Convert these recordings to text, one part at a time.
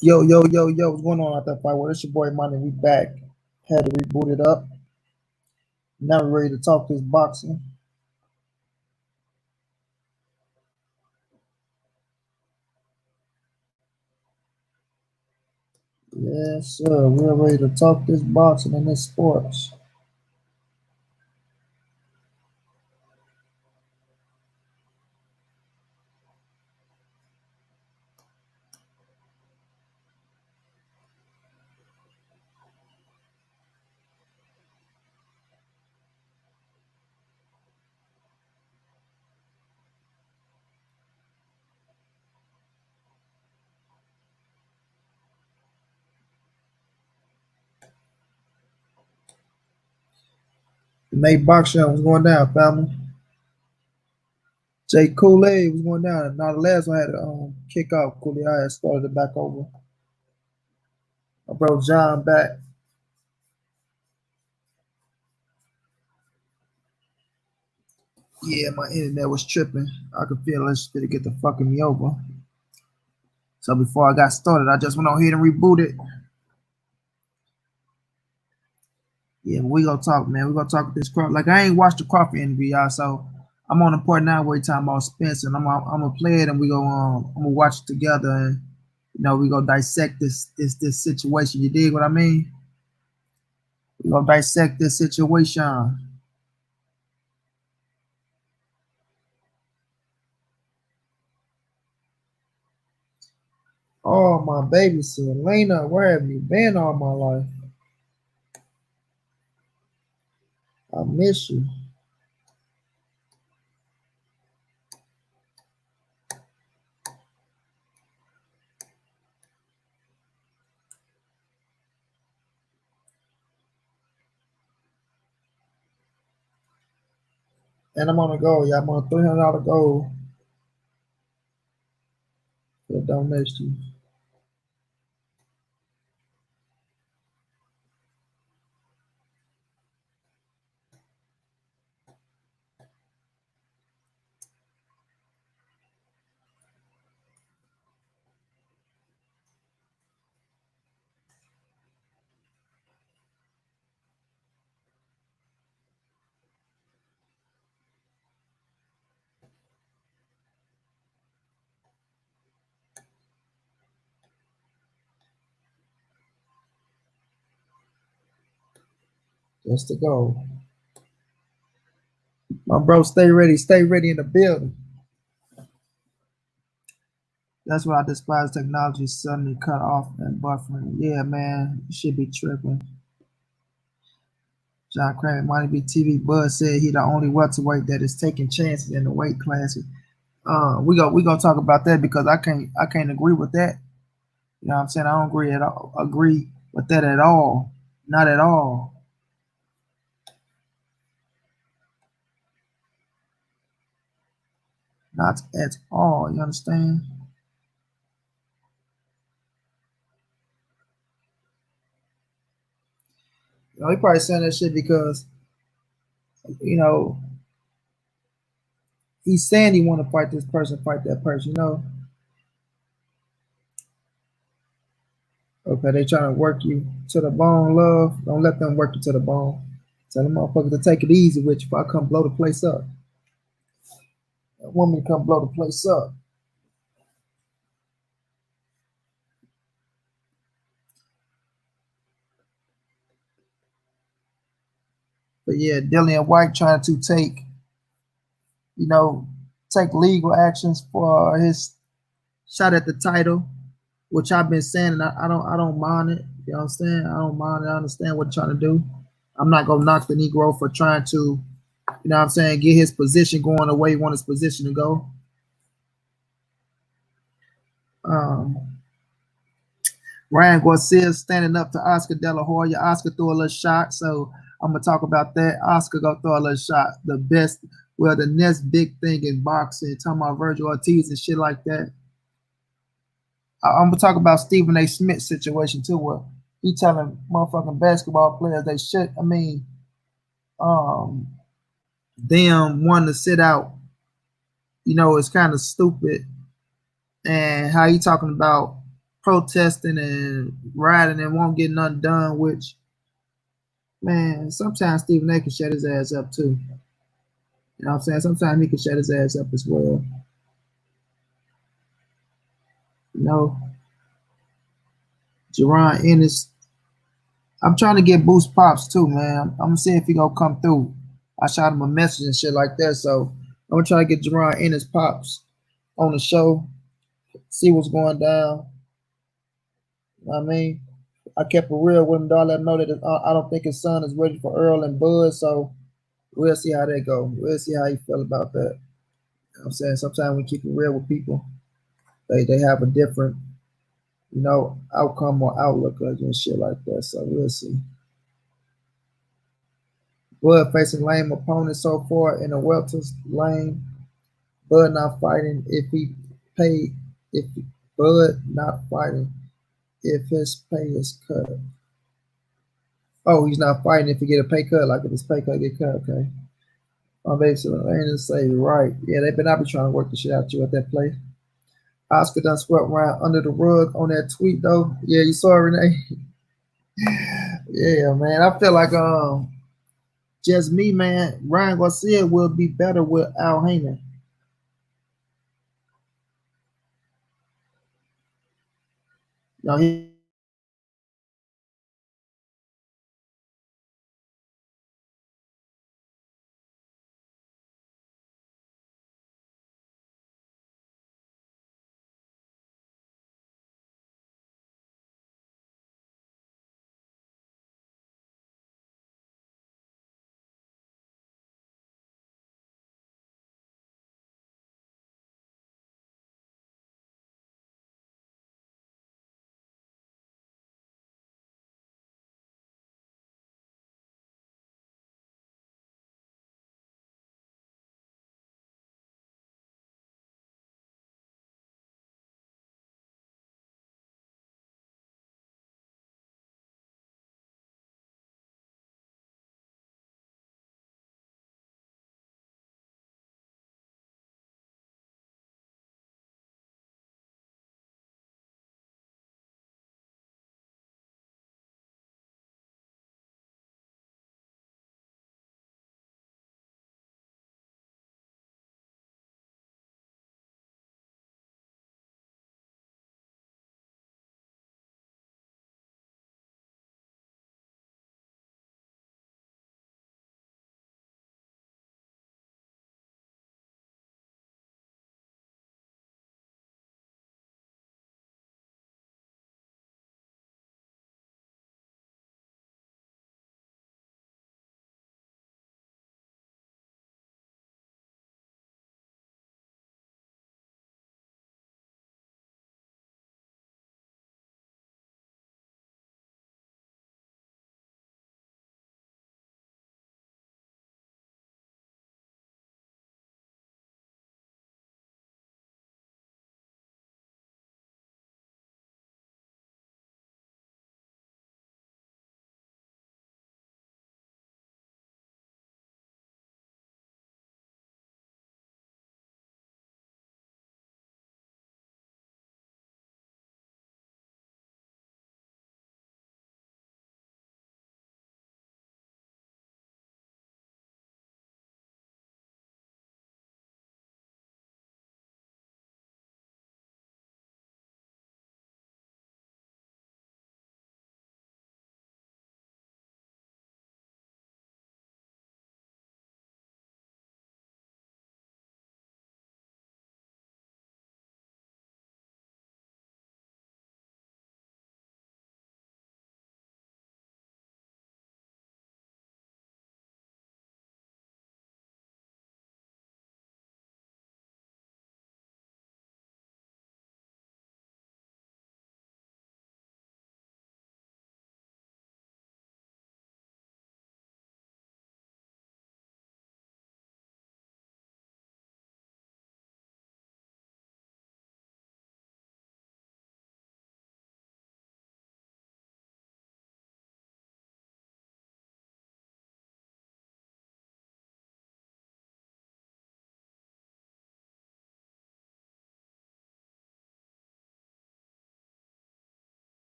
Yo, yo, yo, yo, what's going on out that fight? Well, it's your boy Money. We back. Had to reboot it up. Now we're ready to talk this boxing. Yes, sir. We're ready to talk this boxing and this sports. The Nate boxing was going down, family. Jay Kool-Aid was going down. Now the last one had to kick off. Kool-Aid had started it back over. My bro John back. Yeah, my internet was tripping. I could feel it's going to get the fucking me over. So before I got started, I just went on here and rebooted it. Yeah, we gonna talk, man. We gonna talk this Crawford. Like I ain't watched the Crawford interview, y'all. So I'm on the part now where he talking about Spence, and I'm gonna play it, and we go I'm gonna watch it together, and we gonna dissect this situation. You dig what I mean? We gonna dissect this situation. Oh my baby, Selena, where have you been all my life? I miss you. And I'm on a go, yeah. I'm on a $300 goal for the donation. That's the goal. My bro, stay ready in the building. That's why I despise technology suddenly cut off and buffering. Yeah, man, you should be tripping. John Kramer, Money B TV Buzz said he the only welterweight that is taking chances in the weight class. We gonna talk about that because I can't agree with that. You know what I'm saying? I don't agree with that at all. Not at all. Not at all. You understand? He probably saying that shit because you know he's saying he want to fight this person, fight that person. Okay, they trying to work you to the bone, love. Don't let them work you to the bone. Tell them motherfuckers to take it easy with you if I come blow the place up. I want me to come blow the place up. But yeah, Dillian White trying to you know, take legal actions for his shot at the title, which I've been saying, and I don't mind it. You know what I'm saying? I don't mind it. I understand what you're trying to do. I'm not gonna knock the Negro for trying to, you know what I'm saying, get his position going the way he wants his position to go. Um, Ryan Garcia standing up to Oscar De La Hoya. Oscar threw a little shot, so I'm gonna talk about that. Oscar gonna throw a little shot. The best, well, the next big thing in boxing, talking about Virgil Ortiz and shit like that. I'm gonna talk about Stephen A. Smith situation too, where he telling motherfucking basketball players they should. I mean, um, them wanting to sit out. It's kind of stupid. And how he talking about protesting and rioting and won't get nothing done, which, man, sometimes Stephen A can shut his ass up too. You know what I'm saying? Sometimes he can shut his ass up as well. You know, Jerron Ennis. I'm trying to get Boost Pops too, man. I'm gonna see if he gonna come through. I shot him a message and shit like that, so I'm gonna try to get Jerron Ennis Pops on the show, see what's going down. You know what I mean? I kept it real with him, though. I let him know that I don't think his son is ready for Earl and Bud, so we'll see how that go. We'll see how he feel about that. You know what I'm saying? Sometimes we keep it real with people. They have a different, outcome or outlook and shit like that. So we'll see. Bud facing lame opponents so far in the welters lane. Bud not fighting if he paid. If Bud not fighting if his pay is cut. Oh, he's not fighting if he get a pay cut. Like if his pay cut get cut. Okay. Basically, I ain't say right. Yeah, they been out be trying to work the shit out you at that place. Oscar done swept around under the rug on that tweet though. Yeah, you saw it, Renee. Yeah, man. I feel like just me, man. Ryan Garcia will be better with Al Heyman. No, he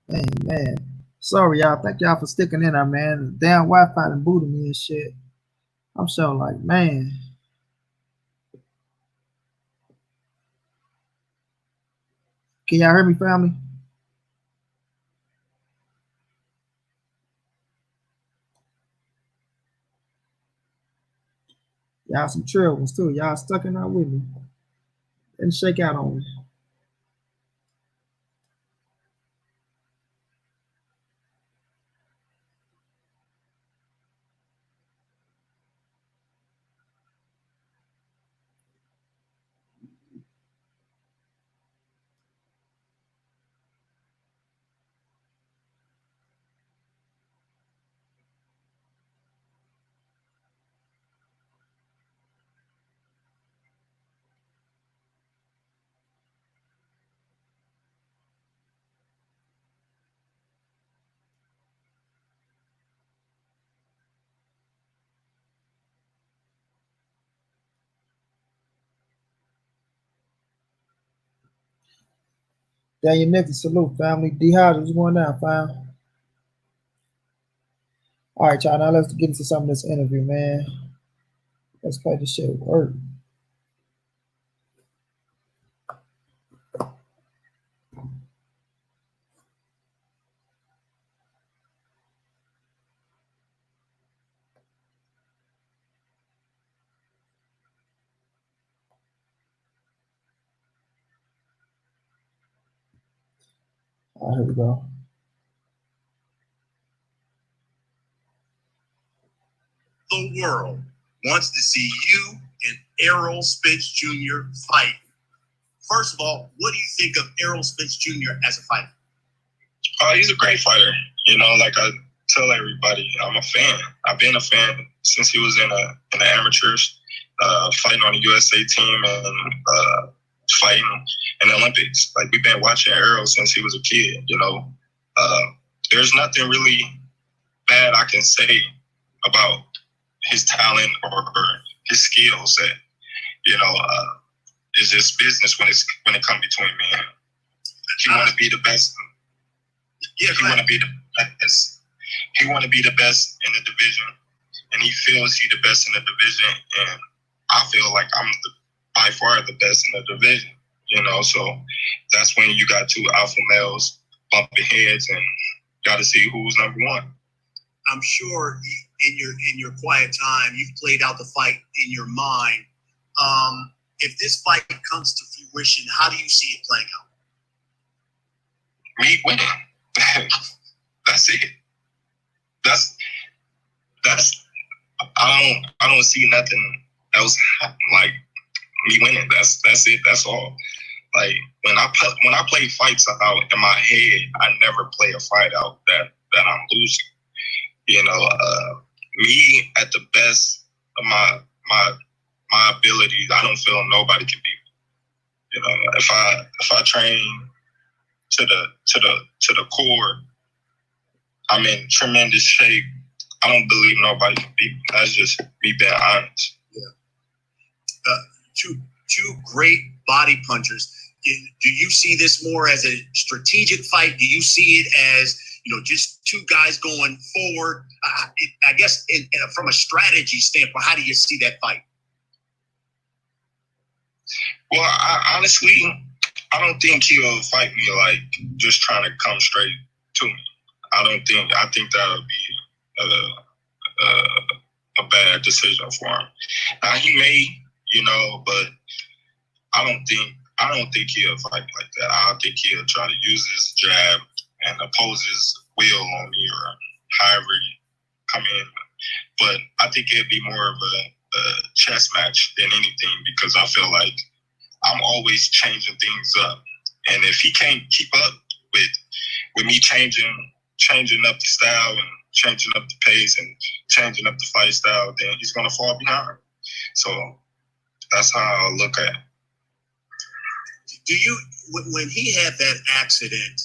Man. Sorry, y'all. Thank y'all for sticking in there, man. Damn Wi-Fi and booted me and shit. I'm so like, man. Can y'all hear me, family? Y'all some trill ones too. Y'all stuck in there with me. And shake out on me. Daniel Nichols, salute, family. D Hodges going down, fam. All right, y'all. Now let's get into some of this interview, man. Let's play this shit work. All right, here we go. The world wants to see you and Errol Spence Jr. fight. First of all, what do you think of Errol Spence Jr. as a fighter? He's a great fighter. You know, like I tell everybody, I'm a fan. I've been a fan since he was in the amateurs, fighting on the USA team and fighting in the Olympics. Like, we've been watching Errol since he was a kid. You know, there's nothing really bad I can say about his talent or his skill set. You know, it's just business when it comes between me and him. He want to be the best. Yeah, he want to be the best. He want to be the best in the division, and he feels he's the best in the division. And I feel like I'm by far the best in the division. You know, so that's when you got two alpha males bumping heads, and got to see who's number one. I'm sure in your quiet time, you've played out the fight in your mind. If this fight comes to fruition, how do you see it playing out? Me winning. That's it. That's I don't see nothing else like me winning. That's it. That's all. Like, when I play fights out in my head, I never play a fight out that I'm losing. You know, me at the best of my abilities, I don't feel nobody can beat me. You know, if I train to the core, I'm in tremendous shape. I don't believe nobody can beat me. That's just me being honest. Yeah. Two great body punchers. Do you see this more as a strategic fight? Do you see it as, just two guys going forward? I guess from a strategy standpoint, how do you see that fight? Well, I don't think he'll fight me like just trying to come straight to me. I think that would be a bad decision for him. Now, he may, but I don't think he'll fight like that. I think he'll try to use his jab and oppose his will on me, or however he come in. But I think it'd be more of a chess match than anything, because I feel like I'm always changing things up. And if he can't keep up with me changing up the style and changing up the pace and changing up the fight style, then he's going to fall behind. So that's how I look at it. Do you, when he had that accident,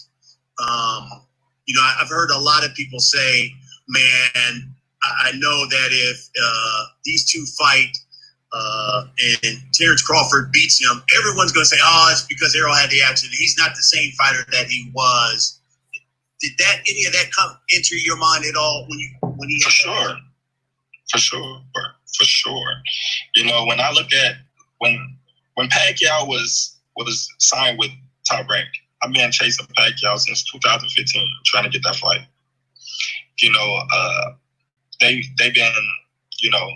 I've heard a lot of people say, man, I know that if these two fight and Terrence Crawford beats him, everyone's going to say, oh, it's because Errol had the accident. He's not the same fighter that he was. Did any of that come into your mind at all when he? For sure. You know, when I look at when Pacquiao was signed with Top Rank, I've been chasing Pacquiao since 2015, trying to get that fight. You know, they've been, you know,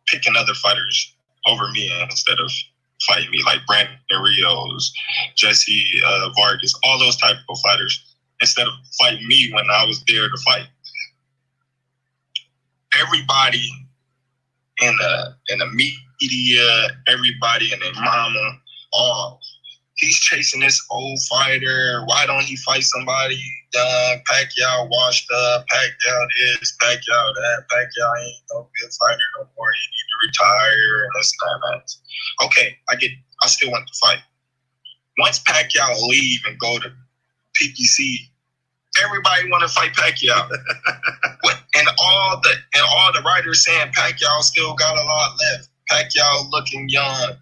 picking other fighters over me instead of fighting me, like Brandon Rios, Jesse Vargas, all those type of fighters, instead of fighting me when I was there to fight. Everybody in the media, everybody and their mama, he's chasing this old fighter. Why don't he fight somebody young? Pacquiao washed up. Pacquiao this, Pacquiao that. Pacquiao ain't no good fighter no more. He need to retire and this and that. Okay, I still want to fight. Once Pacquiao leave and go to PPC, everybody want to fight Pacquiao. and all the writers saying Pacquiao still got a lot left. Pacquiao looking young.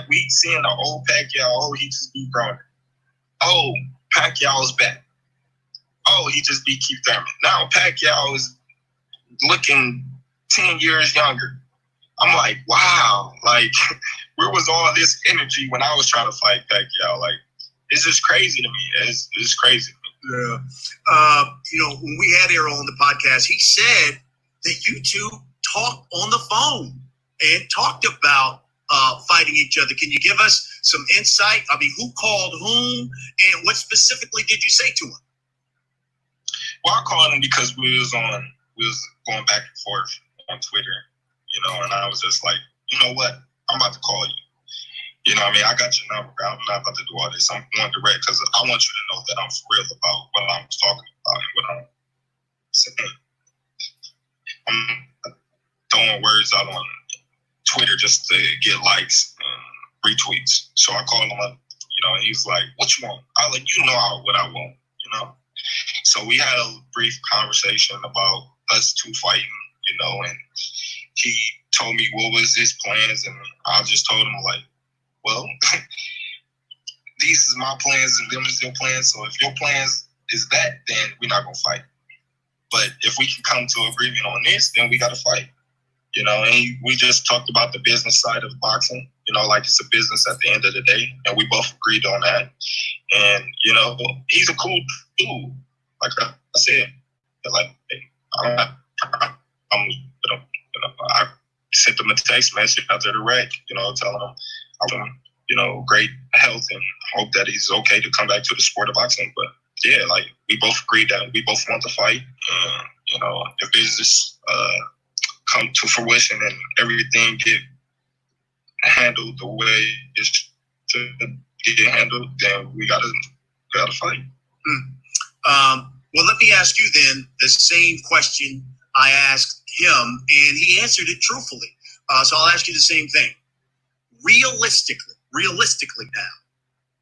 We seeing the old Pacquiao. Oh, he just beat Broner. Oh, Pacquiao's back. Oh, he just beat Keith Thurman. Now Pacquiao is looking 10 years younger. I'm like, wow. Like, where was all this energy when I was trying to fight Pacquiao? Like, it's just crazy to me. It's crazy. Yeah. You know, when we had Errol on the podcast, he said that you two talked on the phone and talked about fighting each other. Can you give us some insight? I mean, who called whom, and what specifically did you say to him? Well, I called him because we was going back and forth on Twitter, you know, and I was just like, you know what, I'm about to call you. You know what I mean? I got your number. I'm not about to do all this. I'm going direct because I want you to know that I'm for real about what I'm talking about and what I'm saying. I'm throwing words out on Twitter just to get likes and retweets. So I called him up, you know, and he was like, what you want? I was like, you know what I want, you know? So we had a brief conversation about us two fighting, you know, and he told me what was his plans, and I just told him, like, well, these is my plans and them is your plans. So if your plans is that, then we're not going to fight. But if we can come to agreement on this, then we got to fight. You know, and we just talked about the business side of boxing, you know, like it's a business at the end of the day. And we both agreed on that. And, you know, he's a cool dude. Like I said, like, hey, I sent him a text message after the wreck, you know, telling him I want, you know, great health and hope that he's okay to come back to the sport of boxing. But yeah, like we both agreed that we both want to fight. And, you know, if business come to fruition and everything get handled the way it should get handled, then we gotta fight. Well, let me ask you then the same question I asked him, and he answered it truthfully. So I'll ask you the same thing. Realistically now,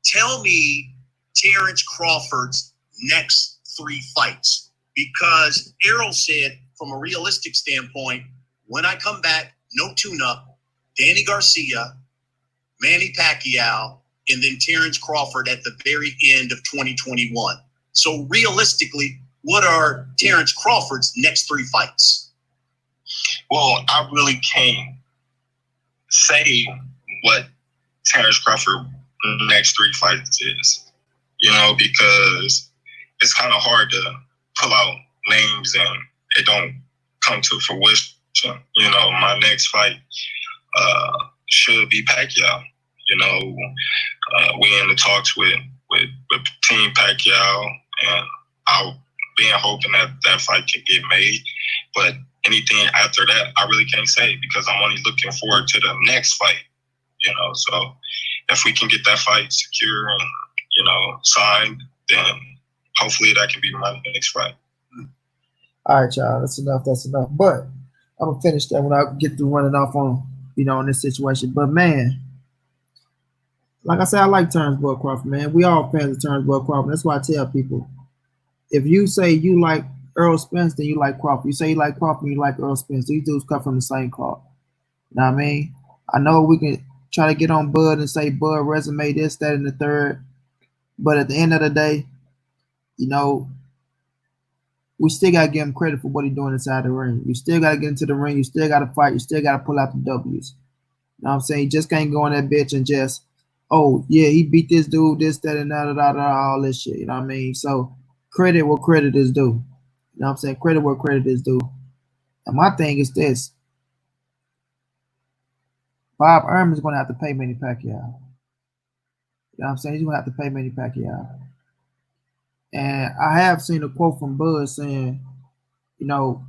tell me Terrence Crawford's next 3 fights. Because Errol said, from a realistic standpoint, when I come back, no tune-up, Danny Garcia, Manny Pacquiao, and then Terrence Crawford at the very end of 2021. So realistically, what are Terrence Crawford's next 3 fights? Well, I really can't say what Terrence Crawford's next 3 fights is, you know, because it's kind of hard to pull out names and it don't come to fruition. You know, my next fight should be Pacquiao. You know, we in the talks with Team Pacquiao, and I've been hoping that fight can get made. But anything after that, I really can't say because I'm only looking forward to the next fight. You know, so if we can get that fight secure and, you know, signed, then hopefully that can be my next fight. All right, y'all. That's enough. But I'm gonna finish that when I get through running off on, you know, on this situation. But man, like I said, I like Terrence Bud Crawford, man. We all fans of Terrence Bud Crawford. That's why I tell people, if you say you like Earl Spence, then you like Crawford. You say you like Crawford, you like Earl Spence. These dudes come from the same cloth. You know what I mean? I know we can try to get on Bud and say Bud resume this, that, and the third. But at the end of the day, you know, we still gotta give him credit for what he's doing inside the ring. You still gotta get into the ring. You still gotta fight. You still gotta pull out the W's. You know what I'm saying? You just can't go on that bitch and just, oh yeah, he beat this dude, this, that, and that, all this shit. You know what I mean? So credit where credit is due. You know what I'm saying? Credit where credit is due. And my thing is this: Bob Ehrman's gonna have to pay Manny Pacquiao. You know what I'm saying? He's gonna have to pay Manny Pacquiao. And I have seen a quote from Buzz saying, you know,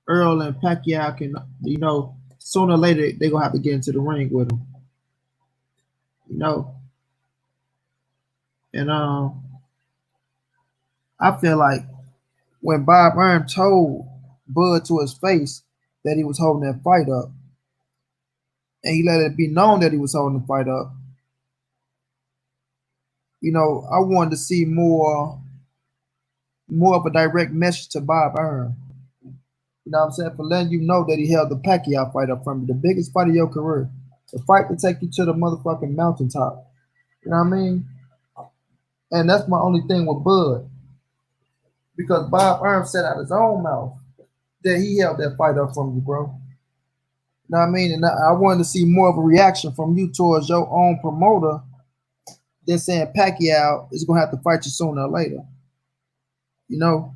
Earl and Pacquiao can, you know, sooner or later they're gonna have to get into the ring with him. You know. And I feel like when Bob Earn told Bud to his face that he was holding that fight up, and he let it be known that he was holding the fight up, you know, I wanted to see more of a direct message to Bob Earn. You know what I'm saying? For letting you know that he held the Pacquiao fight up from you, the biggest fight of your career. The fight to take you to the motherfucking mountaintop. You know what I mean? And that's my only thing with Bud. Because Bob Earn said out his own mouth that he held that fight up from you, bro. You know what I mean? And I wanted to see more of a reaction from you towards your own promoter than saying Pacquiao is going to have to fight you sooner or later. You know?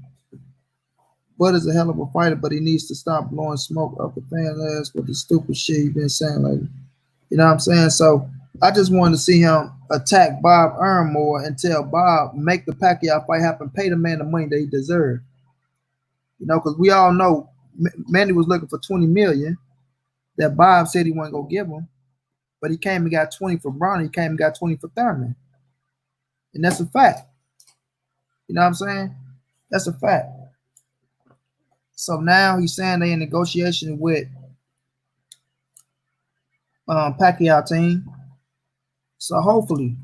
Bud is a hell of a fighter, but he needs to stop blowing smoke up the fan ass with the stupid shit he's been saying lately. You know what I'm saying? So I just wanted to see him attack Bob Earn more and tell Bob, make the Pacquiao fight happen, pay the man the money that he deserved. You know, because we all know Manny was looking for $20 million that Bob said he wasn't going to give him, but he came and got 20 for Brown. He came and got 20 for Thurman. And that's a fact. You know what I'm saying? That's a fact. So now he's saying they in negotiation with Pacquiao team. So hopefully,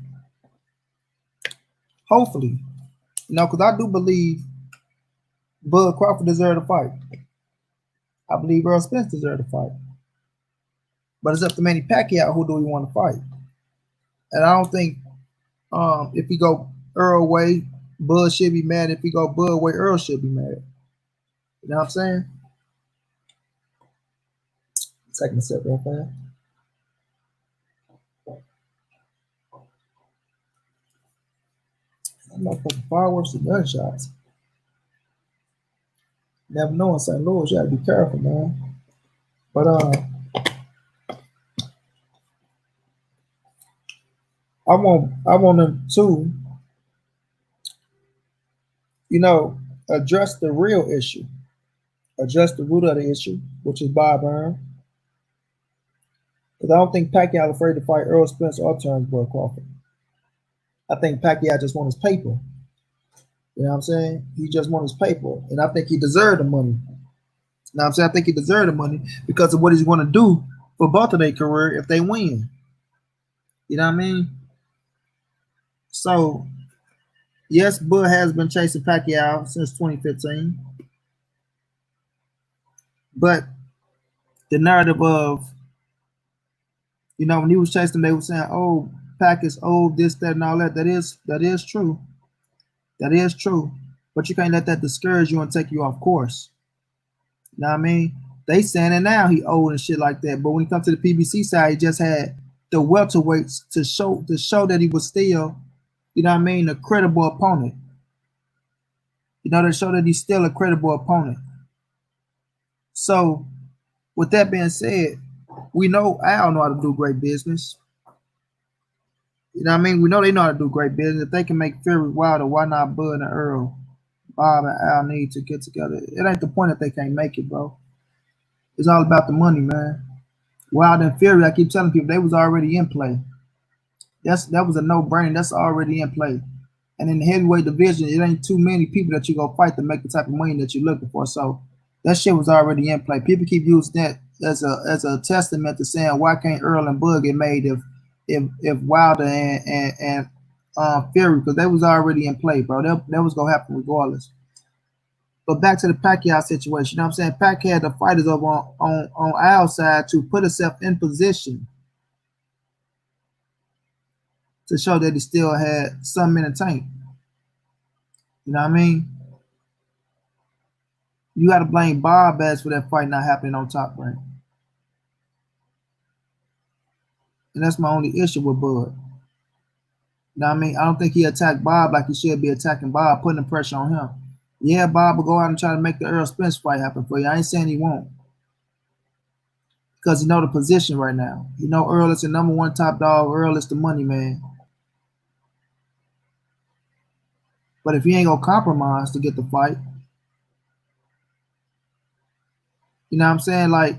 you know, because I do believe Bud Crawford deserved a fight. I believe Earl Spence deserved a fight. But it's up to Manny Pacquiao who do we want to fight. And I don't think if he go Earl way, Bud should be mad. If he go Bud way, Earl should be mad. You know what I'm saying? Taking a sip real fast. I'm not fucking fireworks and gunshots. Never know in St. Louis, you gotta be careful, man. But I want them to, you know, address the real issue, address the root of the issue, which is Bob Earn. Because I don't think Pacquiao is afraid to fight Earl Spence or Terrence Bud Crawford. I think Pacquiao just wants his paper. You know what I'm saying? He just wants his paper. And I think he deserved the money. You know what I'm saying? I think he deserved the money because of what he's going to do for both of their career if they win. You know what I mean? So, yes, Bud has been chasing Pacquiao since 2015. But the narrative of, you know, when he was chasing, they were saying, oh, Pac is old, this, that, and all that. That is true. That is true. But you can't let that discourage you and take you off course. You know what I mean? They saying it now, he old and shit like that. But when it comes to the PBC side, he just had the welterweights to show that he was still, you know what I mean, a credible opponent. You know, to show that he's still a credible opponent. So, with that being said, we know Al know how to do great business. You know what I mean? We know they know how to do great business. If they can make Fury Wilder, why not Bud and Earl? Bob and Al need to get together. It ain't the point that they can't make it, bro. It's all about the money, man. Wilder and Fury, I keep telling people, they was already in play. That was a no-brainer. That's already in play. And in the heavyweight division, it ain't too many people that you go fight to make the type of money that you're looking for. So that shit was already in play. People keep using that as a testament to saying why can't Earl and Bud get made if Wilder and Fury, because they was already in play, bro. That was gonna happen regardless. But back to the Pacquiao situation, you know what I'm saying? Pac had the fighters over on our side to put himself in position to show that he still had something in the tank. You know what I mean? You got to blame Bob Bass for that fight not happening on Top Rank. And that's my only issue with Bud. You know what I mean? I don't think he attacked Bob like he should be attacking Bob, putting the pressure on him. Yeah, Bob will go out and try to make the Earl Spence fight happen for you. I ain't saying he won't. Because he know the position right now. You know Earl is the #1 top dog. Earl is the money man. But if he ain't gonna compromise to get the fight, you know what I'm saying? Like,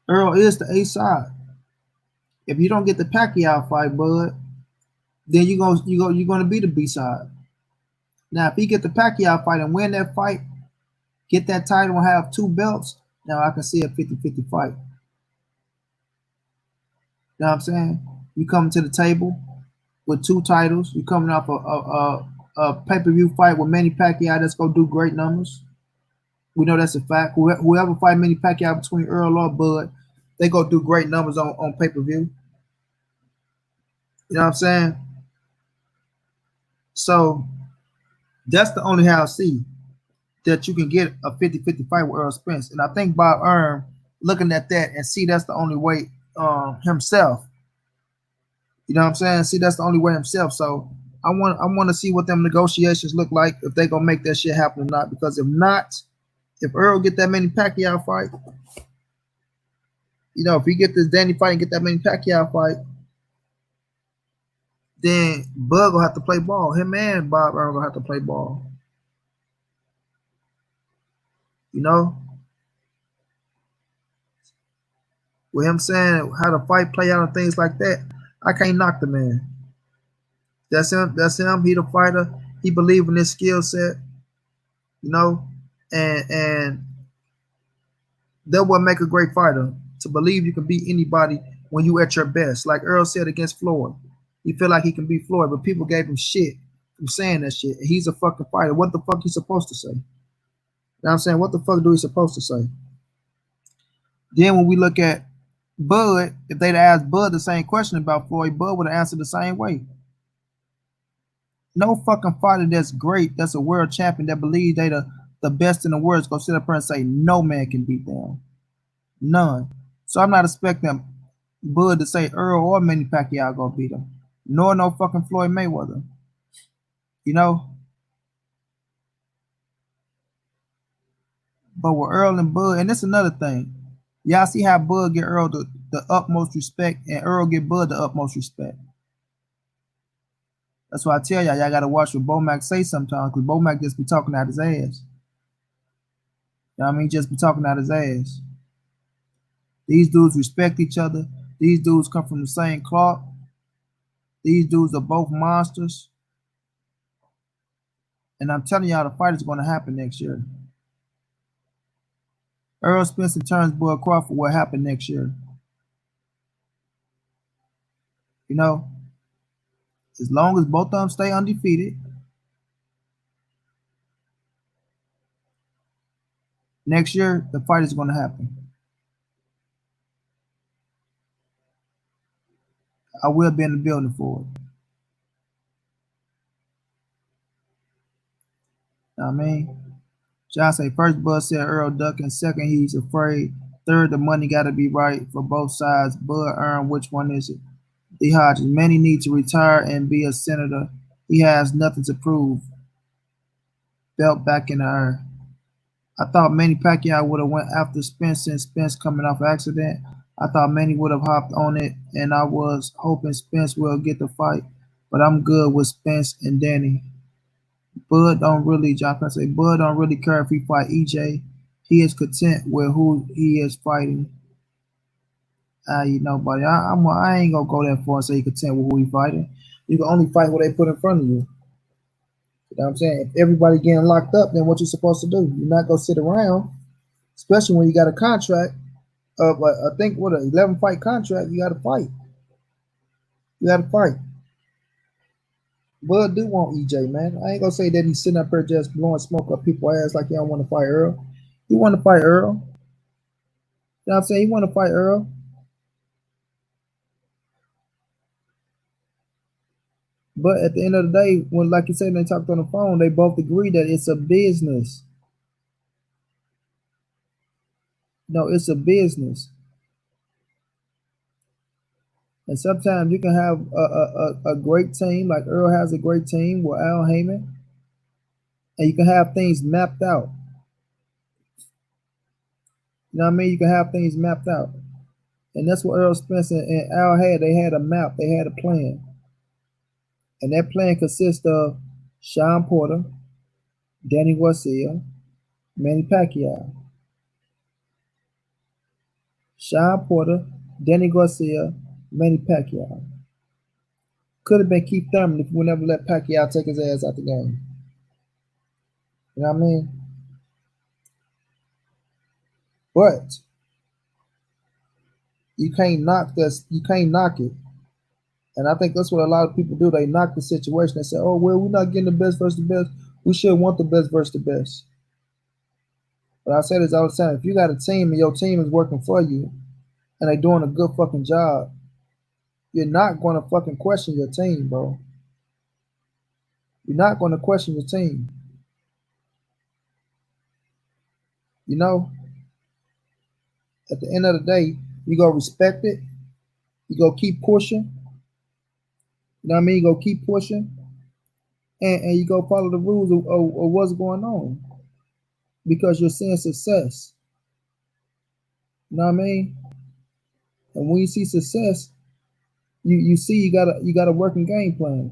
Earl is the A side. If you don't get the Pacquiao fight, Bud, then you're gonna be the B side. Now, if he get the Pacquiao fight and win that fight, get that title and have 2 belts, now I can see a 50-50 fight. You know what I'm saying? You come to the table with 2 titles. You coming off a pay-per-view fight with Manny Pacquiao that's gonna do great numbers. We know that's a fact. Whoever fight Manny Pacquiao between Earl or Bud, they go do great numbers on pay-per-view. You know what I'm saying? So that's the only how I see that you can get a 50-50 fight with Earl Spence. And I think Bob Earn looking at that and see that's the only way himself. You know what I'm saying? See, that's the only way himself. So I want to see what them negotiations look like, if they gonna make that shit happen or not. Because if not, if Earl get that Manny Pacquiao fight, you know, if he get this Danny fight and get that Manny Pacquiao fight, then Bud gonna have to play ball. Him and Bob Earl gonna have to play ball. You know? With him saying how the fight play out and things like that, I can't knock the man. That's him. That's him. He the fighter. He believe in his skill set. You know? And that would make a great fighter, to believe you can beat anybody when you at your best. Like Earl said against Floyd. He feel like he can beat Floyd, but people gave him shit from saying that shit. He's a fucking fighter. What the fuck he supposed to say? You know what I'm saying? What the fuck do he supposed to say? Then when we look at Bud, if they'd asked Bud the same question about Floyd, Bud would have answered the same way. No fucking fighter that's great, that's a world champion, that believes they the best in the world is gonna sit up here and say no man can beat them. None. So I'm not expecting Bud to say Earl or Manny Pacquiao gonna beat him. Nor no fucking Floyd Mayweather. You know? But with Earl and Bud, and that's another thing. Y'all see how Bud get Earl the utmost respect, and Earl get Bud the utmost respect. That's why I tell y'all gotta watch what Bomac say sometimes, because Bomac just be talking out his ass. You know what I mean? Just be talking out his ass. These dudes respect each other. These dudes come from the same cloth. These dudes are both monsters. And I'm telling y'all, the fight is going to happen next year. Earl Spence turns Bud Crawford will happen next year. You know, as long as both of them stay undefeated, next year the fight is going to happen. I will be in the building for it. You know what I mean? John say first Bud said Earl ducking, second he's afraid, third the money got to be right for both sides. Bud Earn, which one is it? D. Hodges, Manny needs to retire and be a senator. He has nothing to prove. Belt back in the air. I thought Manny Pacquiao would have went after Spence, since Spence coming off accident. I thought Manny would have hopped on it, and I was hoping Spence will get the fight. But I'm good with Spence and Danny. Bud don't really, John Pence say, Bud don't really care if he fight EJ. He is content with who he is fighting. You know, buddy, I ain't gonna go that far and say you content with who he fighting. You can only fight what they put in front of you. You know what I'm saying? If everybody getting locked up, then what you supposed to do? You're not gonna sit around, especially when you got a contract of I think what an 11 fight contract. You got to fight. You got to fight. Bud do want EJ, man. I ain't gonna say that he's sitting up here just blowing smoke up people's ass like he don't want to fight Earl. He want to fight Earl. You know what I'm saying? He want to fight Earl. But at the end of the day, when, like you said, they talked on the phone, they both agree that it's a business. No, it's a business. And sometimes you can have a great team, like Earl has a great team with Al Heyman, and you can have things mapped out. You know what I mean? You can have things mapped out. And that's what Earl Spence and Al had. They had a map, they had a plan. And that plan consists of Sean Porter, Danny Garcia, Manny Pacquiao. Sean Porter, Danny Garcia, Manny Pacquiao. Could have been Keith Thurman if we never let Pacquiao take his ass out the game. You know what I mean? But you can't knock this. You can't knock it. And I think that's what a lot of people do. They knock the situation. They say, oh, well, we're not getting the best versus the best. We should want the best versus the best. But I say this all the time. If you got a team and your team is working for you and they doing a good fucking job, you're not going to fucking question your team, bro. You're not going to question your team. You know, at the end of the day, you go respect it. You go keep pushing. You know what I mean? You go keep pushing. And you go follow the rules of what's going on. Because you're seeing success. You know what I mean? And when you see success, you see you got a working game plan.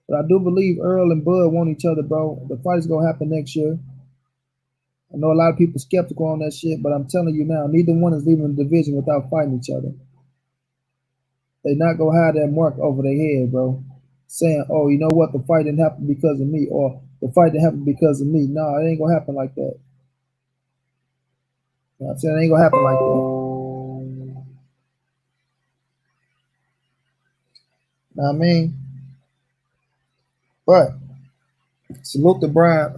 But I do believe Earl and Bud want each other, bro. The fight is gonna happen next year. I know a lot of people skeptical on that shit, but I'm telling you now, neither one is leaving the division without fighting each other. They're not gonna have that mark over their head, bro. Saying, oh, you know what, the fight didn't happen because of me, or the fight didn't happen because of me. No, it ain't gonna happen like that. You know what I'm saying? It ain't gonna happen like that. You know what I mean? But salute to Brian.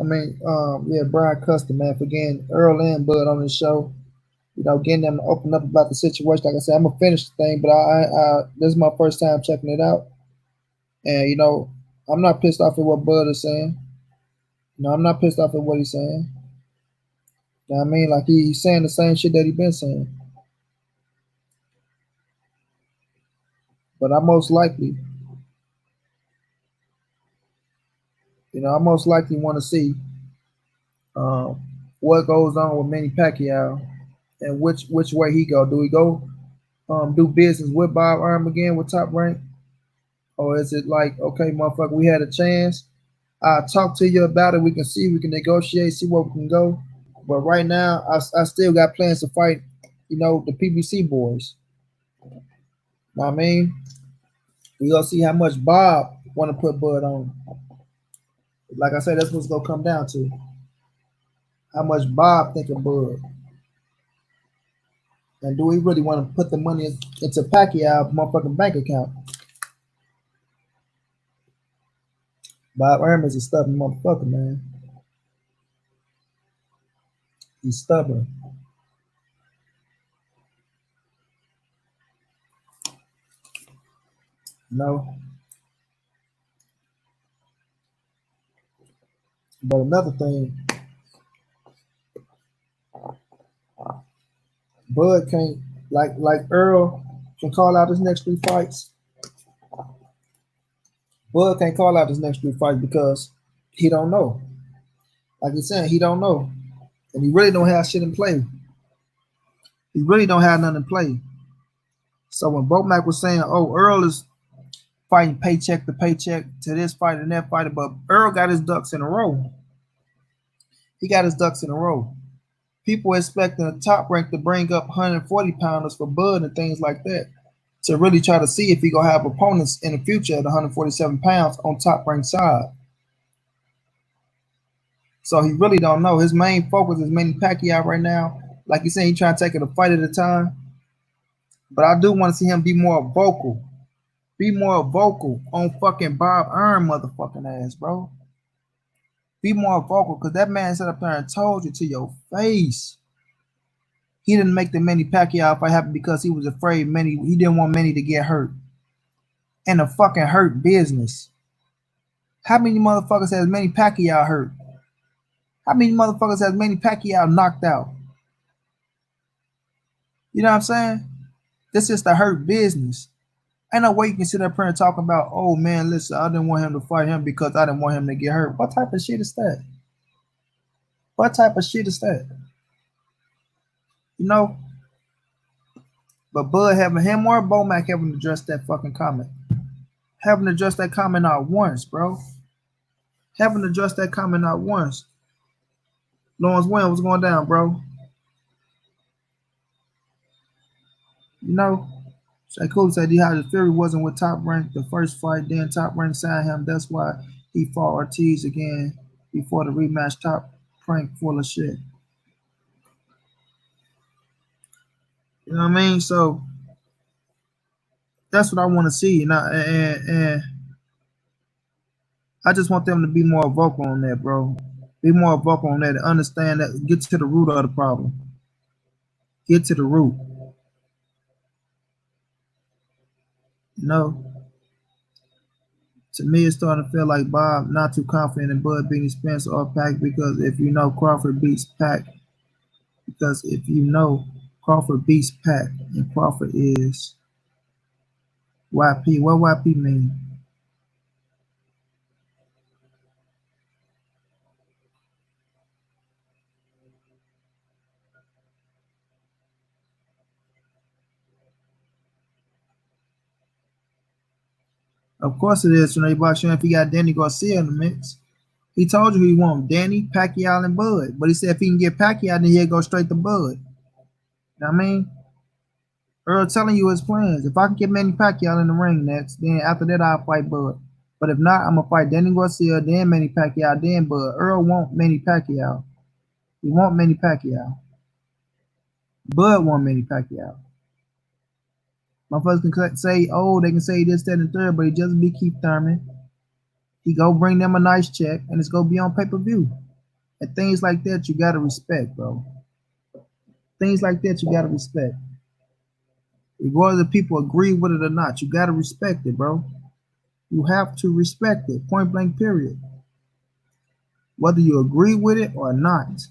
Brian Custom, man, for getting Earl and Bud on the show. You know, getting them to open up about the situation. Like I said, I'm gonna finish the thing, but I this is my first time checking it out, and you know, I'm not pissed off at what Bud is saying. No, I'm not pissed off at what he's saying. You know what I mean? Like he's saying the same shit that he's been saying. But I most likely want to see what goes on with Manny Pacquiao and which way he go. Do he go do business with Bob Arum again with Top Rank? Or is it like, okay, motherfucker, we had a chance. I'll talk to you about it. We can see, we can negotiate, see where we can go. But right now, I still got plans to fight, you know, the PBC boys. You know what I mean? We gonna see how much Bob want to put Bud on. Like I said, that's what's gonna come down to. How much Bob think of Bud. And do we really want to put the money into Pacquiao's motherfucking bank account? Bob Arum is a stubborn motherfucker, man. He's stubborn. No. But another thing, Bud can't like Earl can call out his next 3 fights. Bud can't call out his next 3 fights because he don't know. Like he's saying, he don't know. And he really don't have shit in play. He really don't have nothing in play. So when Bomac was saying, oh, Earl is fighting paycheck to paycheck to this fight and that fight, but Earl got his ducks in a row. He got his ducks in a row. People expecting a Top Rank to bring up 140 pounders for Bud and things like that to really try to see if he gonna have opponents in the future at 147 pounds on Top Rank side. So he really don't know. His main focus is Manny Pacquiao right now. Like you said, he's trying to take it a fight at a time. But I do want to see him be more vocal. Be more vocal on fucking Bob Arum motherfucking ass, bro. Be more vocal, because that man sat up there and told you to your face. He didn't make the Manny Pacquiao fight happen because he was afraid he didn't want Manny to get hurt. in the fucking hurt business. How many motherfuckers has Manny Pacquiao hurt? How many motherfuckers has Manny Pacquiao knocked out? You know what I'm saying? This is the hurt business. Ain't no way you can sit up here and talk about, oh man, listen, I didn't want him to fight him because I didn't want him to get hurt. What type of shit is that? What type of shit is that? You know? But Bud having him or Bomac haven't addressed that fucking comment. Haven't addressed that comment not once, bro. Haven't addressed that comment not once. Lawrence Wayne, what's going down, bro? You know? Shay Cool said how the Fury wasn't with Top Rank the first fight, then Top Rank signed him. That's why he fought Ortiz again before the rematch. Top Rank full of shit. You know what I mean? So that's what I want to see. And I just want them to be more vocal on that, bro. Be more vocal on that and understand that. Get to the root of the problem. Get to the root. You know? To me, it's starting to feel like Bob not too confident in Bud beating Spence or Pac because if you know Crawford beats Pac, and Crawford is YP. What YP mean? Of course it is. If he got Danny Garcia in the mix. He told you he want Danny, Pacquiao, and Bud. But he said if he can get Pacquiao, then he'll go straight to Bud. You know what I mean? Earl telling you his plans. If I can get Manny Pacquiao in the ring next, then after that I'll fight Bud. But if not, I'm gonna fight Danny Garcia, then Manny Pacquiao, then Bud. Earl want Manny Pacquiao. He want Manny Pacquiao. Bud want Manny Pacquiao. Motherfuckers can say, oh, they can say this, that, and third, but he just be Keith Thurman. He go bring them a nice check, and it's gonna be on pay-per-view. And things like that, you gotta respect, bro. Things like that, you gotta respect. Regardless if people agree with it or not, you gotta respect it, bro. You have to respect it, point blank, period. Whether you agree with it or not.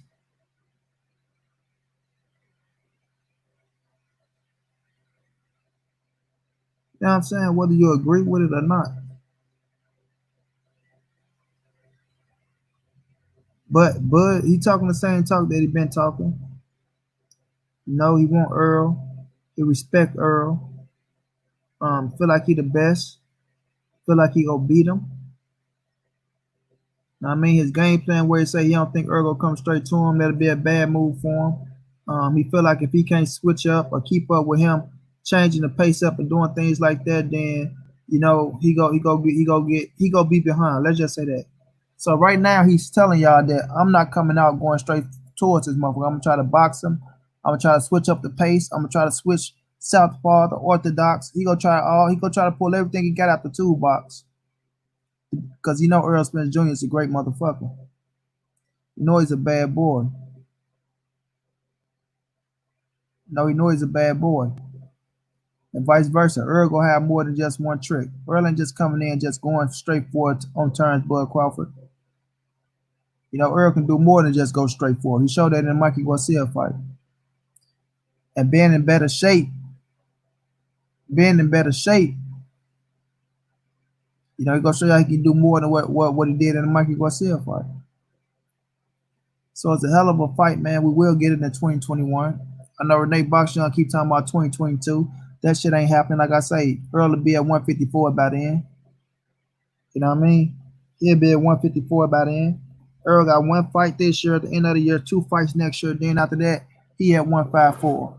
You know what I'm saying? Whether you agree with it or not. But he talking the same talk that he been talking. You know, he want Earl. He respect Earl. Feel like he the best. Feel like he gonna beat him. I mean, his game plan where he say he don't think Earl gonna come straight to him, that'll be a bad move for him. He feel like if he can't switch up or keep up with him, changing the pace up and doing things like that, then you know he go be behind. Let's just say that. So right now he's telling y'all that I'm not coming out going straight towards this motherfucker. I'm gonna try to box him. I'm gonna try to switch up the pace. I'm gonna try to switch southpaw, the orthodox. He gonna try to pull everything he got out the toolbox. Because you know Earl Spence Jr. is a great motherfucker. You know he's a bad boy. No, he know he's a bad boy. And vice versa. Earl gonna have more than just one trick. Earl ain't just coming in just going straight forward on turns, Bud Crawford. You know, Earl can do more than just go straight forward. He showed that in the Mikey Garcia fight. And being in better shape, you know, he gonna show you he can do more than what he did in the Mikey Garcia fight. So it's a hell of a fight, man. We will get it in 2021. I know Renee Boxyoung keep talking about 2022. That shit ain't happening. Like I say, Earl will be at 154 by then. You know what I mean? He'll be at 154 by then. Earl got one fight this year. At the end of the year, 2 fights next year. Then after that, he at 154.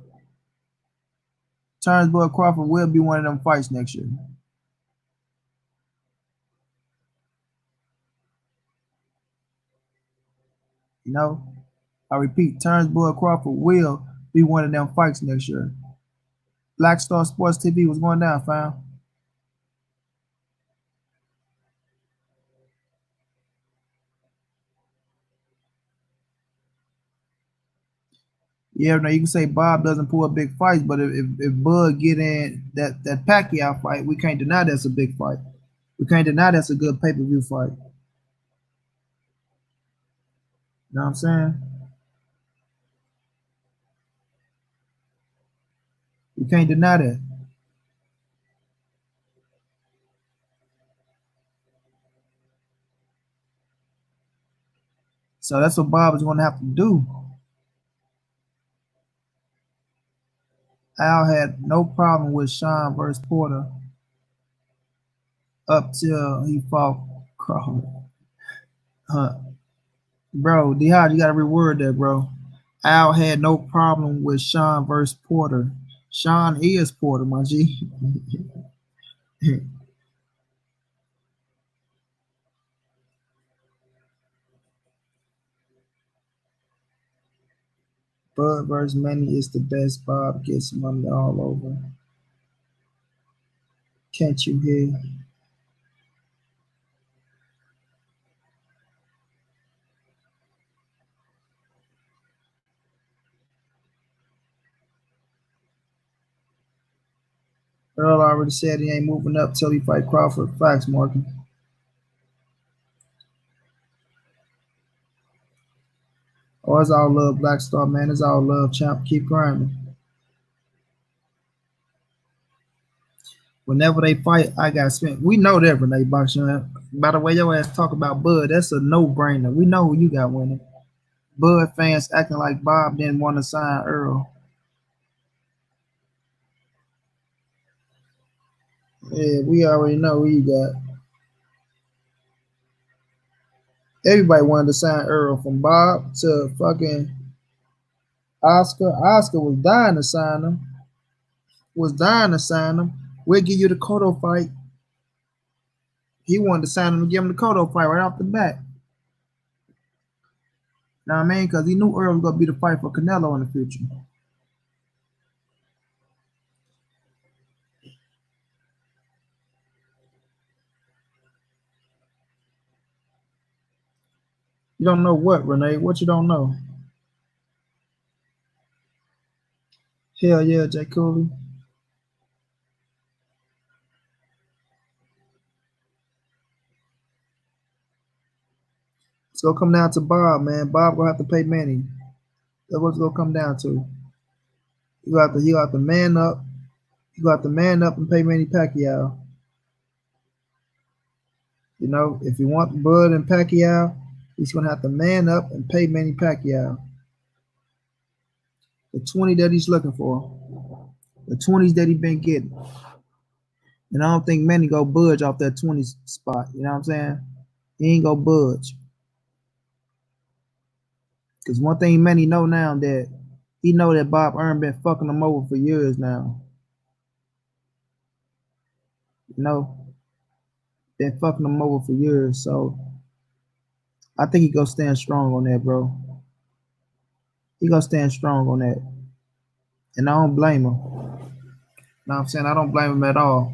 Bud Crawford will be one of them fights next year. You know? I repeat, Bud Crawford will be one of them fights next year. Black Star Sports TV was going down, fam. Yeah, now you can say Bob doesn't pull big fights, but if Bud get in that Pacquiao fight, we can't deny that's a big fight. We can't deny that's a good pay-per-view fight. You know what I'm saying? We can't deny that. So that's what Bob is going to have to do. Al had no problem with Sean versus Porter up till he fought Crawford. Bro, D-Hod, you got to reword that, bro. Al had no problem with Sean versus Porter. Sean is Porter, my G. Bud versus Manny is the best. Bob gets money all over. Can't you hear? Earl already said he ain't moving up till he fight Crawford. Facts, Morgan. Oh, it's all love, Black Star, man. It's all love, champ. Keep grinding. Whenever they fight, I got spent. We know that, Renee Boxer. By the way, your ass talk about Bud. That's a no-brainer. We know who you got winning. Bud fans acting like Bob didn't want to sign Earl. Yeah, we already know who you got. Everybody wanted to sign Earl, from Bob to fucking Oscar. Oscar was dying to sign him. We'll give you the Cotto fight. He wanted to sign him to give him the Cotto fight right off the bat. Know what I mean? Because he knew Earl was going to be the fight for Canelo in the future. You don't know what, Renee? What you don't know? Hell yeah, Jay Cooley. It's gonna come down to Bob, man. Bob gonna have to pay Manny. That's what it's gonna come down to. He got to man up. You got to man up and pay Manny Pacquiao. You know, if you want Bud and Pacquiao, he's gonna have to man up and pay Manny Pacquiao the 20 that he's looking for, the 20s that he's been getting. And I don't think Manny go budge off that 20 spot. You know what I'm saying? He ain't go budge. Because one thing Manny know now that he know that Bob Earn been fucking him over for years now. You know, been fucking him over for years. So I think he gonna stand strong on that, bro. He gonna stand strong on that. And I don't blame him. You know what I'm saying? I don't blame him at all.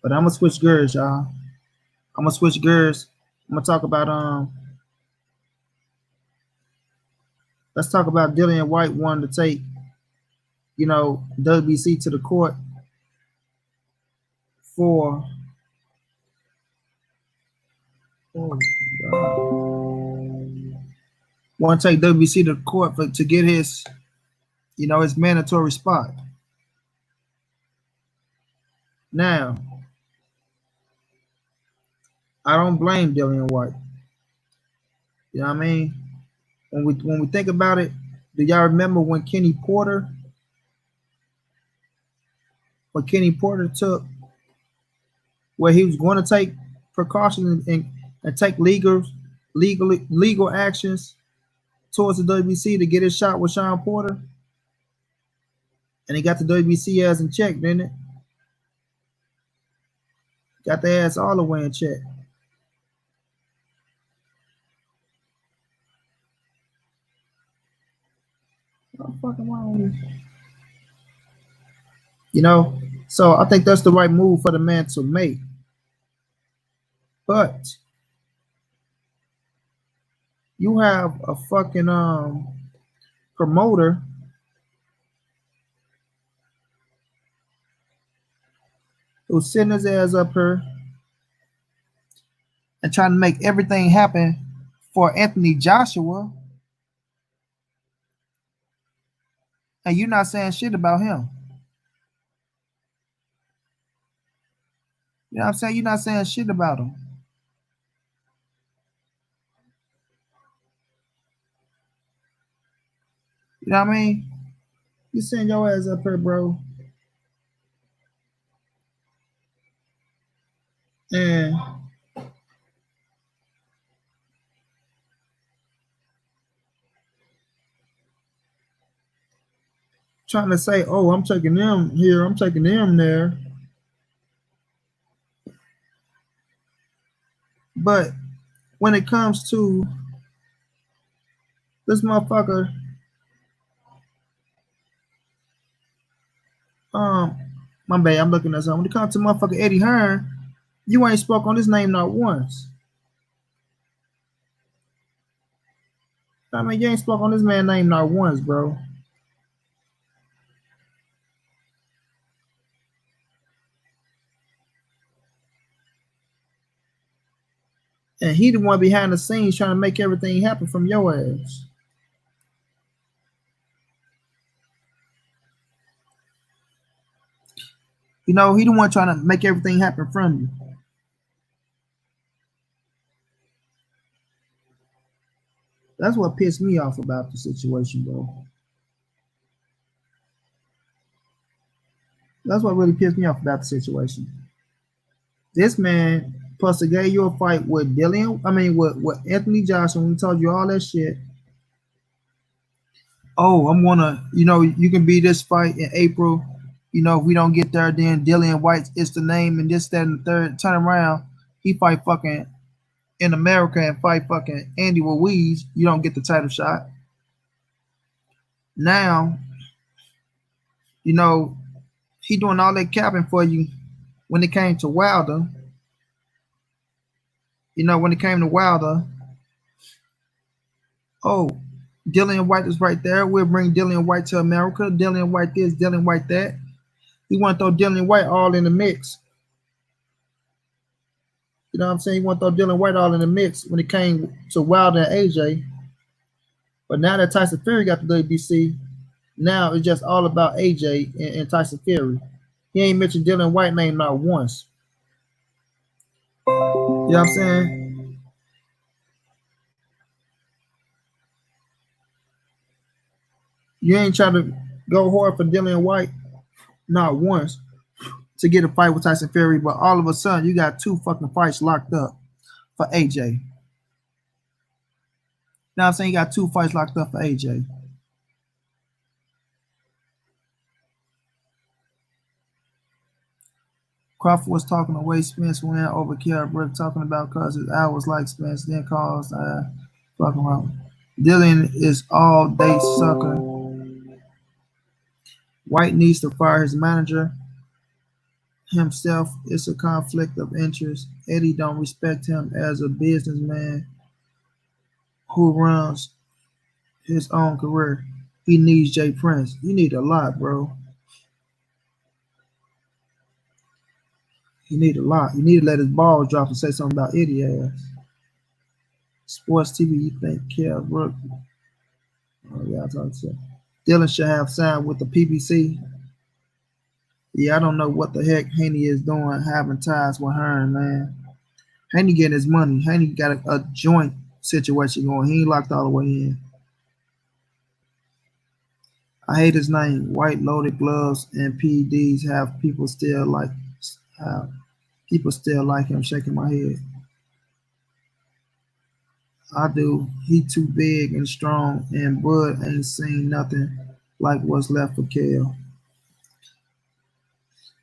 But I'm gonna switch gears, y'all. I'm gonna switch gears. I'm gonna talk about let's talk about Dillian White wanting to take, you know, WBC to the court for want to take WBC to the court to get his, you know, his mandatory spot. Now, I don't blame Dillian White. You know what I mean? When we think about it, do y'all remember when Kenny Porter took where he was going to take precautions and take legal actions towards the WBC to get his shot with Sean Porter? And he got the WBC ass in check, didn't it? Got the ass all the way in check. What the fuck am I on here? You know, so I think that's the right move for the man to make. But you have a fucking promoter who's sitting his ass up here and trying to make everything happen for Anthony Joshua, and you're not saying shit about him. You know what I'm saying? You're not saying shit about him. You know what I mean? You send your ass up here, bro. And trying to say, oh, I'm taking them here, I'm taking them there. But when it comes to this motherfucker, my bad, I'm looking at something. When it comes to motherfucker Eddie Hearn, you ain't spoke on his name not once. I mean, you ain't spoke on this man's name not once, bro. And he the one behind the scenes trying to make everything happen from your ass. You know, he the one trying to make everything happen from you. That's what pissed me off about the situation, bro. That's what really pissed me off about the situation. This man plus to gave you a fight with with Anthony Joshua. We told you all that shit. Oh, I'm gonna, you can be this fight in April. If we don't get there, then Dillian White is the name, and this, that, and the third. Turn around, he fight fucking in America and fight fucking Andy Ruiz. You don't get the title shot. Now, he doing all that capping for you when it came to Wilder. When it came to Wilder, oh, Dillian White is right there. We'll bring Dillian White to America. Dillian White this, Dillian White that. He want to throw Dillian White all in the mix. You know what I'm saying? He want to throw Dillian White all in the mix when it came to Wilder and AJ. But now that Tyson Fury got the WBC, now it's just all about AJ and Tyson Fury. He ain't mentioned Dillian White name not once. You know what I'm saying? You ain't trying to go hard for Dillian White not once to get a fight with Tyson Fury, but all of a sudden you got two fucking fights locked up for AJ. Now I'm saying you got two fights locked up for AJ. Crawford was talking the way Spence went over Kell Brook, talking about because his hours like Spence, then calls fucking wrong. Dillian is all day sucker. White needs to fire his manager himself. It's a conflict of interest. Eddie don't respect him as a businessman who runs his own career. He needs Jay Prince. You need a lot, bro. You need a lot. You need to let his balls drop and say something about Eddie ass. Sports TV, you think Kell Brook? Oh, yeah, I talked to Dylan should have signed with the PBC. Yeah, I don't know what the heck Haney is doing, having ties with Hearn, man. Haney getting his money. Haney got a joint situation going. He ain't locked all the way in. I hate his name. White loaded gloves and PEDs have people still like him. Shaking my head. I do. He too big and strong, and Bud ain't seen nothing like what's left for Kell.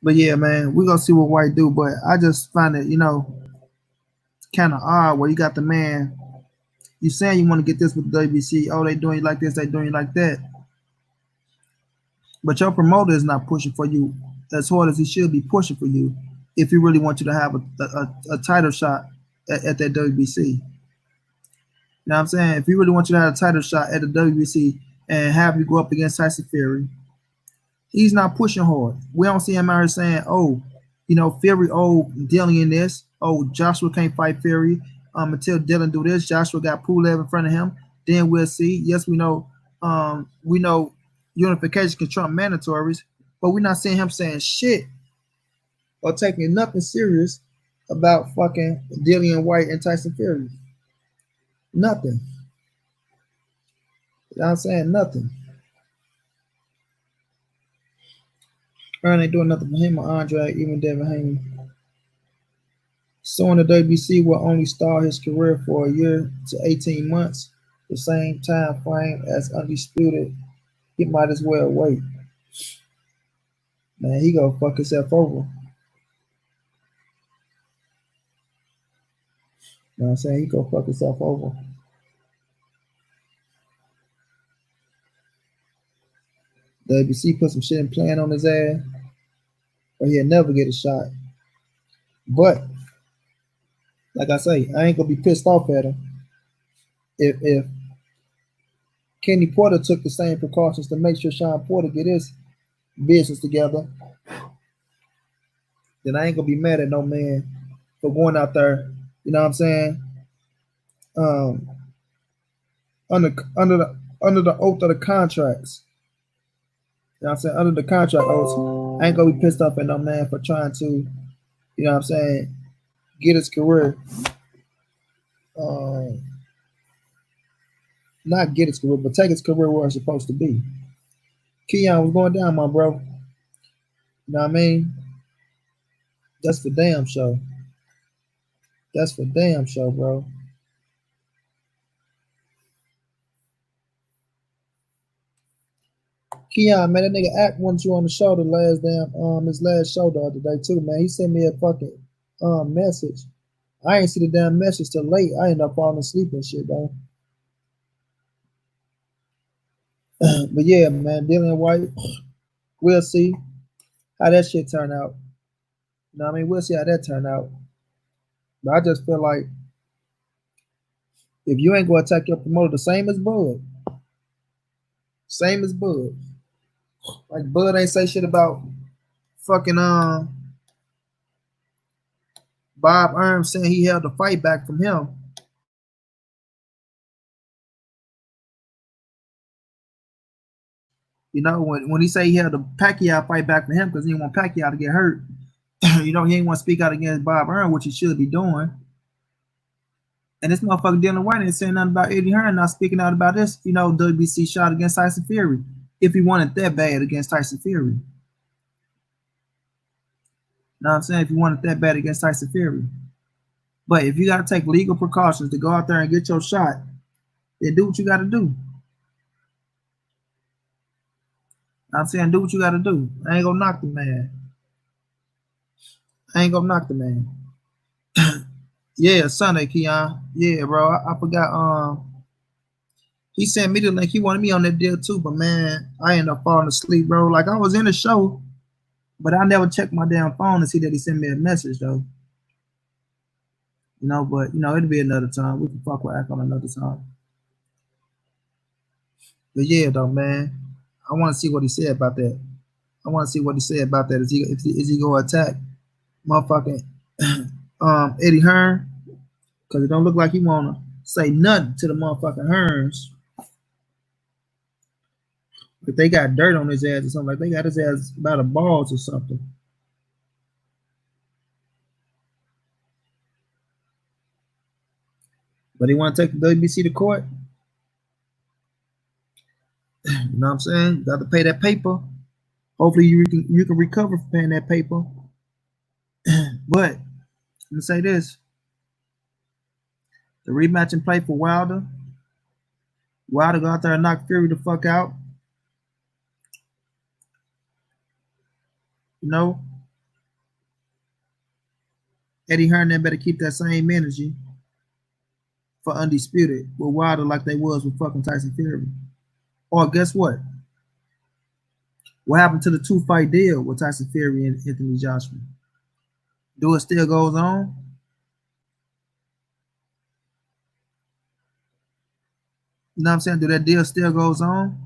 But yeah, man, we're gonna see what White do. But I just find it, kind of odd where you got the man. You saying you want to get this with the WBC. Oh, they doing you like this, they doing you like that. But your promoter is not pushing for you as hard as he should be pushing for you if he really wants you to have a title shot at that WBC. You know what I'm saying? If you really want you to have a title shot at the WBC and have you go up against Tyson Fury, he's not pushing hard. We don't see him out here saying, oh, you know, Fury, oh, Dylan in this. Oh, Joshua can't fight Fury until Dylan do this. Joshua got Pulev in front of him. Then we'll see. Yes, we know unification can trump mandatories, but we're not seeing him saying shit or taking nothing serious about fucking Dillian White and Tyson Fury. Nothing. You know what I'm saying? Nothing. Earn ain't doing nothing for him or Andre, even Devin Haney. So in the WBC will only start his career for a year to 18 months, the same time frame as Undisputed. He might as well wait. Man, he gonna fuck himself over. You know what I'm saying? He gonna fuck himself over. WBC put some shit in plan on his ass, or he'll never get a shot. But like I say, I ain't gonna be pissed off at him if Kenny Porter took the same precautions to make sure Sean Porter get his business together. Then I ain't gonna be mad at no man for going out there. You know what I'm saying? Under the oath of the contracts. You know what I'm saying? Under the contract oath, I ain't gonna be pissed off at no man for trying to, you know what I'm saying, get his career. Not get his career, but take his career where it's supposed to be. Keon was going down, my bro. You know what I mean? That's for damn sure. That's for damn sure, bro. Keon, man, that nigga Act wanted you on the show his last show the other day too, man. He sent me a fucking message. I ain't see the damn message till late. I ended up falling asleep and shit, though. But yeah, man, Dillian White, we'll see how that shit turn out. You know what I mean? We'll see how that turn out. But I just feel like if you ain't gonna attack your promoter, the same as Bud. Same as Bud. Like Bud ain't say shit about fucking Bob Arum saying he held the fight back from him. You know, when he say he held the Pacquiao fight back from him because he didn't want Pacquiao to get hurt. You know, he ain't want to speak out against Bob Arum, which he should be doing. And this motherfucker Dillian White ain't saying nothing about Eddie Hearn not speaking out about this, you know, WBC shot against Tyson Fury. If he wanted that bad against Tyson Fury. You know what I'm saying? If you wanted that bad against Tyson Fury. But if you got to take legal precautions to go out there and get your shot, then do what you got to do. I'm saying do what you got to do. I ain't going to knock the man. I ain't going to knock the man. Yeah, Sunday, Keon. Yeah, bro. I forgot. He sent me the link. He wanted me on that deal too, but man, I ended up falling asleep, bro. Like I was in the show, but I never checked my damn phone to see that he sent me a message though. You know, but you know, it'll be another time. We can fuck with Act on another time. But yeah, though, man, I want to see what he said about that. I want to see what he said about that. Is he gonna attack motherfucking Eddie Hearn? Because it don't look like he wanna say nothing to the motherfucking Hearns. If they got dirt on his ass or something, like they got his ass by the balls or something. But he want to take the WBC to court. You know what I'm saying? You got to pay that paper. Hopefully you can recover from paying that paper. But let me say this: the rematch and play for Wilder. Wilder go out there and knock Fury the fuck out. You know, Eddie Hearn better keep that same energy for Undisputed with Wilder like they was with fucking Tyson Fury. Or guess what? What happened to the 2-fight deal with Tyson Fury and Anthony Joshua? Do it still goes on? You know what I'm saying? Do that deal still goes on?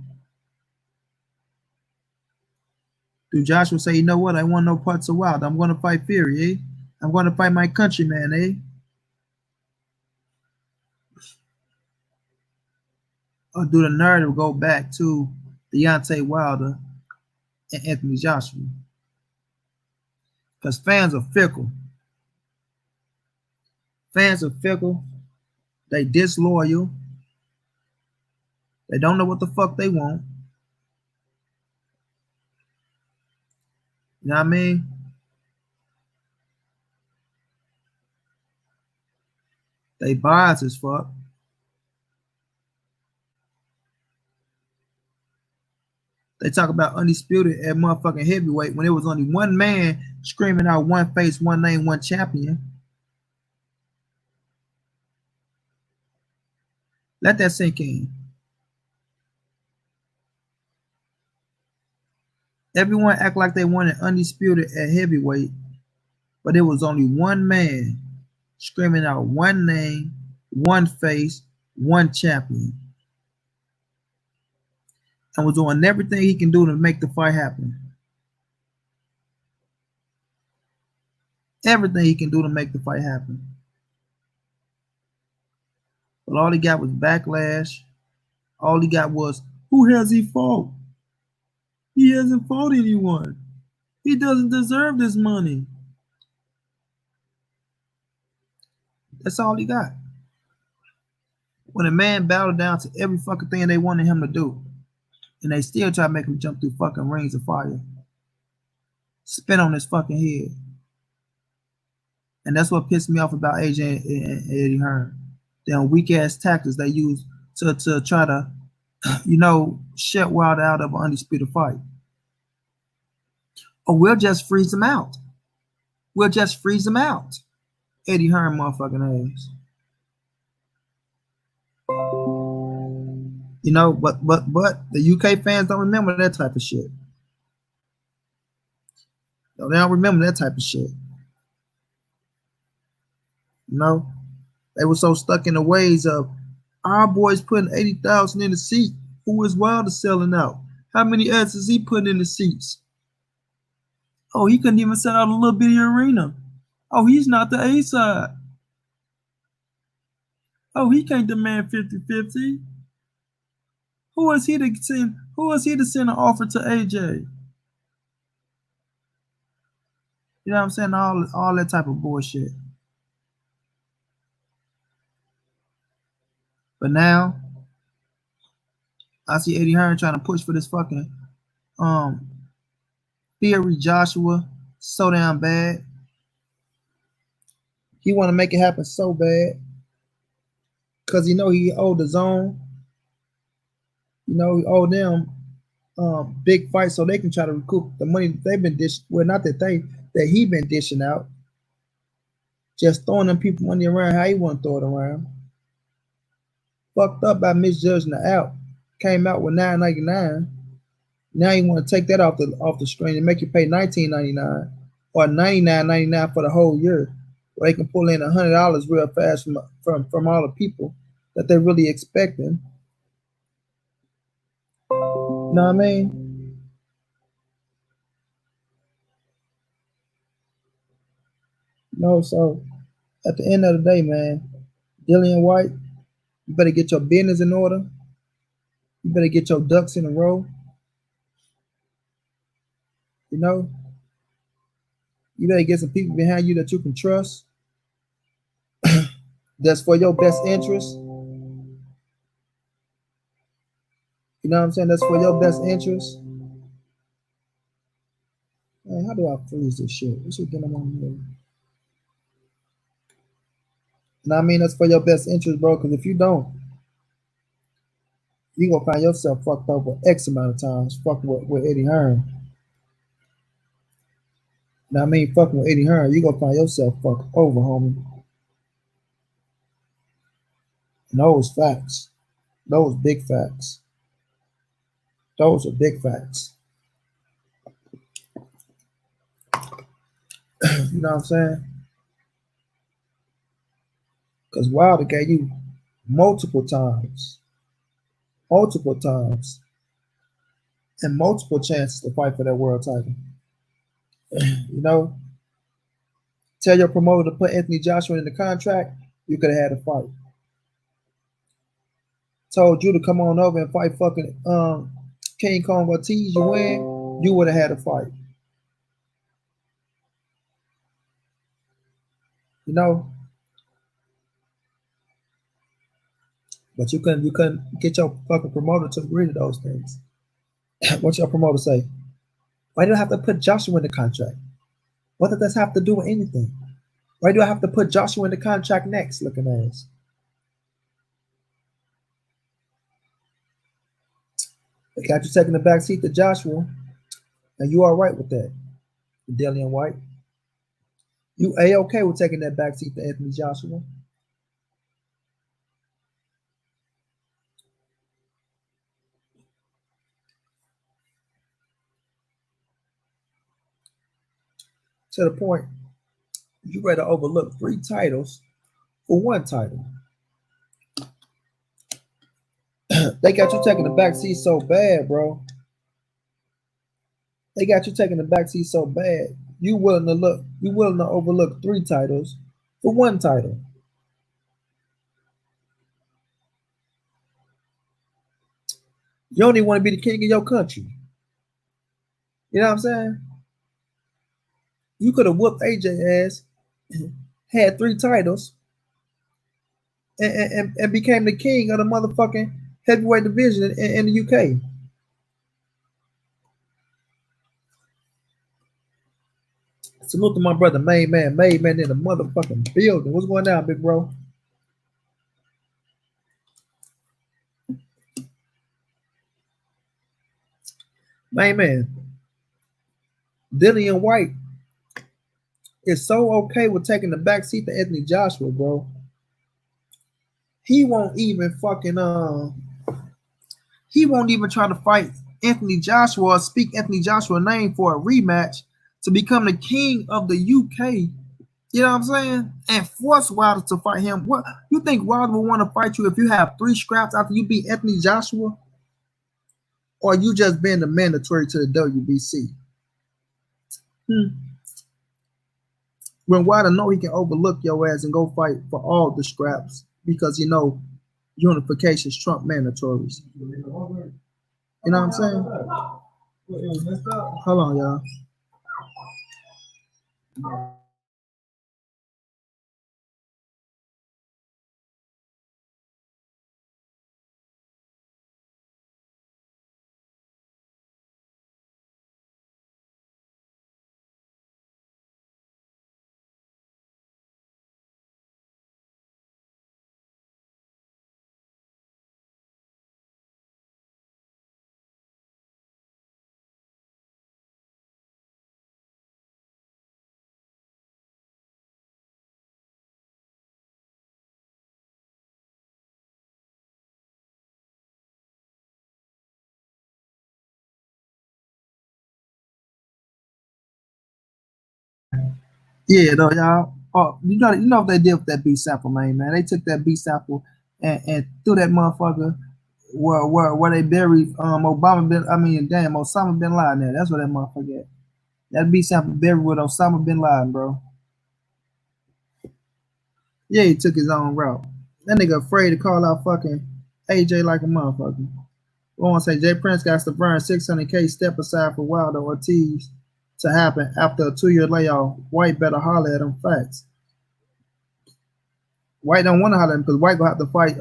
Do Joshua say, you know what? I want no parts of Wilder. I'm going to fight Fury, eh? I'm going to fight my countryman, eh? Or do the narrative go back to Deontay Wilder and Anthony Joshua? Because fans are fickle. Fans are fickle. They disloyal. They don't know what the fuck they want. You know what I mean? They biased as fuck. They talk about undisputed at motherfucking heavyweight when it was only one man screaming out one face, one name, one champion. Let that sink in. Everyone act like they wanted undisputed at heavyweight, but it was only one man screaming out one name, one face, one champion, and was doing everything he can do to make the fight happen. Everything he can do to make the fight happen. But all he got was backlash. All he got was, who has he fought? He hasn't fought anyone. He doesn't deserve this money. That's all he got. When a man bowed down to every fucking thing they wanted him to do, and they still try to make him jump through fucking rings of fire, spit on his fucking head. And that's what pissed me off about AJ and Eddie Hearn. Them weak ass tactics they use to try to, shut Wilder out of an undisputed fight. Or we'll just freeze him out. We'll just freeze him out. Eddie Hearn motherfucking ass. But the UK fans don't remember that type of shit. No, they don't remember that type of shit. They were so stuck in the ways of our boys putting 80,000 in the seat. Who is Wilder selling out? How many ads is he putting in the seats? Oh, he couldn't even sell out a little bitty arena. Oh, he's not the A side. Oh, he can't demand 50-50. Who is he to send? Who is he to send an offer to AJ? You know what I'm saying? All that type of bullshit. But now, I see Eddie Hearn trying to push for this fucking Fury Joshua so damn bad. He want to make it happen so bad because he owed the zone. He owed them big fights so they can try to recoup the money that they've been dishing. Well, not that he been dishing out. Just throwing them people money around how he want to throw it around. Fucked up by misjudging the out. Came out with $9.99. Now you want to take that off the screen and make you pay $19.99 or $99.99 for the whole year, where they can pull in $100 real fast from all the people that they're really expecting. You know what I mean? So at the end of the day, man, Dillian White, you better get your business in order. You better get your ducks in a row. You better get some people behind you that you can trust. That's for your best interest. You know what I'm saying? That's for your best interest. Man, how do I freeze this shit? We should get them on here. And I mean, that's for your best interest, bro, because if you don't, you're going to find yourself fucked over X amount of times fucking with Eddie Hearn. Now, I mean, fucking with Eddie Hearn, you're going to find yourself fucked over, homie. And those facts. Those big facts. Those are big facts. You know what I'm saying? Because Wilder gave you multiple times multiple times and multiple chances to fight for that world title. You know, tell your promoter to put Anthony Joshua in the contract, you could have had a fight. Told you to come on over and fight fucking King Kong Ortiz, you win, you would have had a fight. You know? But you couldn't get your fucking promoter to agree to those things. What's your promoter say? Why do I have to put Joshua in the contract? What does that have to do with anything? Why do I have to put Joshua in the contract next, looking ass? They got you taking the back seat to Joshua, and you all right with that, Dillian White? You A-okay with taking that back seat to Anthony Joshua? To the point, you ready to overlook 3 titles for 1 title. They got you taking the back seat so bad, bro. They got you taking the back seat so bad. You willing to overlook 3 titles for 1 title. You don't even want to be the king of your country. You know what I'm saying? You could have whooped AJ ass, had 3 titles, and became the king of the motherfucking heavyweight division in the UK. Salute to my brother, Made Man in the motherfucking building. What's going on, big bro? Man, Dillian White is so okay with taking the back seat to Anthony Joshua, bro. He won't even try to fight Anthony Joshua or speak Anthony Joshua's name for a rematch to become the king of the UK. You know what I'm saying? And force Wilder to fight him. What you think Wilder would want to fight you if you have 3 scraps after you beat Anthony Joshua? Or you just been the mandatory to the WBC? When Wilder know he can overlook your ass and go fight for all the scraps because you know unification's trump mandatories. You know what I'm saying? Hold on, y'all. Yeah, though, y'all. Oh, you know what they did with that beat sample, man. They took that beat sample and threw that motherfucker where they buried Osama bin Laden there. That's what that motherfucker at. That beat sample buried with Osama bin Laden, bro. Yeah, he took his own route. That nigga afraid to call out fucking AJ like a motherfucker. I want to say Jay Prince got to burn 600K step aside for Wilder Ortiz to happen after a 2-year layoff. White better holler at them facts. White don't want to holler at him because White gonna have to fight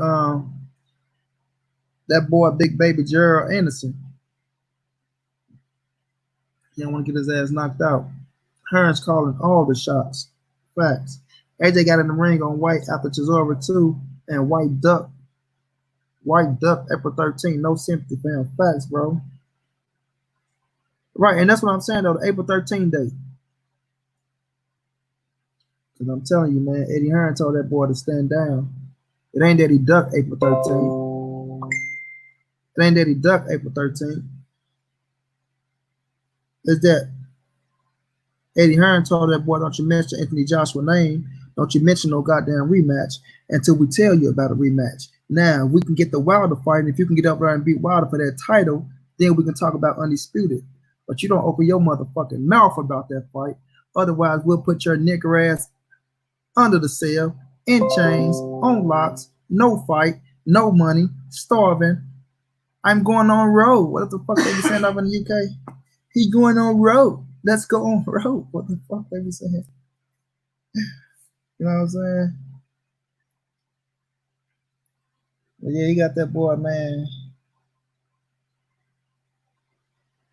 that boy Big Baby Gerald Anderson. He don't want to get his ass knocked out. Hearns calling all the shots. Facts. AJ got in the ring on White after Chisora 2 and White ducked. White ducked April 13. No sympathy for him. Facts, bro. Right, and that's what I'm saying though, the April 13 date. Because I'm telling you, man, Eddie Hearn told that boy to stand down. It ain't that he ducked April 13. It ain't that he ducked April 13. It's that Eddie Hearn told that boy, don't you mention Anthony Joshua's name. Don't you mention no goddamn rematch until we tell you about a rematch. Now, if we can get the Wilder fight, and if you can get up there and beat Wilder for that title, then we can talk about undisputed. But you don't open your motherfucking mouth about that fight. Otherwise, we'll put your nigger ass under the cell, in chains, on locks, no fight, no money, starving. I'm going on road. What the fuck they be saying up in the UK? He going on road. Let's go on road. What the fuck they be saying? You know what I'm saying? But yeah, he got that boy, man.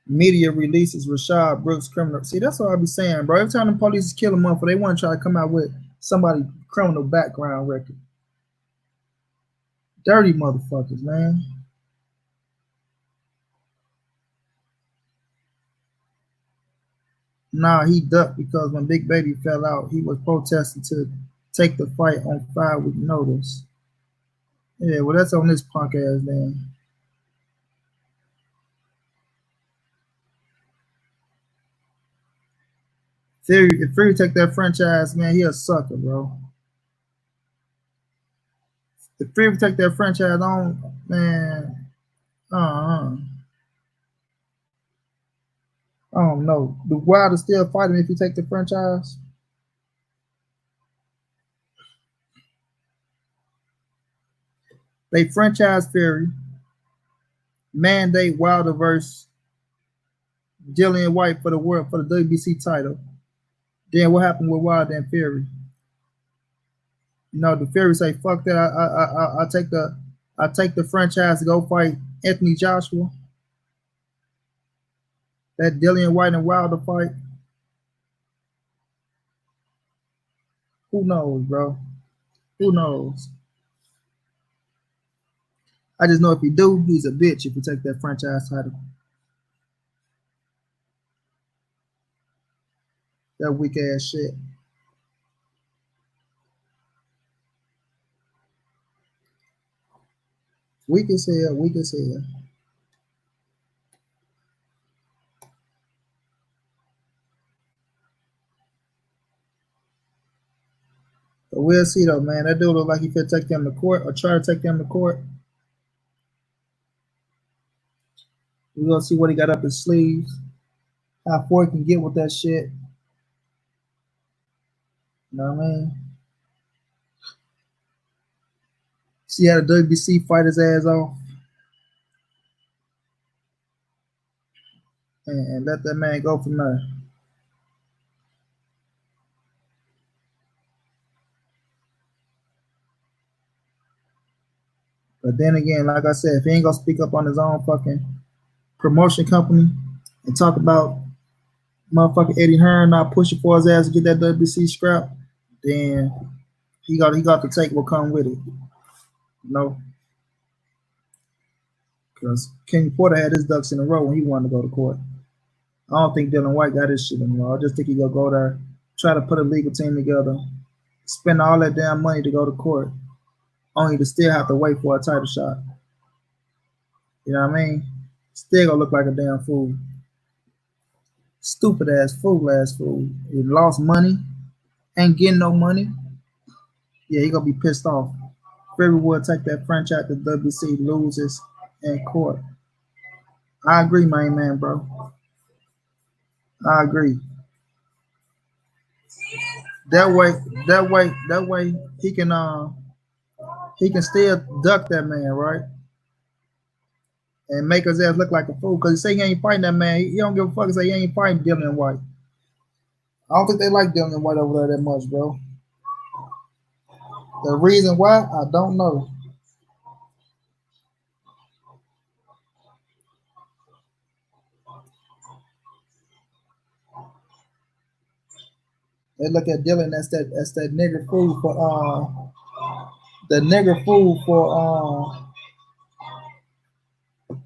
Media releases Rashad Brooks criminal. See, that's what I be saying, bro. Every time the police kill a motherfucker, they want to try to come out with somebody criminal background record. Dirty motherfuckers, man. Nah, he ducked because when Big Baby fell out, he was protesting to take the fight on 5-week notice. Yeah, well, that's on this punk ass man. If Fury take that franchise, man, he a sucker, bro. If Fury take that franchise on, man, I don't know. The Wilder still fight him if you take the franchise? They franchise Fury, mandate Wilder versus Dillian White for the WBC title. Then what happened with Wilder and Fury? You know, the Fury say, "Fuck that! I take the franchise to go fight Anthony Joshua." That Dillian White and Wilder fight. Who knows, bro? Who knows? I just know if he do, he's a bitch if he take that franchise title. That weak ass shit. Weak as hell, weak as hell. But we'll see though, man. That dude look like he could take them to court or try to take them to court. We're gonna see what he got up his sleeves. How far he can get with that shit. You know what I mean? See how the WBC fight his ass off. And let that man go from there. But then again, like I said, if he ain't gonna speak up on his own fucking promotion company and talk about motherfucking Eddie Hearn not pushing for his ass to get that WBC scrap, then he got to take what come with it. You know? Because King Porter had his ducks in a row when he wanted to go to court. I don't think Dillian White got his shit in a row. I just think he gonna go there, try to put a legal team together, spend all that damn money to go to court, only to still have to wait for a title shot. You know what I mean? Still gonna look like a damn fool. Stupid ass fool. He lost money, ain't getting no money. Yeah, he gonna be pissed off. Fury will take that franchise to WBC, loses in court. I agree, my man, bro. I agree. That way he can still duck that man, right? And make his ass look like a fool. Because he say he ain't fighting that man. He don't give a fuck. He say he ain't fighting Dillian White. I don't think they like Dillian White over there that much, bro. The reason why, I don't know. They look at Dillian as that nigger fool for the nigger fool for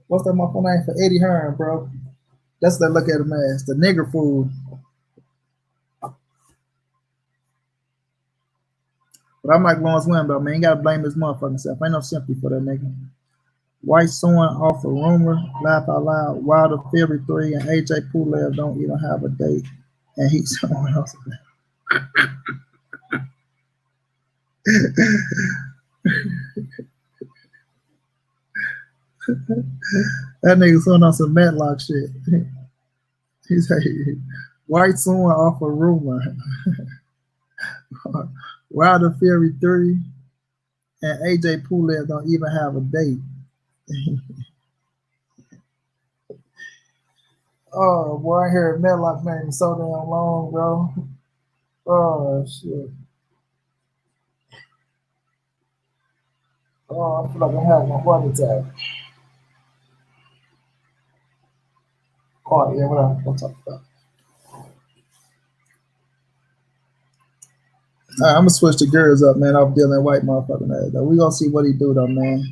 what's that motherfucker name for Eddie Hearn, bro? That's what they look at him as, the nigger fool. But I'm like Lawrence Wayne, though, man. You gotta blame his motherfucking self. Ain't no sympathy for that nigga. White suing off a rumor, laugh out loud. Wilder Fury 3 and AJ Pulev don't even have a date, and he's someone else. That nigga's on some Matlock shit. He said, White Swan off a rumor. Wilder Fury 3 and AJ Pulev don't even have a date. Oh, boy, I heard Matlock name so damn long, bro. Oh, shit. Oh, I feel like I'm having a heart attack. Oh, yeah, what I'm going to talk about. All right, I'm going to switch the gears up, man. I'm dealing white motherfucking ass. We're going to see what he do, though, man.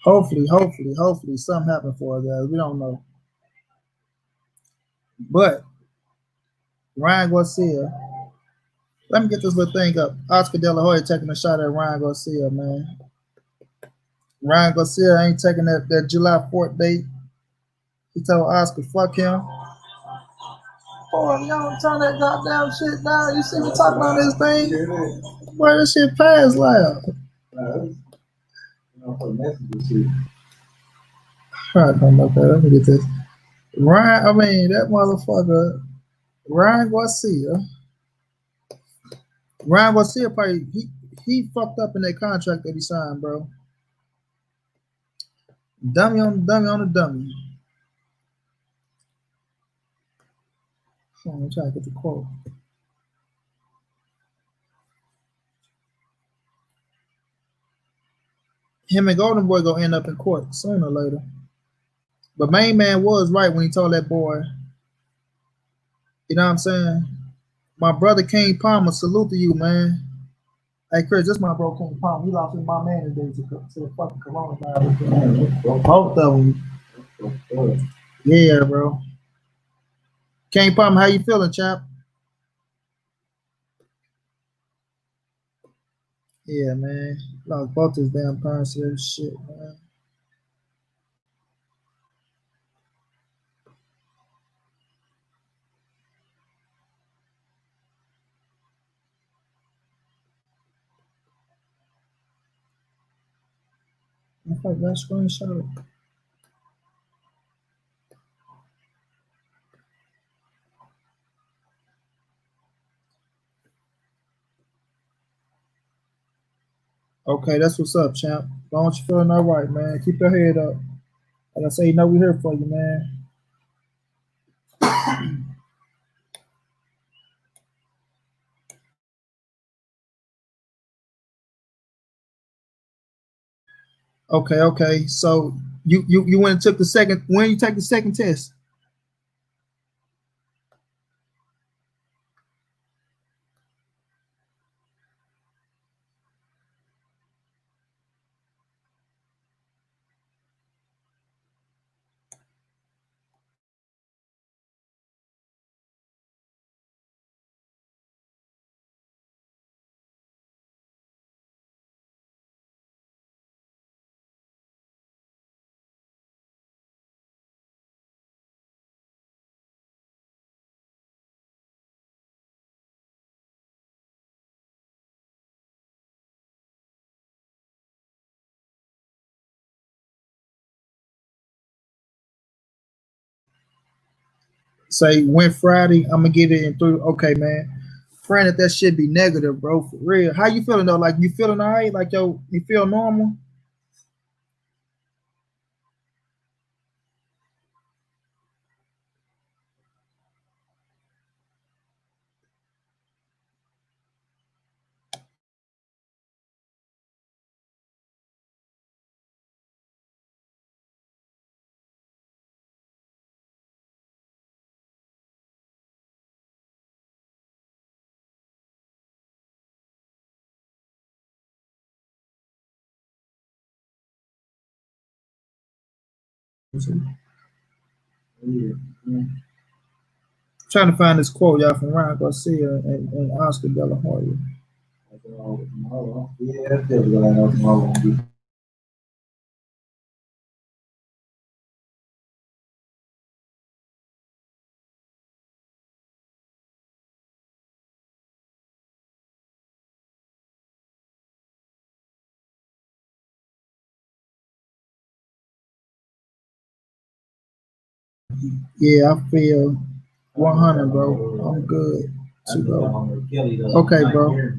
Hopefully, something happened for us, guys. We don't know. But Ryan Garcia, let me get this little thing up. Oscar De La Hoya taking a shot at Ryan Garcia, man. Ryan Garcia ain't taking that July 4th date. He told Oscar, fuck him. Boy, you don't turn that goddamn shit down. You see me talking about this thing? Boy, this shit pass loud. Alright, come up there. Let me get this. That motherfucker, Ryan Garcia. Ryan Garcia probably he fucked up in that contract that he signed, bro. Dummy on the dummy. I'm trying to get the quote. Him and Golden Boy gonna end up in court sooner or later. But main man was right when he told that boy, you know what I'm saying? My brother King Palmer, salute to you, man. Hey Chris, this my bro King Palmer. He lost his my man today to the fucking coronavirus. Both of them. Yeah, bro. King Palmer, how you feeling, chap? Yeah, man. Lost both his damn parents to this shit, man. I thought that screenshot. Okay, that's what's up, champ. As long as you feeling all right, man. Keep your head up. Like I say, you know we're here for you, man. Okay. So you went and took the second. When you take the second test? Say when Friday, I'm gonna get it in through. Okay, man. Granted, that should be negative, bro. For real. How you feeling though? Like you feeling all right? Like yo, you feel normal? Yeah. Trying to find this quote, y'all, from Ryan Garcia and Oscar De La Hoya. Yeah, Yeah, I feel 100, bro. I'm good to go. Okay, bro.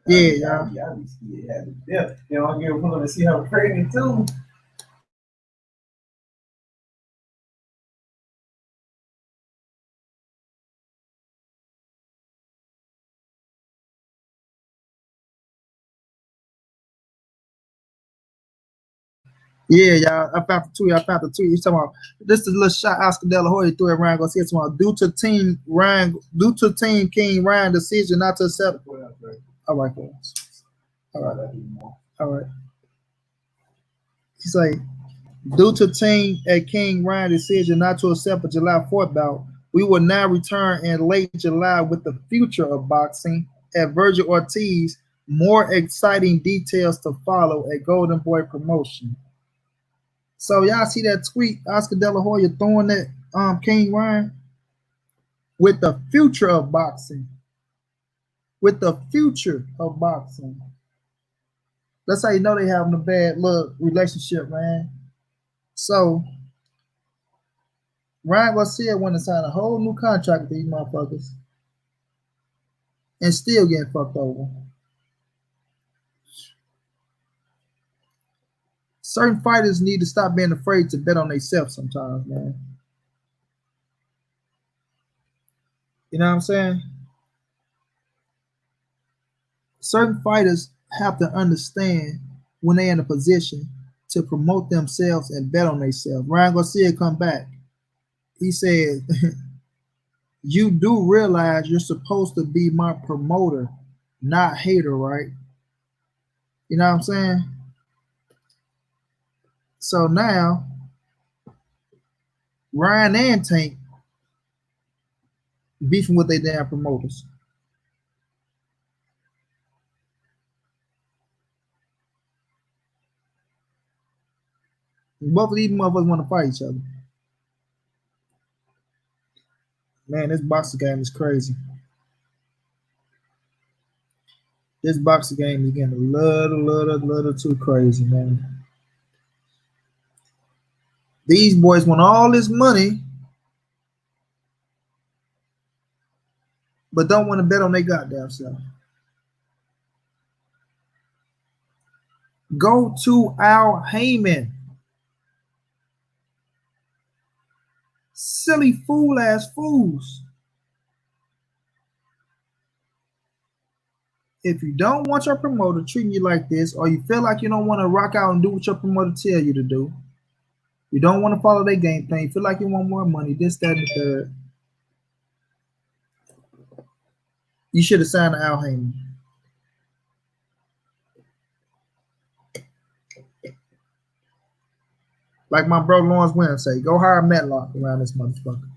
Yeah, y'all. Yeah, you know, I'm going to see her pregnant too. Yeah, y'all. I found the tweet. He's talking about this is a little shot Oscar De La Hoya threw at Ryan Garcia tomorrow. Due to team King Ryan decision not to accept. All right, guys. All right. All right. He's like, due to team at King Ryan decision not to accept a July 4th bout, we will now return in late July with the future of boxing at Virgil Ortiz. More exciting details to follow at Golden Boy Promotion. So y'all see that tweet, Oscar De La Hoya throwing that King Ryan with the future of boxing. With the future of boxing. That's how you know they having a bad little relationship, man. So Ryan Garcia want to sign a whole new contract with these motherfuckers and still getting fucked over. Certain fighters need to stop being afraid to bet on themselves sometimes, man. You know what I'm saying? Certain fighters have to understand when they're in a position to promote themselves and bet on themselves. Ryan Garcia come back. He said, you do realize you're supposed to be my promoter, not hater, right? You know what I'm saying? So now, Ryan and Tank beefing with their damn promoters. Both of these motherfuckers want to fight each other. Man, this boxing game is crazy. This boxing game is getting a little too crazy, man. These boys want all this money, but don't want to bet on their goddamn self. Go to Al Heyman. Silly fool ass fools. If you don't want your promoter treating you like this, or you feel like you don't want to rock out and do what your promoter tell you to do, you don't want to follow their game plan, you feel like you want more money, this, that, and the third, you should have signed to Al Heyman. Like my bro Lawrence Williams say, go hire Matlock around this motherfucker.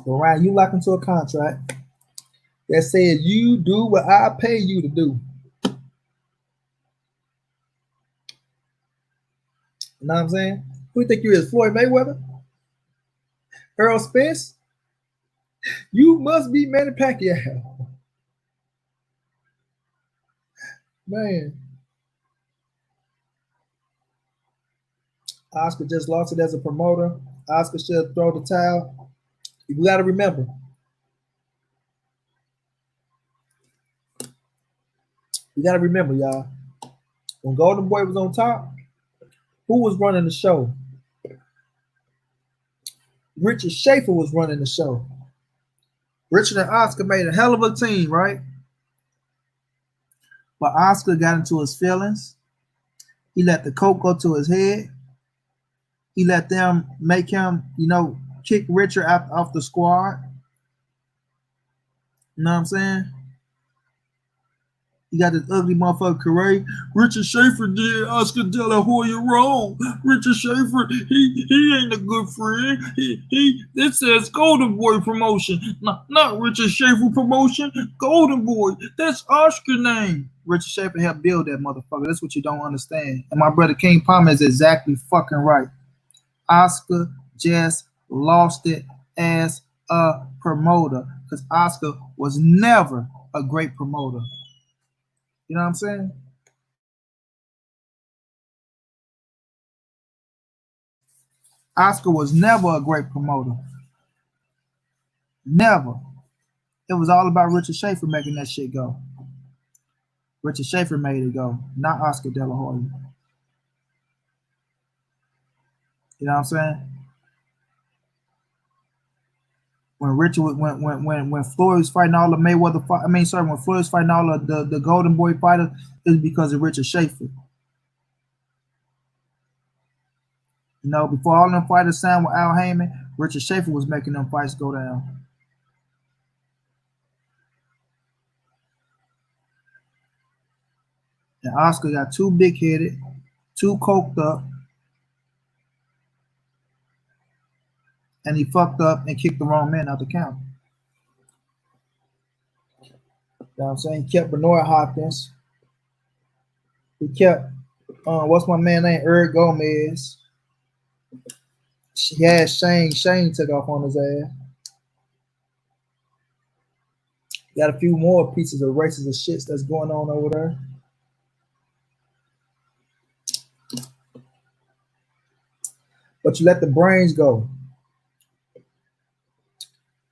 But Ryan, you lock into a contract that says you do what I pay you to do. You know what I'm saying? Who you think you is, Floyd Mayweather? Earl Spence? You must be Manny Pacquiao. Man, Oscar just lost it as a promoter. Oscar should throw the towel. You got to remember. You got to remember, y'all. When Golden Boy was on top, who was running the show? Richard Schaefer was running the show. Richard and Oscar made a hell of a team, right? But Oscar got into his feelings. He let the coke go to his head. He let them make him, kick Richard out off the squad. You know what I'm saying? You got this ugly motherfucker career. Richard Schaefer did Oscar De La Hoya wrong. Richard Schaefer, he ain't a good friend. It says Golden Boy promotion, not Richard Schaefer promotion. Golden Boy, that's Oscar name. Richard Schaefer helped build that motherfucker. That's what you don't understand. And my brother King Palmer is exactly fucking right. Oscar just lost it as a promoter because Oscar was never a great promoter. You know what I'm saying? Oscar was never a great promoter. Never. It was all about Richard Schaefer making that shit go. Richard Schaefer made it go, not Oscar De La Hoya. You know what I'm saying? When Richard when Floyd was fighting all the Mayweather when Floyd was fighting all of the Golden Boy fighters, it was because of Richard Schaefer. Before all them fighters signed with Al Heyman, Richard Schaefer was making them fights go down. And Oscar got too big-headed, too coked up, and he fucked up and kicked the wrong man out the count. You know what I'm saying? He kept Bernard Hopkins. He kept, what's my man name? Eric Gomez. He had Shane. Shane took off on his ass. Got a few more pieces of racist shits that's going on over there. But you let the brains go.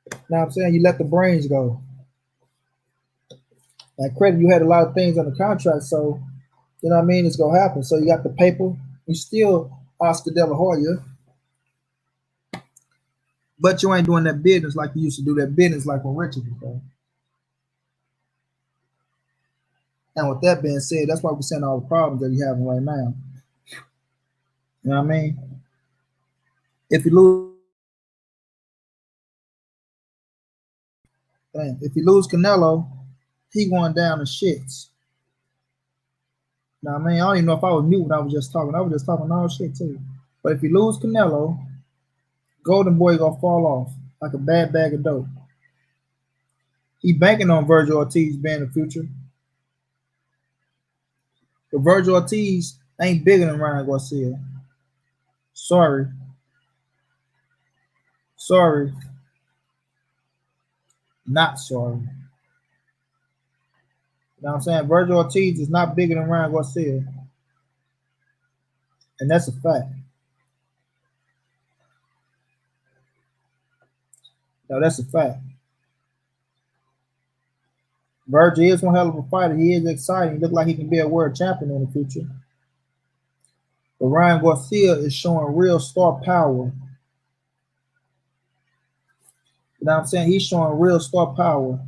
You know what I'm saying? You let the brains go. And credit, you had a lot of things on the contract, so you know what I mean? It's gonna happen. So you got the paper. You still Oscar De La Hoya, but you ain't doing that business like you used to do that business like when Richard was there. And with that being said, that's why we're seeing all the problems that you're having right now. You know what I mean? If you lose Canelo, he going down in shits. You know what I mean? I don't even know if I was mute when I was just talking. I was just talking all shit too. But if you lose Canelo, Golden Boy gonna fall off like a bad bag of dope. He banking on Virgil Ortiz being the future. But Virgil Ortiz ain't bigger than Ryan Garcia. Sorry. Not sorry. You know what I'm saying? Virgil Ortiz is not bigger than Ryan Garcia. And that's a fact. No, that's a fact. Virgil is one hell of a fighter. He is exciting. He looks like he can be a world champion in the future. But Ryan Garcia is showing real star power. You know what I'm saying? He's showing real star power.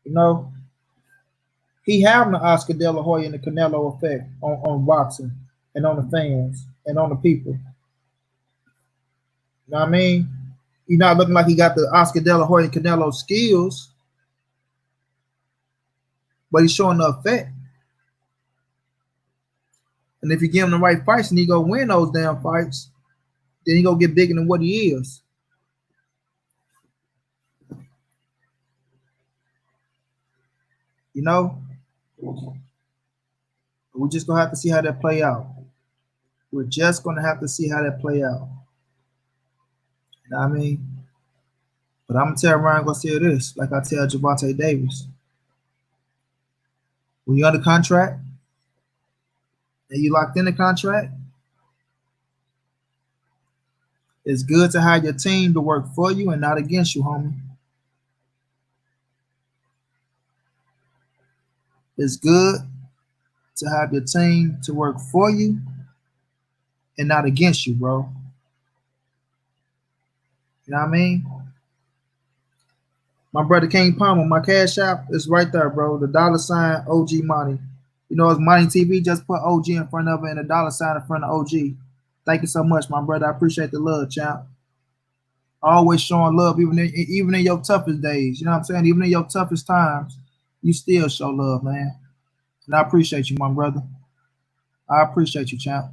You know, he having the Oscar De La Hoya and the Canelo effect on boxing and on the fans and on the people. You know what I mean? He's not looking like he got the Oscar De La Hoya and Canelo skills, but he's showing the effect. And if you give him the right fights and he go win those damn fights, then he gonna get bigger than what he is. You know? We're just gonna have to see how that play out. We're just gonna have to see how that play out. You know what I mean? But I'm gonna tell Ryan Garcia this, like I tell Gervonta Davis. When you're under contract and you locked in the contract, it's good to have your team to work for you and not against you, homie. It's good to have your team to work for you and not against you, bro. You know what I mean? My brother King Palmer, my cash app is right there, bro. The $ OG Money. You know, it's Money TV. Just put OG in front of it and the $ in front of OG. Thank you so much, my brother. I appreciate the love, champ. Always showing love, even in your toughest days. You know what I'm saying? Even in your toughest times, you still show love, man. And I appreciate you, my brother. I appreciate you, champ.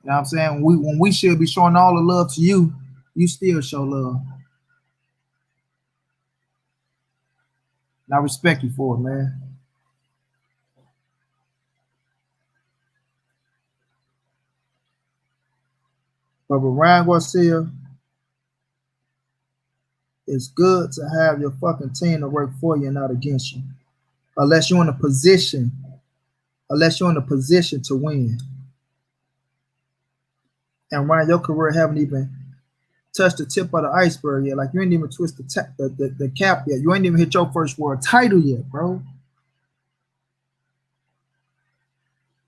You know what I'm saying? When we should be showing all the love to you, you still show love. And I respect you for it, man. But with Ryan Garcia, it's good to have your fucking team to work for you and not against you. Unless you're in a position to win. And Ryan, your career haven't even touched the tip of the iceberg yet. Like, you ain't even twist the cap yet. You ain't even hit your first world title yet, bro.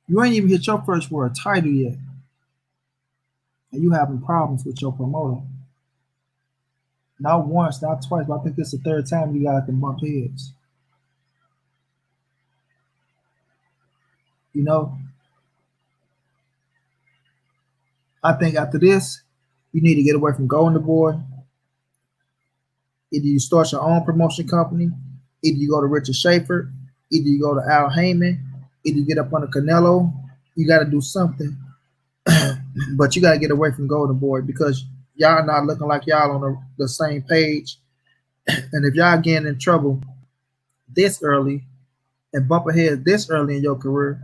You ain't even hit your first world title yet. And you having problems with your promoter. Not once, not twice, but I think this is the third time you guys can bump heads. You know, I think after this, you need to get away from going to board. Either you start your own promotion company, either you go to Richard Schaefer, either you go to Al Heyman, either you get up on the Canelo. You got to do something. But you got to get away from Golden Boy because y'all not looking like y'all on the same page. And if y'all getting in trouble this early and bump ahead this early in your career,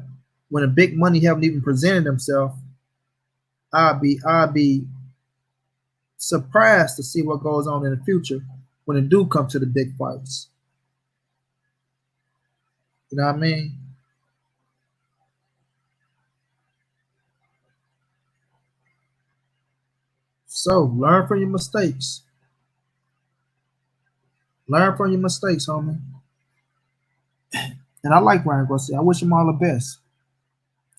when the big money haven't even presented themselves, I'll be surprised to see what goes on in the future when it do come to the big fights. You know what I mean? So learn from your mistakes. Learn from your mistakes, homie. And I like Ryan Garcia. I wish him all the best.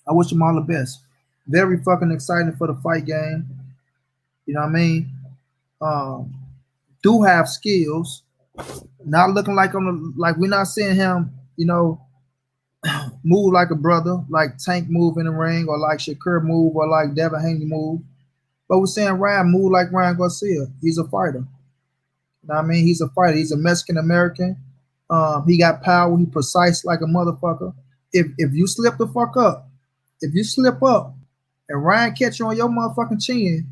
I wish him all the best. Very fucking excited for the fight game. You know what I mean? Do have skills. Not looking like we're not seeing him, you know, move like a brother, like Tank move in the ring, or like Shakur move, or like Devin Haney move. But we're saying Ryan move like Ryan Garcia. He's a fighter. You know what I mean? He's a fighter. He's a Mexican American. He got power. He precise like a motherfucker. If you slip the fuck up, if you slip up and Ryan catch you on your motherfucking chin,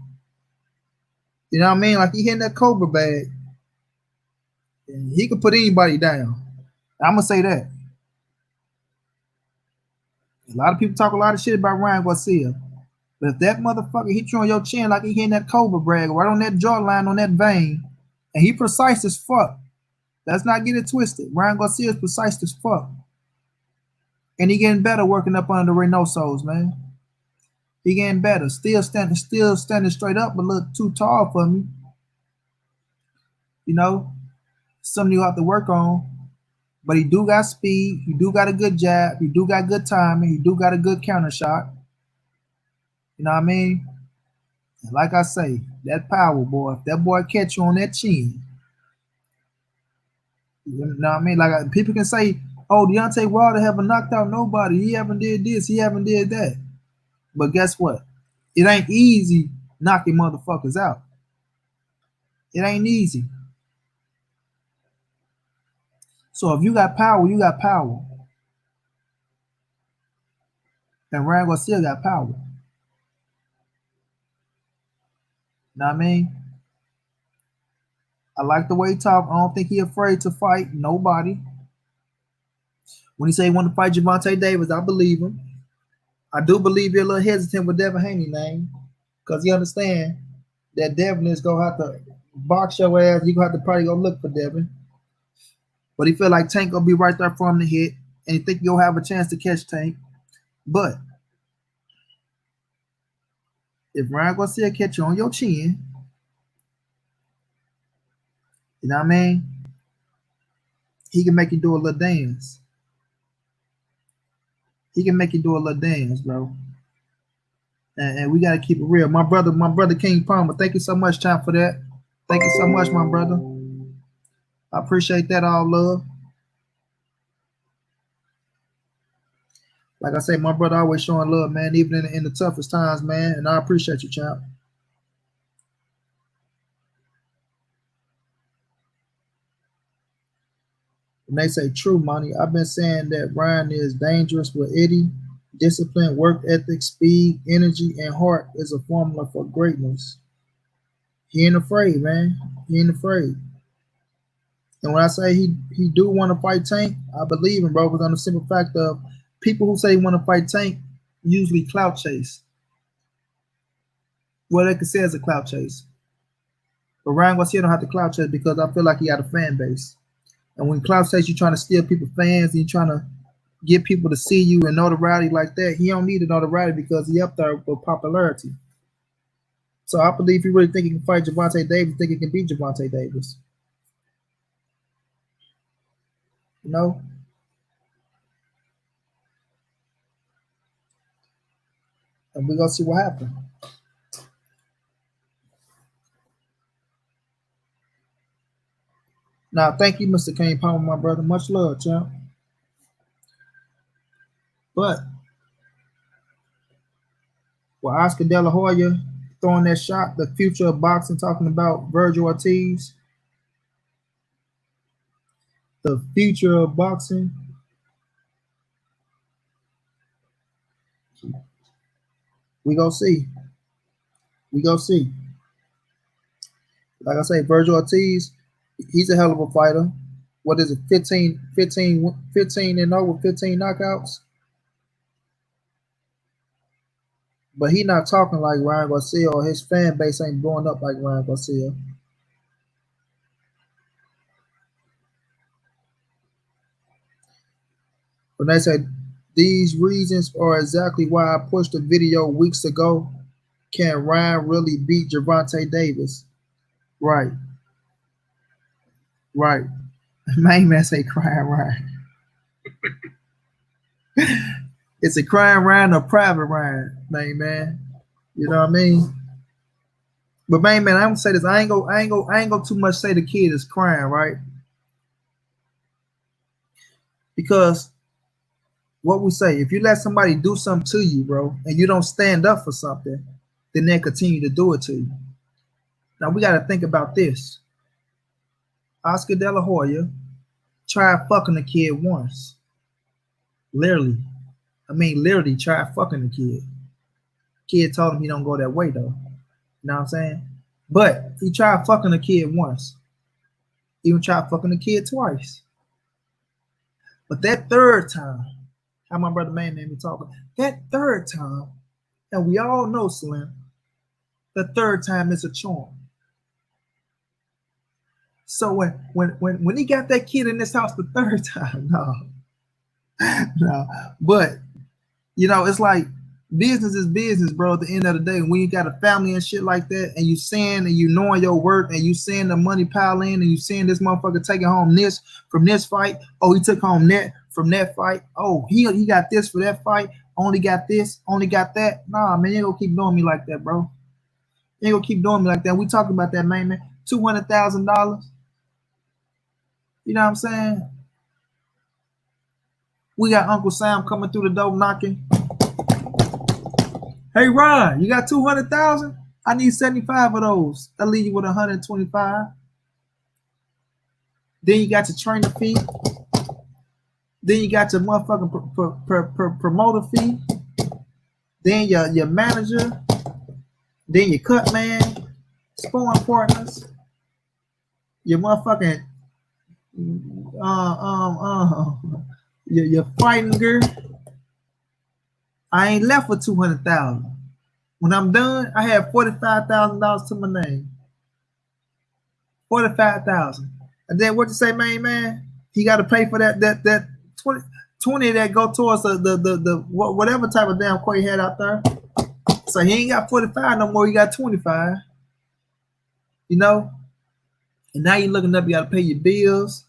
you know what I mean? Like he hitting that Cobra bag, and he can put anybody down. I'm gonna say that. A lot of people talk a lot of shit about Ryan Garcia. But if that motherfucker hit you on your chin like he hitting that Cobra brag right on that jawline, on that vein, and he precise as fuck. Let's not get it twisted. Ryan Garcia is precise as fuck. And he getting better working up under the Reynosos, man. He getting better. Still standing straight up, but look too tall for me. You know, something you have to work on. But he do got speed. He do got a good jab. He do got good timing. He do got a good counter shot. You know what I mean? And like I say, that power, boy, if that boy catch you on that chin, you know what I mean? Like people can say, oh, Deontay Wilder haven't knocked out nobody. He haven't did this. He haven't did that. But guess what? It ain't easy knocking motherfuckers out. It ain't easy. So if you got power, you got power. And Ryan Garcia got power. You know what I mean? I like the way he talk. I don't think he afraid to fight nobody. When he say he want to fight Gervonta Davis, I believe him. I do believe you're a little hesitant with Devin Haney name because you understand that Devin is going to have to box your ass. You're going to have to probably go look for Devin. But he feel like Tank gonna be right there for him to hit, and he think you'll have a chance to catch Tank. But if Ryan Garcia catch you on your chin, you know what I mean? He can make you do a little dance. He can make you do a little dance, bro. And we gotta keep it real. My brother King Palmer, thank you so much, time for that. Thank you so much, my brother. I appreciate that, all love. Like I say, my brother always showing love, man, even in the toughest times, man. And I appreciate you, champ. And they say true, money. I've been saying that Ryan is dangerous with Eddie. Discipline, work ethic, speed, energy, and heart is a formula for greatness. He ain't afraid, man. He ain't afraid. And when I say he do want to fight Tank, I believe him, bro, because on the simple fact of people who say want to fight Tank usually clout chase. Well, they can say it's a clout chase. But Ryan Garcia don't have to clout chase because I feel like he got a fan base. And when clout chase, you're trying to steal people's fans and you're trying to get people to see you and notoriety like that, he don't need the notoriety because he up there with popularity. So I believe he really think he can fight Gervonta Davis, think he can beat Gervonta Davis. You know? And we're going to see what happens. Now, thank you, Mr. Kane Palmer, my brother. Much love, champ. But with Oscar De La Hoya throwing that shot, the future of boxing, talking about Virgil Ortiz, the future of boxing, we gonna see. We gonna see. Like I say, Virgil Ortiz, he's a hell of a fighter. What is it, 15 and 0 with 15 knockouts? But he not talking like Ryan Garcia, or his fan base ain't blowing up like Ryan Garcia. When they say these reasons are exactly why I pushed a video weeks ago. Can Ryan really beat Gervonta Davis? Right. Right. Main man say crying Ryan. It's a crying Ryan or private Ryan, main man. You know what I mean? But main man, I'm gonna say this. I ain't go too much say the kid is crying, right? Because what we say, if you let somebody do something to you, bro, and you don't stand up for something, then they continue to do it to you. Now we got to think about this. Oscar De La Hoya tried fucking the kid once. Literally tried fucking the kid. Kid told him he don't go that way though. You know what I'm saying? But he tried fucking the kid once. Even tried fucking the kid twice. But that third time, how my brother man made me talk, that third time, and we all know, Slim, the third time is a charm. So when he got that kid in this house the third time, no. But you know, it's like business is business, bro. At the end of the day, when you got a family and shit like that, and you seeing and you knowing your work, and you seeing the money pile in, and you seeing this motherfucker taking home this from this fight. Oh, he took home that from that fight. Oh, he got this for that fight. Only got this, only got that. Nah, man, you ain't gonna keep doing me like that, bro. You ain't gonna keep doing me like that. We talking about that, man. $200,000. You know what I'm saying? We got Uncle Sam coming through the door knocking. Hey, Ron, you got 200,000? I need 75 of those. I'll leave you with 125. Then you got your trainer fee. Then you got your motherfucking promoter fee. Then your manager. Then your cut man, sparring partners. Your motherfucking your fighting girl. I ain't left with 200,000. When I'm done, I have $45,000 to my name. 45,000. And then what you say, main man? He got to pay for that 20 that go towards the whatever type of damn court he had out there. So he ain't got 45 no more. He got 25. You know, and now you're looking up. You got to pay your bills.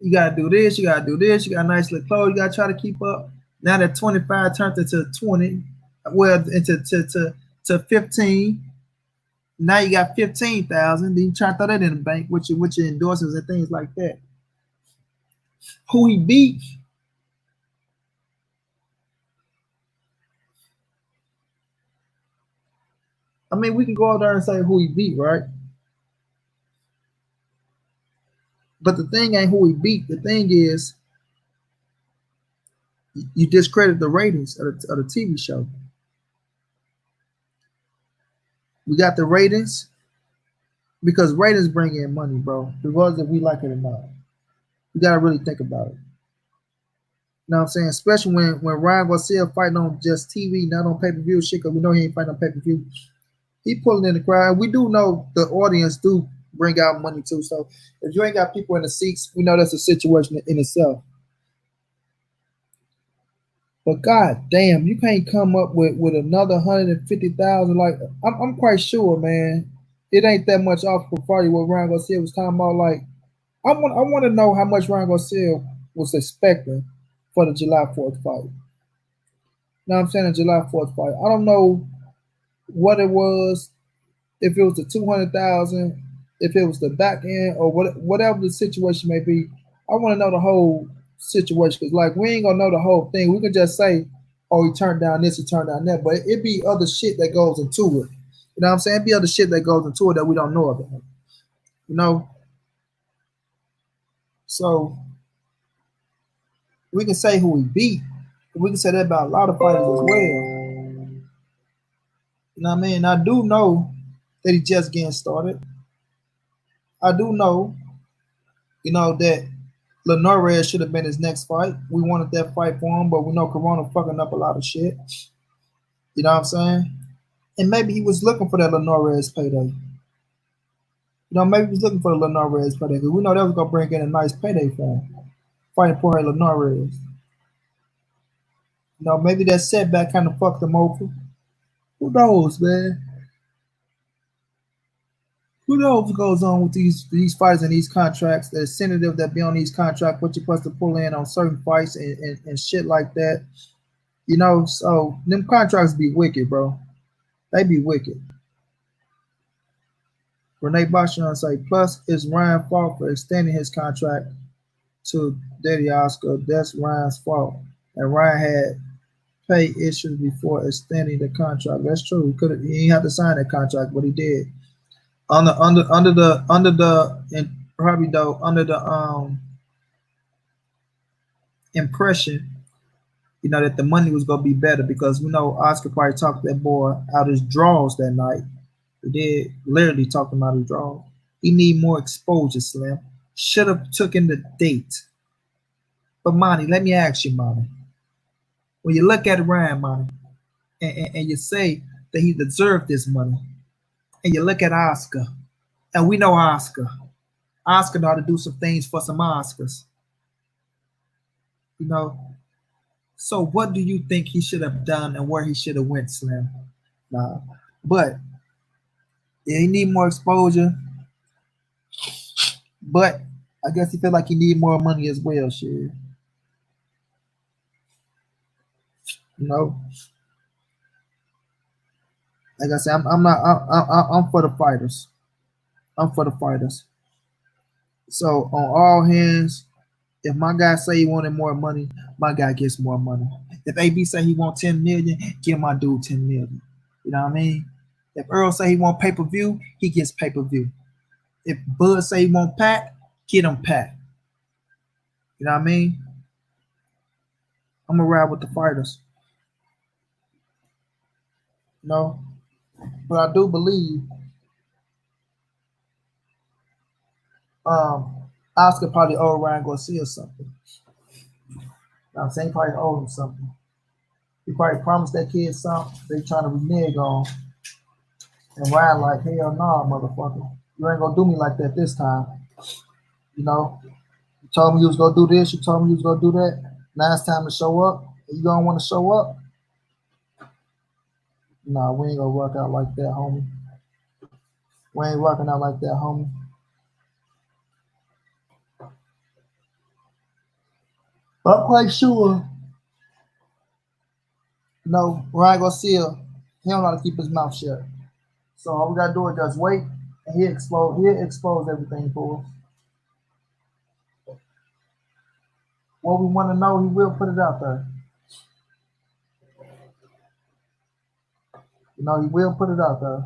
You got to do this. You got to do this. You got nice little clothes. You got to try to keep up. Now that 25 turned into 20, well, into to 15. Now you got 15,000. Then you try to throw that in the bank with your endorsements and things like that. Who he beat? I mean, we can go out there and say who he beat, right? But the thing ain't who he beat. The thing is, you discredit the ratings of the TV show. We got the ratings because ratings bring in money, bro. Regardless if we like it or not. You gotta really think about it. You know what I'm saying? Especially when Ryan Garcia fighting on just TV, not on pay-per-view shit, because we know he ain't fighting on pay-per-view. He pulling in the crowd. We do know the audience do bring out money too. So if you ain't got people in the seats, we know that's a situation in itself. But god damn, you can't come up with another 150,000. Like I'm quite sure, man, it ain't that much off for Friday what Ryan Garcia was talking about. Like I want to know how much Ryan Garcia was expecting for the July 4th fight. You know what I'm saying? The July 4th fight. I don't know what it was, if it was the 200,000, if it was the back end, or whatever the situation may be. I want to know the whole situation, because like we ain't gonna know the whole thing. We can just say, oh, he turned down this, he turned down that, but it be other shit that goes into it. You know what I'm saying? It be other shit that goes into it that we don't know about. You know? So we can say who he beat. We can say that about a lot of fighters as well. You know what I mean? I do know that he's just getting started. I do know, you know, that Lenore should have been his next fight. We wanted that fight for him, but we know Corona fucking up a lot of shit. You know what I'm saying? And maybe he was looking for that Lenore's payday. You know, maybe he was looking for the Lenore's payday, because we know that was going to bring in a nice payday for him. Fighting for Lenore's. You know, maybe that setback kind of fucked him over. Who knows, man? Who knows what goes on with these fights and these contracts? The incentive that be on these contracts, what you're supposed to pull in on certain fights and shit like that. You know, so them contracts be wicked, bro. They be wicked. Renee Bashon say, plus it's Ryan's fault for extending his contract to Daddy Oscar. That's Ryan's fault. And Ryan had pay issues before extending the contract. That's true. He didn't have to sign that contract, but he did. Under the impression, you know, that the money was gonna be better, because we know Oscar probably talked that boy out his draws that night. He did literally talk him out his draws. He need more exposure, Slim. Should have taken the date. But Monty, let me ask you, Monty. When you look at Ryan, Monty, and you say that he deserved this money, and you look at Oscar, and we know Oscar know how to do some things for some Oscars. You know, so what do you think he should have done and where he should have went, Slim? Nah, but yeah, he need more exposure. But I guess he feel like he need more money as well, shit. You know, like I said, I'm for the fighters. I'm for the fighters. So on all hands, if my guy say he wanted more money, my guy gets more money. If AB say he want 10 million, give my dude 10 million. You know what I mean? If Earl say he want pay-per-view, he gets pay-per-view. If Bud say he want Pat, get him Pat. You know what I mean? I'm gonna ride with the fighters. You know? But I do believe Oscar probably owed Ryan Garcia something. You know what I'm saying? He probably owed him something. He probably promised that kid something they trying to renege on. And Ryan like, hell nah, motherfucker. You ain't gonna do me like that this time. You know? You told me you was gonna do this. You told me you was gonna do that. Now it's time to show up. You don't want to show up? Nah, we ain't gonna work out like that, homie. We ain't working out like that, homie. I'm quite sure. No, Ryan Garcia, he don't know how to keep his mouth shut. So all we gotta do is just wait, and he'll expose everything for us. What we want to know, he will put it out there. You know, he will put it out there.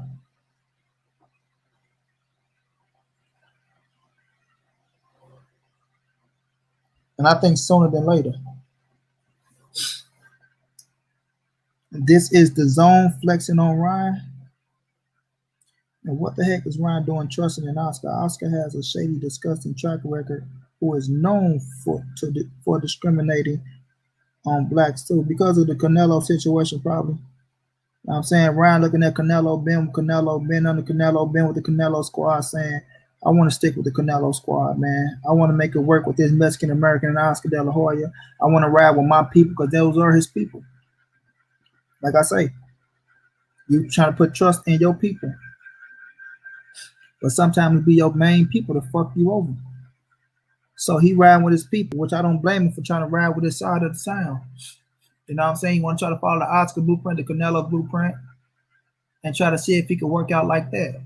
And I think sooner than later. This is the zone flexing on Ryan. And what the heck is Ryan doing trusting in Oscar? Oscar has a shady, disgusting track record who is known for discriminating on blacks too because of the Canelo situation probably. You know what I'm saying? Ryan looking at Canelo, been under Canelo, been with the Canelo squad saying, I want to stick with the Canelo squad, man. I want to make it work with this Mexican American and Oscar De La Hoya. I want to ride with my people because those are his people. Like I say, you trying to put trust in your people. But sometimes it be your main people to fuck you over. So he riding with his people, which I don't blame him for trying to ride with his side of the sound. You know what I'm saying? You want to try to follow the Oscar blueprint, the Canelo blueprint, and try to see if he can work out like that.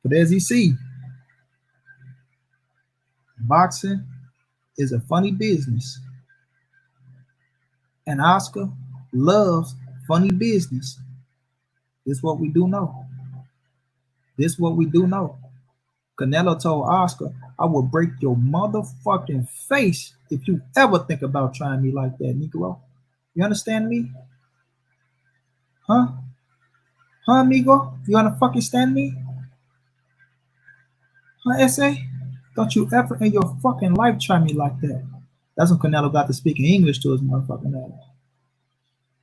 But as you see, boxing is a funny business. And Oscar loves funny business. This is what we do know. This is what we do know. Canelo told Oscar, I will break your motherfucking face if you ever think about trying me like that, Negro. You understand me? Huh? Huh, amigo? You wanna fucking stand me? Huh, S.A.? Don't you ever in your fucking life try me like that. That's when Canelo got to speaking English to his motherfucking ass.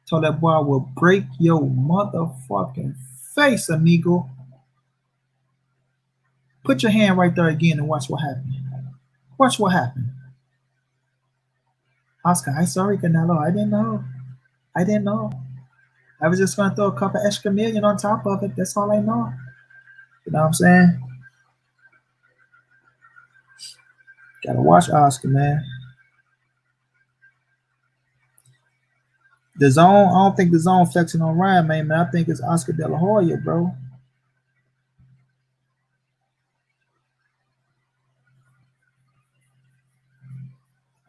Told that boy, I will break your motherfucking face, amigo. Put your hand right there again and watch what happened. Watch what happened. Oscar, I'm sorry, Canelo. I didn't know. I was just gonna throw a couple extra million on top of it. That's all I know. You know what I'm saying? Gotta watch Oscar, man. The zone, I don't think the zone flexing on Ryan, man. I think it's Oscar De La Hoya, bro.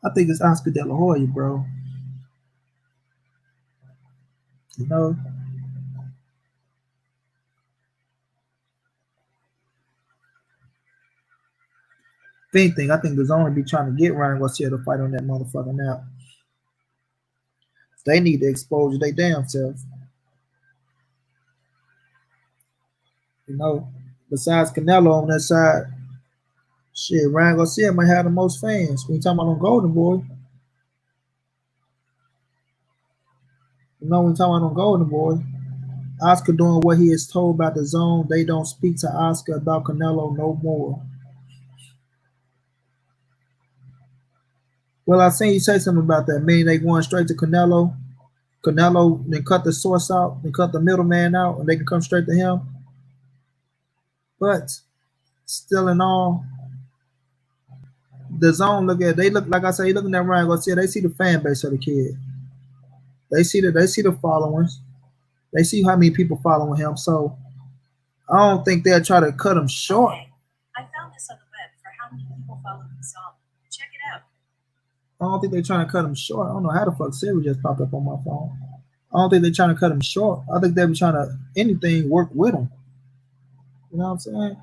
I think it's Oscar De La Hoya, bro. You know? If anything, I think the zone would be trying to get Ryan Garcia to fight on that motherfucker now. They need to expose their damn self. You know, besides Canelo on that side, shit, Ryan Garcia might have the most fans. When you talking about on Golden Boy, you know, when you talking about on Golden Boy, Oscar doing what he is told about the zone. They don't speak to Oscar about Canelo no more. Well, I seen you say something about that. Meaning they going straight to Canelo. Canelo then cut the source out, then cut the middleman out, and they can come straight to him. But still in all, the zone they look like I say, looking at Ryan Garcia, they see the fan base of the kid. They see the followers. They see how many people following him. So I don't think they'll try to cut him short. I found this on the web for how many people follow the song. Check it out. I don't think they're trying to cut him short. I don't know how the fuck Siri just popped up on my phone. I don't think they're trying to cut him short. I think they be trying to anything work with him. You know what I'm saying?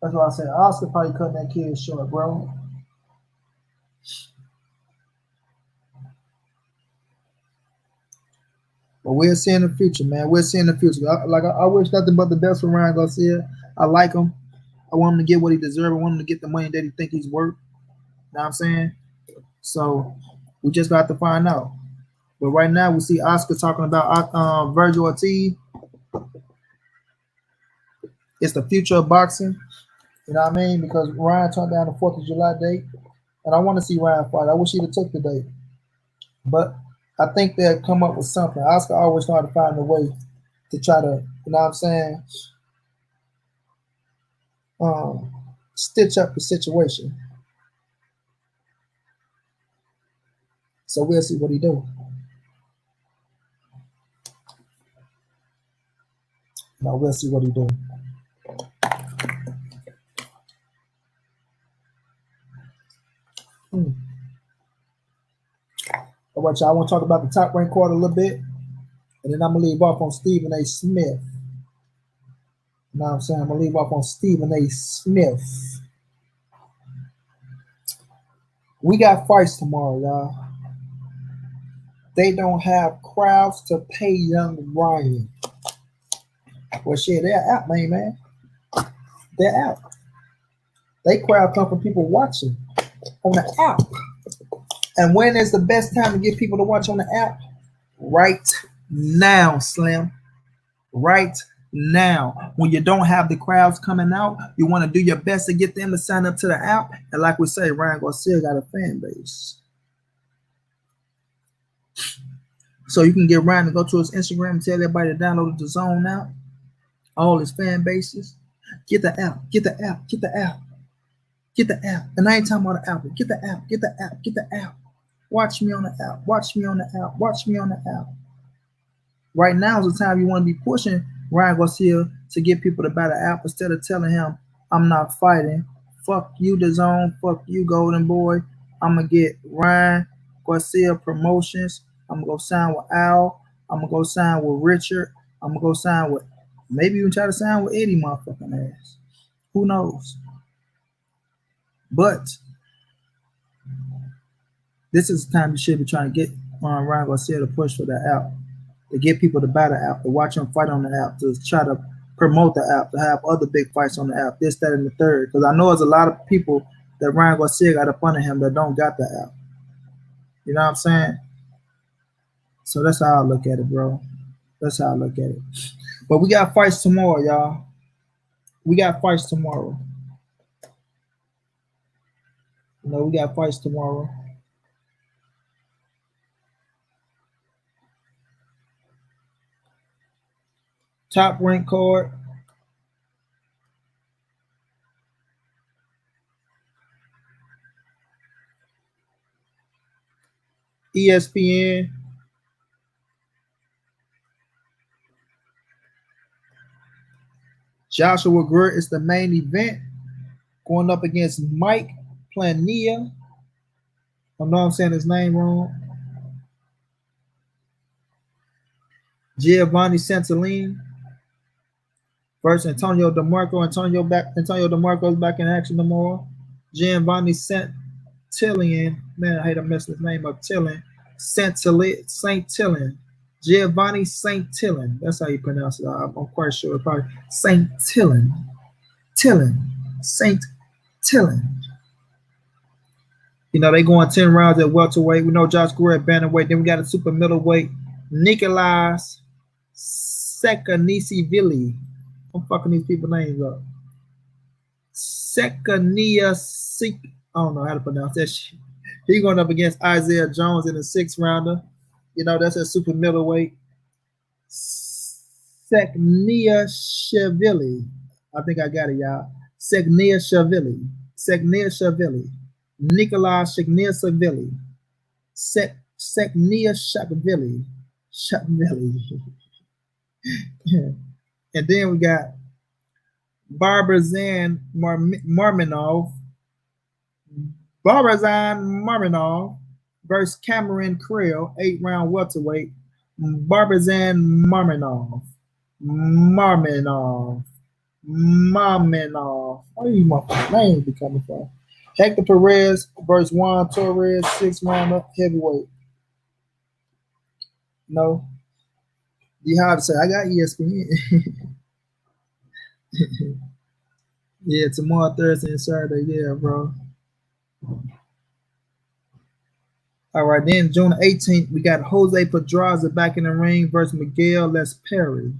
That's why I said Oscar probably cutting that kid short, bro. But we'll see in the future, man. We'll see in the future. I wish nothing but the best for Ryan Garcia. I like him. I want him to get what he deserves. I want him to get the money that he think he's worth. You know what I'm saying? So We just got to find out. But right now, we see Oscar talking about Virgil Ortiz. It's the future of boxing. You know what I mean? Because Ryan turned down the 4th of July date. And I want to see Ryan fight. I wish he'd have took the date. But I think they'll come up with something. Oscar always trying to find a way to try to, you know what I'm saying, stitch up the situation. So we'll see what he do. No, we'll see what he do. All right, y'all. I want to talk about the top ranked card a little bit, and then I'm gonna leave off on Stephen A. Smith. You know what I'm saying? I'm gonna leave off on Stephen A. Smith. We got fights tomorrow, y'all. They don't have crowds to pay young Ryan. Well, shit, they're out, man. They're out. They crowd come from people watching on the app. And when is the best time to get people to watch on the app? Right now, Slim. Right now. When you don't have the crowds coming out, you want to do your best to get them to sign up to the app. And like we say, Ryan Garcia got a fan base. So you can get Ryan to go to his Instagram and tell everybody to download the Zone app. All his fan bases. Get the app. Get the app. Get the app. Get the app. And I ain't talking about the Apple. Get the app. Get the app. Get the app. Watch me on the app. Watch me on the app. Watch me on the app. Right now is the time you want to be pushing Ryan Garcia to get people to buy the app instead of telling him, I'm not fighting. Fuck you, the Zone. Fuck you, Golden Boy. I'm going to get Ryan Garcia promotions. I'm going to go sign with Al. I'm going to go sign with Richard. I'm going to go sign with, maybe even try to sign with Eddie motherfucking ass. Who knows? But this is the time you should be trying to get Ryan Garcia to push for the app, to get people to buy the app, to watch him fight on the app, to try to promote the app, to have other big fights on the app, this, that, and the third. Because I know there's a lot of people that Ryan Garcia got up under him that don't got the app. You know what I'm saying? So that's how I look at it, bro. That's how I look at it. But we got fights tomorrow, y'all. We got fights tomorrow. You know, we got fights tomorrow. Top rank card. ESPN. Joshua Greer is the main event, going up against Mike Plania. I know I'm saying his name wrong. Giovanni Santilline versus Antonio DeMarco. Antonio DeMarco is back in action tomorrow. Giovanni Santilline. Man, I hate to mess his name up. Santilline. Giovanni Santilline. That's how you pronounce it. I'm quite sure. Probably Santilline. Santilline. You know, they going 10 rounds at welterweight. We know Josh Greer at bantamweight. Then we got a super middleweight. Nikolai Sekanisivili. I'm fucking these people's names up. Sekania Sik. I don't know how to pronounce that shit. He going up against Isaiah Jones in the 6th rounder. You know, that's a super middleweight. Seknia Shavili. I think I got it, y'all. Seknia Shavili. Nikolai Shagnia-Savili. Seknia Shakvili. And then we got Barbazan Marminov. Versus Cameron Creel, 8-round welterweight. Barbazan Marminov. Where you motherfucking name be coming from? Hector Perez versus Juan Torres, 6-rounder heavyweight. No. You have to say, I got ESPN. Yeah, tomorrow, Thursday, and Saturday. Yeah, bro. All right, then June 18th, we got Jose Pedraza back in the ring versus Miguel Les Perry.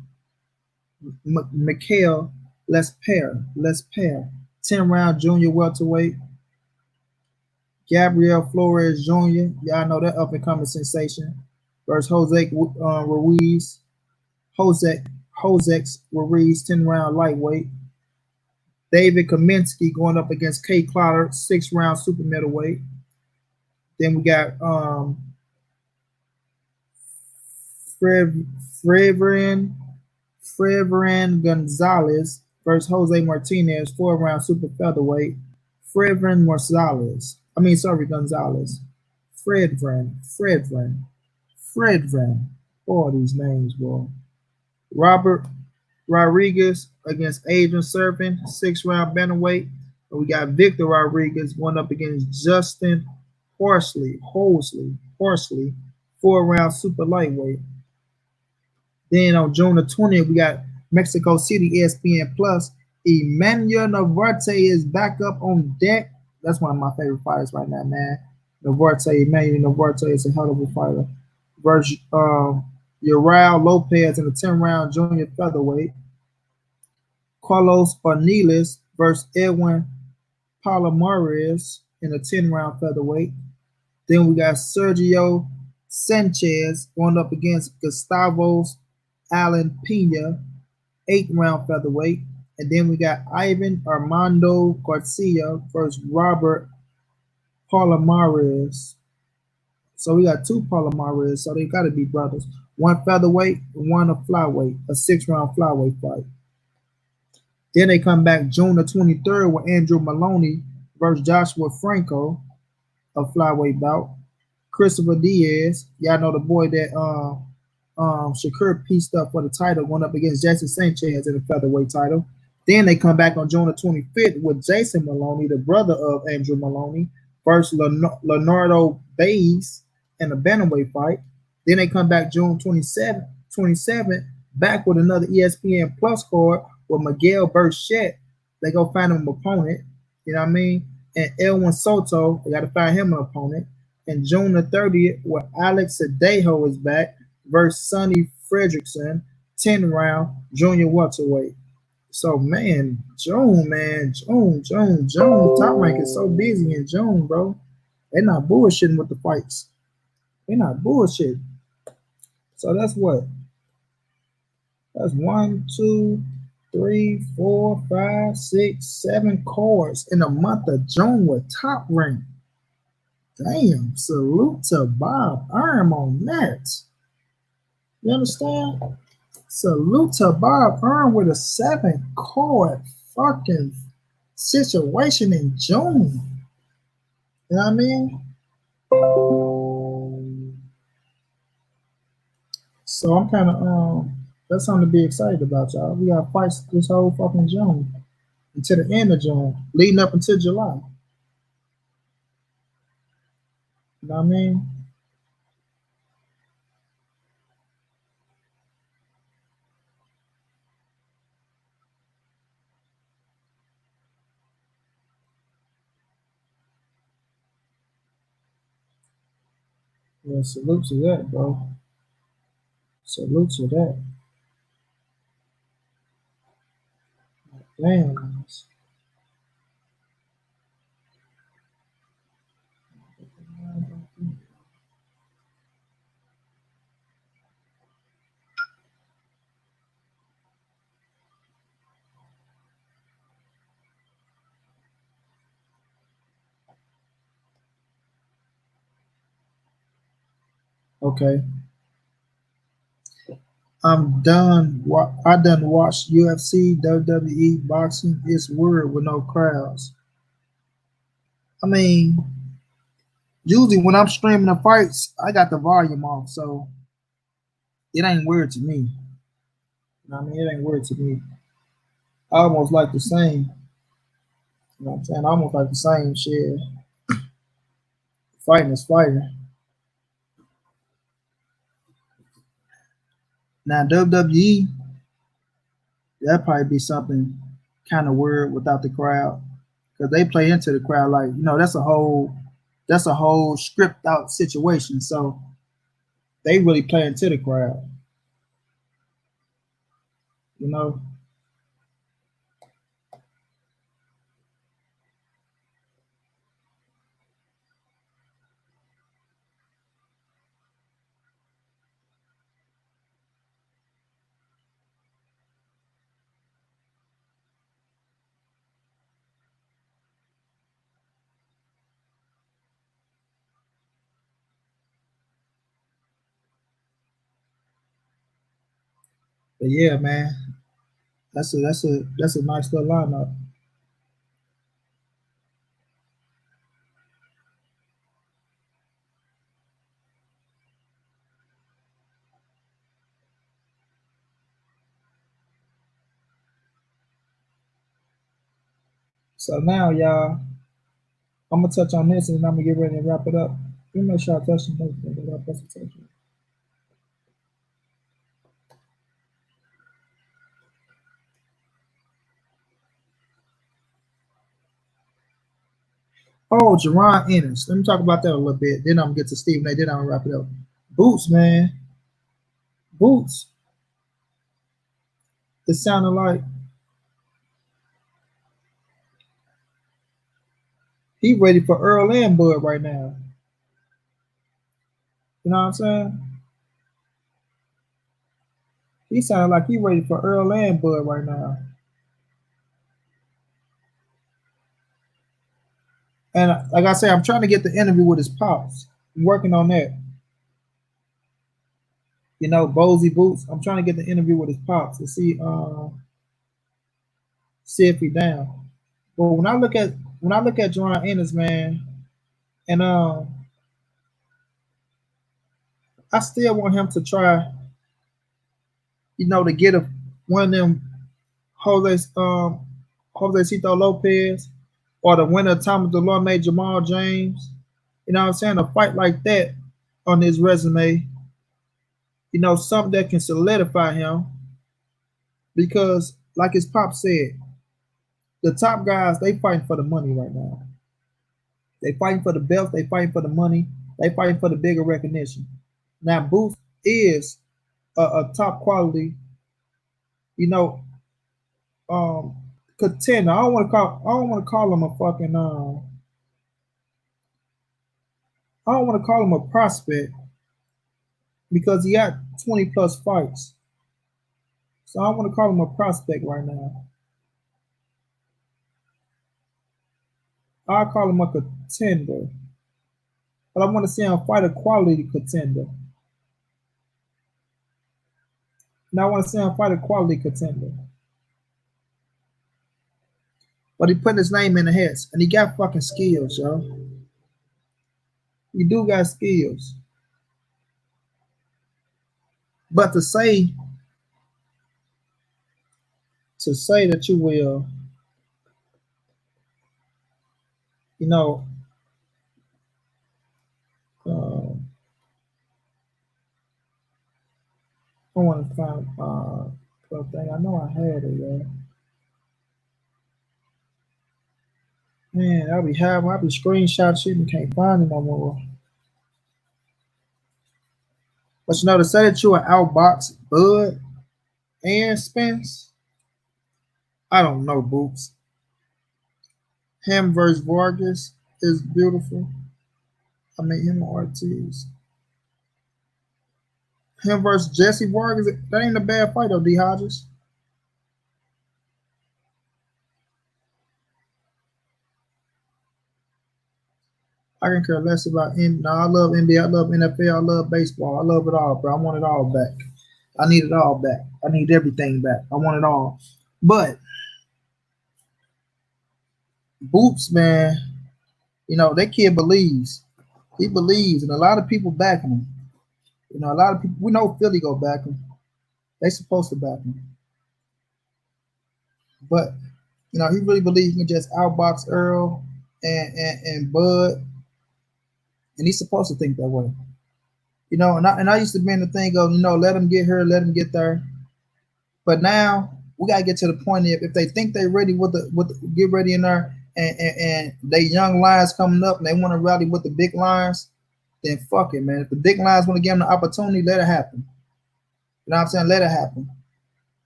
Miguel Les Perry. 10-round junior welterweight. Gabriel Flores Jr., y'all know that up-and-coming sensation, versus Jose Ruiz. Jose Ruiz, 10-round lightweight. David Kaminsky going up against Kay Clotter, 6-round super middleweight. Then we got Fredrin Gonzalez versus Jose Martinez, 4-round super featherweight. Gonzalez. Fredrin. All these names, boy. Robert Rodriguez against Adrian Serpin, 6-round bantamweight. And we got Victor Rodriguez going up against Justin Horsley, 4-round super lightweight. Then on June the 20th, we got Mexico City ESPN Plus. Emmanuel Navarrete is back up on deck. That's one of my favorite fighters right now, man. Emmanuel Navarrete is a hell of a fighter. Versus Uriel Lopez in the 10-round junior featherweight. Carlos Ornelas versus Edwin Palomares in the 10-round featherweight. Then we got Sergio Sanchez going up against Gustavo Alan Pena, 8-round featherweight. And then we got Ivan Armando Garcia versus Robert Palomares. So we got 2 Palomares, so they got to be brothers. 1 featherweight and 1 a flyweight, a 6-round flyweight fight. Then they come back June the 23rd with Andrew Maloney versus Joshua Franco, a flyweight bout. Christopher Diaz, y'all know the boy that Shakur pieced up for the title, going up against Jason Sanchez in the featherweight title. Then they come back on June the 25th with Jason Maloney, the brother of Andrew Maloney, versus Leonardo Baez in a bantamweight fight. Then they come back June 27th, back with another ESPN Plus card with Miguel Burchett. They go find him an opponent, you know what I mean? And Elwin Soto, they got to find him an opponent. And June the 30th, where Alex Adejo is back versus Sonny Fredrickson, 10-round junior welterweight. So, man, June. Top Rank is so busy in June, bro. They're not bullshitting with the fights. They're not bullshitting. So that's what? That's 1, 2, 3, 4, 5, 6, 7 cards in the month of June with Top Rank. Damn, salute to Bob Arm on that. You understand? Salute to Bob Arm with a 7-card fucking situation in June. You know what I mean? So I'm kind of that's something to be excited about, y'all. We got fights this whole fucking June until the end of June, leading up until July. You know what I mean? Yeah, salute to that, bro. Salute to that. Damn. Okay. I'm done. I done watched UFC, WWE, boxing. It's weird with no crowds. I mean, usually when I'm streaming the fights, I got the volume off, so it ain't weird to me. You know what I mean? It ain't weird to me. I almost like the same. You know what I'm saying? I almost like the same shit. Fighting is fighting. Now WWE, that'd probably be something kind of weird without the crowd, because they play into the crowd like, you know, that's that's a whole script out situation. So they really play into the crowd, you know. But yeah, man, that's a nice little lineup. So now, y'all, I'm gonna touch on this and then I'm gonna get ready to wrap it up. Let me make sure I touch on this. Oh, Jerron Ennis. Let me talk about that a little bit. Then I'm gonna get to Stephen A. Then I'm gonna wrap it up. Boots, man. Boots. It sounded like he ready for Earl and Bud right now. You know what I'm saying? He sounded like he ready for Earl and Bud right now. And like I said, I'm trying to get the interview with his pops. I'm working on that. You know, Bozy Boots. I'm trying to get the interview with his pops to see if he down. But when I look at Jerron Ennis, man, and I still want him to try, you know, to get one of them Jose Cito Lopez or the winner of Thomas Delorme, Jamal James. You know what I'm saying? A fight like that on his resume, you know, something that can solidify him. Because, like his pop said, the top guys, they fighting for the money right now. They fighting for the belts, they fighting for the money, they fighting for the bigger recognition. Now, Booth is a top quality, you know, contender. I don't want to call him a fucking I don't want to call him a prospect because he got 20 plus fights. So I don't want to call him a prospect right now. I call him a contender. But I want to see him fight a quality contender. Now I want to see him fight a quality contender. But he put his name in the hats, and he got fucking skills, yo. He do got skills. But to say that you will, you know, I want to find thing. I know I had it, yeah. Man, I'll be screenshot shit and can't find it no more. But you know, to say that you are outbox Bud and Spence, I don't know, Boots. Him versus Vargas is beautiful. I mean, him and Ortiz. Him versus Jesse Vargas, that ain't a bad fight though, D. Hodges. I can care less about no, I love NBA, I love NFL, I love baseball, I love it all, bro. I want it all back. I need it all back. I need everything back. I want it all. But Boots, man, you know, that kid believes. He believes, and a lot of people back him. You know, a lot of people, we know Philly go back him. They supposed to back him. But, you know, he really believes he can just outbox Earl and Bud. And he's supposed to think that way. You know, and I used to be in the thing of, you know, let him get here, let him get there. But now we gotta get to the point if they think they're ready with the get ready in there, and they young lions coming up and they want to rally with the big lions, then fuck it, man. If the big lions want to give them the opportunity, let it happen. You know what I'm saying? Let it happen.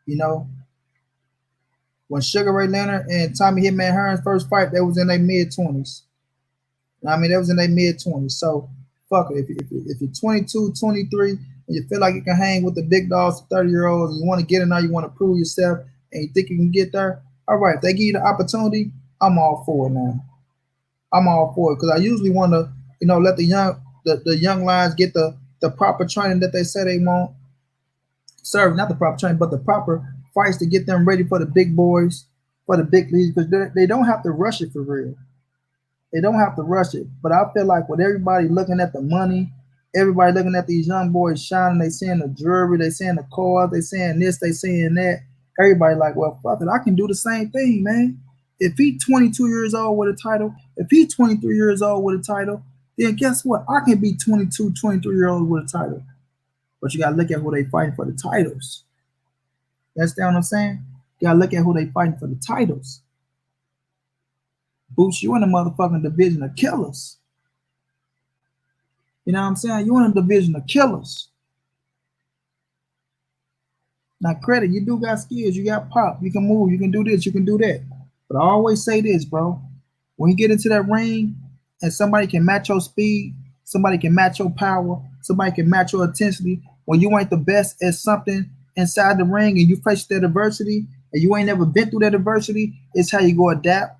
You know, when Sugar Ray Leonard and Tommy Hitman Hearns first fight, they was in their mid-20s. I mean, they was in their mid-20s. So, fuck it. If you're 22, 23, and you feel like you can hang with the big dogs, 30-year-olds, and you want to get in there, you want to prove yourself, and you think you can get there, all right. If they give you the opportunity, I'm all for it, man. I'm all for it because I usually want to, you know, let the young lions get the proper training that they say they want. Sorry, not the proper training, but the proper fights to get them ready for the big boys, for the big leagues, because they don't have to rush it for real. They don't have to rush it. But I feel like with everybody looking at the money, everybody looking at these young boys shining, they seeing the jewelry, they seeing the cars, they seeing this, they seeing that. Everybody like, well, fuck it, I can do the same thing, man. If he's 22 years old with a title, if he's 23 years old with a title, then guess what? I can be 22, 23-year-old with a title. But you got to look at who they fighting for the titles. You understand what I'm saying? You got to look at who they fighting for the titles. Boots, you in the motherfucking division of killers. You know what I'm saying? You in a division of killers. Now, credit, you do got skills. You got pop. You can move. You can do this. You can do that. But I always say this, bro. When you get into that ring and somebody can match your speed, somebody can match your power, somebody can match your intensity, when you ain't the best at something inside the ring and you face that adversity and you ain't never been through that adversity, it's how you go adapt.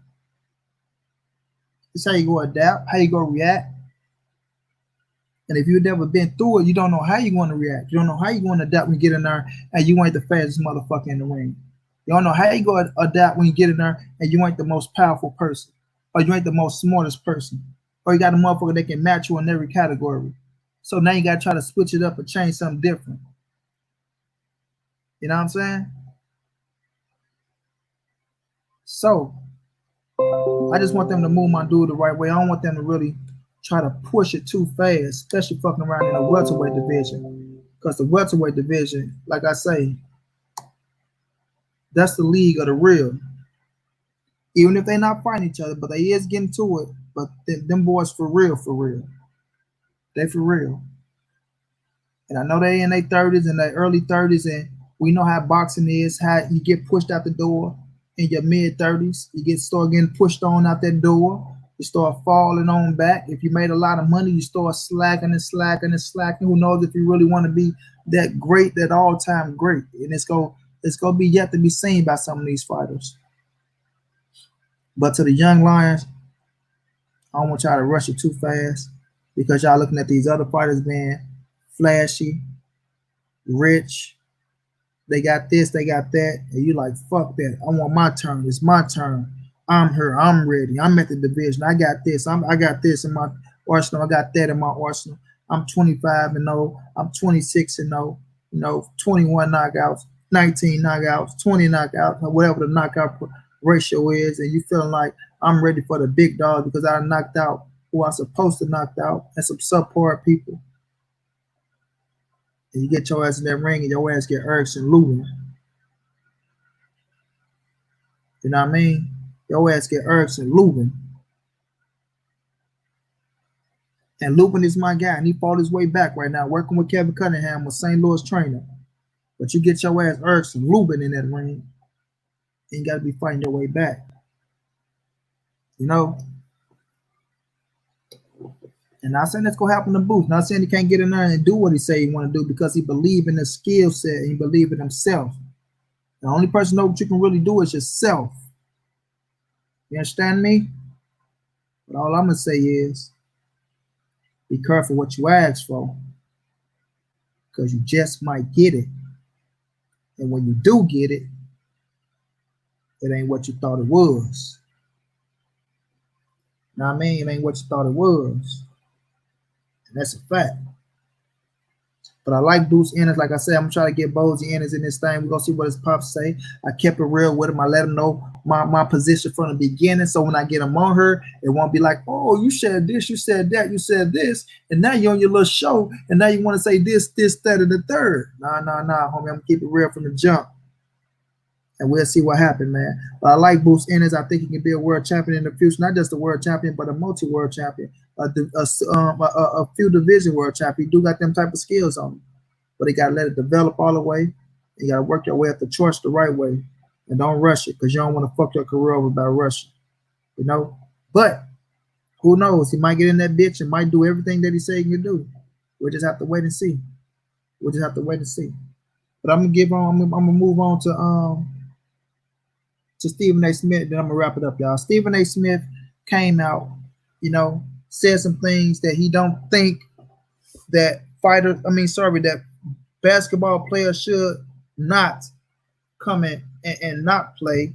It's how you go adapt, how you go react. And if you've never been through it, you don't know how you're going to react. You don't know how you're going to adapt when you get in there and you ain't the fastest motherfucker in the ring. You don't know how you go to adapt when you get in there and you ain't the most powerful person, or you ain't the most smartest person, or you got a motherfucker that can match you in every category. So now you got to try to switch it up and change something different. You know what I'm saying? So I just want them to move my dude the right way. I don't want them to really try to push it too fast, especially fucking around in the welterweight division. Because the welterweight division, like I say, that's the league of the real. Even if they're not fighting each other, but they is getting to it. But them boys for real, for real. They for real. And I know they in their 30s and their early 30s, and we know how boxing is, how you get pushed out the door in your mid-30s. You start getting pushed on out that door. You start falling on back. If you made a lot of money, you start slacking and slacking and slacking. Who knows if you really want to be that great, that all-time great. And it's gonna be yet to be seen by some of these fighters. But to the young lions, I don't want y'all to rush it too fast because y'all looking at these other fighters being flashy, rich. They got this, they got that. And you like, fuck that. I want my turn. It's my turn. I'm here. I'm ready. I'm at the division. I got this. I got this in my arsenal. I got that in my arsenal. I'm 25-0. I'm 26-0. 21 knockouts, 19 knockouts, 20 knockouts, whatever the knockout ratio is, and you feeling like I'm ready for the big dog because I knocked out who I'm supposed to knock out and some subpar people. And you get your ass in that ring and your ass get irks and Lubin. You know what I mean? Your ass get irks and Lubin. And Lubin is my guy, and he fought his way back right now, working with Kevin Cunningham, a St. Louis trainer. But you get your ass irks and Lubin in that ring, and you got to be fighting your way back. You know? And not saying that's going to happen in the booth. Not saying he can't get in there and do what he say he want to do because he believe in his skill set and he believe in himself. The only person know what you can really do is yourself. You understand me? But all I'm going to say is be careful what you ask for because you just might get it. And when you do get it, it ain't what you thought it was. You know what I mean? It ain't what you thought it was. And that's a fact. But I like Bruce Ennis. Like I said, I'm trying to get Bozy Ennis in this thing. We're going to see what his pops say. I kept it real with him. I let him know my position from the beginning. So when I get him on her, it won't be like, oh, you said this, you said that, you said this. And now you're on your little show. And now you want to say this, that, and the third. Nah, homie. I'm going to keep it real from the jump. and we'll see what happens, man. But I like Bruce Ennis. I think he can be a world champion in the future, not just a world champion, but a multi-world champion, a few division world champion. He do got them type of skills on him, but he got to let it develop all the way. You got to work your way up the choice the right way, and don't rush it because you don't want to fuck your career over by rushing, you know. But who knows? He might get in that bitch and might do everything that he said he can do. We'll just have to wait and see. We'll just have to wait and see. But I'm gonna move on to Stephen A. Smith. Then I'm gonna wrap it up, y'all. Stephen A. Smith came out, you know, said some things that he don't think that that basketball players should not come in and not play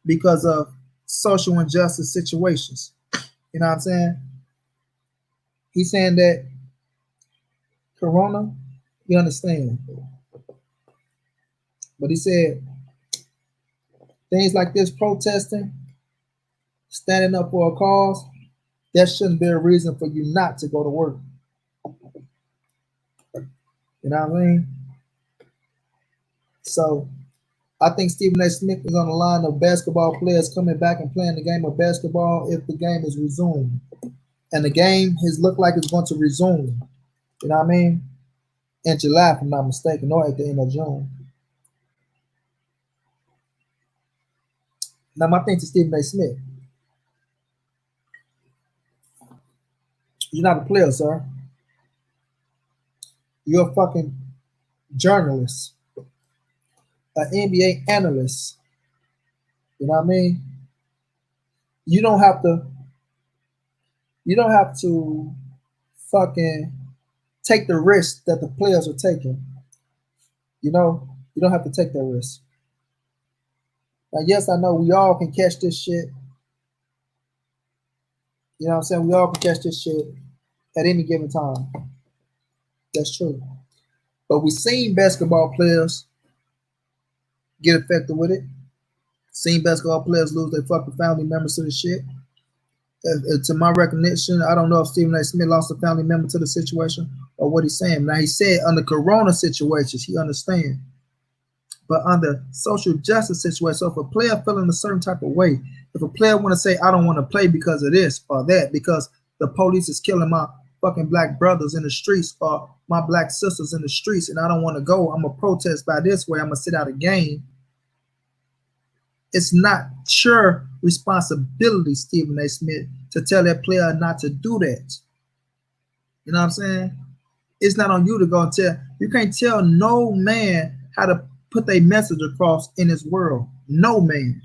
because of social injustice situations. You know what I'm saying? He's saying that Corona, you understand. But he said things like this, protesting, standing up for a cause, that shouldn't be a reason for you not to go to work. You know what I mean? So I think Stephen A. Smith is on the line of basketball players coming back and playing the game of basketball if the game is resumed. And the game has looked like it's going to resume. You know what I mean? In July, if I'm not mistaken, or at the end of June. Now, my thing to Stephen A. Smith. You're not a player, sir. You're a fucking journalist, an NBA analyst. You know what I mean? You don't have to fucking take the risk that the players are taking. You know, you don't have to take that risk. Now, yes, I know we all can catch this shit. You know what I'm saying? We all can catch this shit at any given time. That's true. But we've seen basketball players get affected with it. Seen basketball players lose their fucking family members to the shit. To my recognition, I don't know if Stephen A. Smith lost a family member to the situation or what he's saying. Now, he said under corona situations, he understands. But under social justice situations, so if a player feeling a certain type of way, if a player want to say, I don't want to play because of this or that, because the police is killing my fucking black brothers in the streets or my black sisters in the streets and I don't want to go, I'm going to protest by this way, I'm going to sit out a game. It's not your responsibility, Stephen A. Smith, to tell that player not to do that. You know what I'm saying? It's not on you to go and tell. You can't tell no man how to put their message across in this world. No man.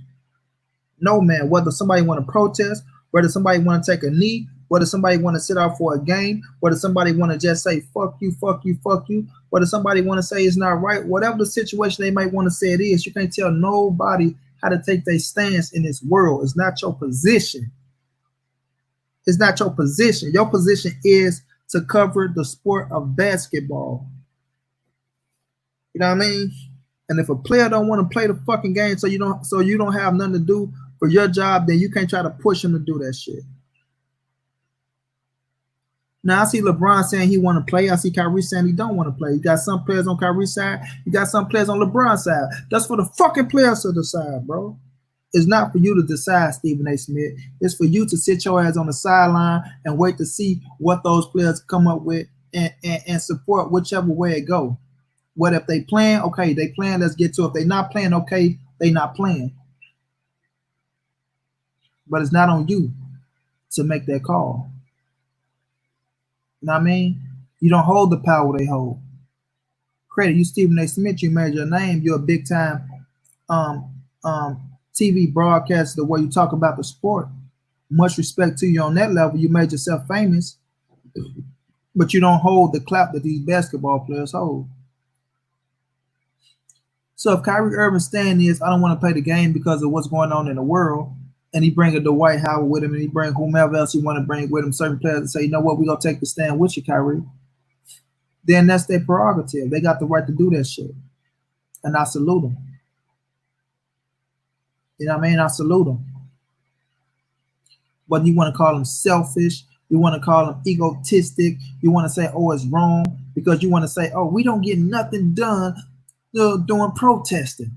No man. Whether somebody want to protest, whether somebody want to take a knee, whether somebody want to sit out for a game, whether somebody want to just say, fuck you, fuck you, fuck you, whether somebody want to say it's not right, whatever the situation they might want to say it is, you can't tell nobody how to take their stance in this world. It's not your position. It's not your position. Your position is to cover the sport of basketball. You know what I mean? And if a player don't want to play the fucking game, so you don't have nothing to do for your job, then you can't try to push him to do that shit. Now I see LeBron saying he want to play. I see Kyrie saying he don't want to play. You got some players on Kyrie's side. You got some players on LeBron's side. That's for the fucking players to decide, bro. It's not for you to decide, Stephen A. Smith. It's for you to sit your ass on the sideline and wait to see what those players come up with and support whichever way it go. What if they playing? Okay, they playing. Let's get to it. If they not playing, okay, they not playing. But it's not on you to make that call. You know what I mean? You don't hold the power they hold. Credit you, Stephen A. Smith. You made your name. You're a big time TV broadcaster. The way you talk about the sport. Much respect to you on that level. You made yourself famous, but you don't hold the clout that these basketball players hold. So if Kyrie Irving's stand is, I don't want to play the game because of what's going on in the world, and he bring a Dwight Howard with him, and he bring whomever else he want to bring with him, certain players and say, you know what, we're going to take the stand with you, Kyrie. Then that's their prerogative. They got the right to do that shit. And I salute them. You know what I mean? I salute them. But you want to call them selfish. You want to call them egotistic. You want to say, oh, it's wrong. Because you want to say, oh, we don't get nothing done doing protesting.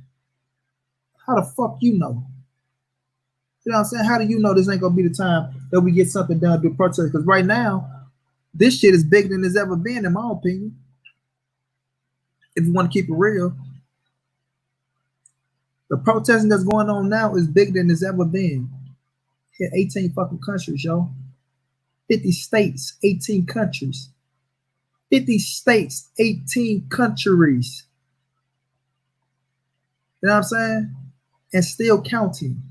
How the fuck you know? You know what I'm saying? How do you know this ain't gonna be the time that we get something done to protest? Because right now, this shit is bigger than it's ever been, in my opinion. If you want to keep it real, the protesting that's going on now is bigger than it's ever been. Hit 18 fucking countries, yo. 50 states, 18 countries. 50 states, 18 countries. You know what I'm saying? And still counting.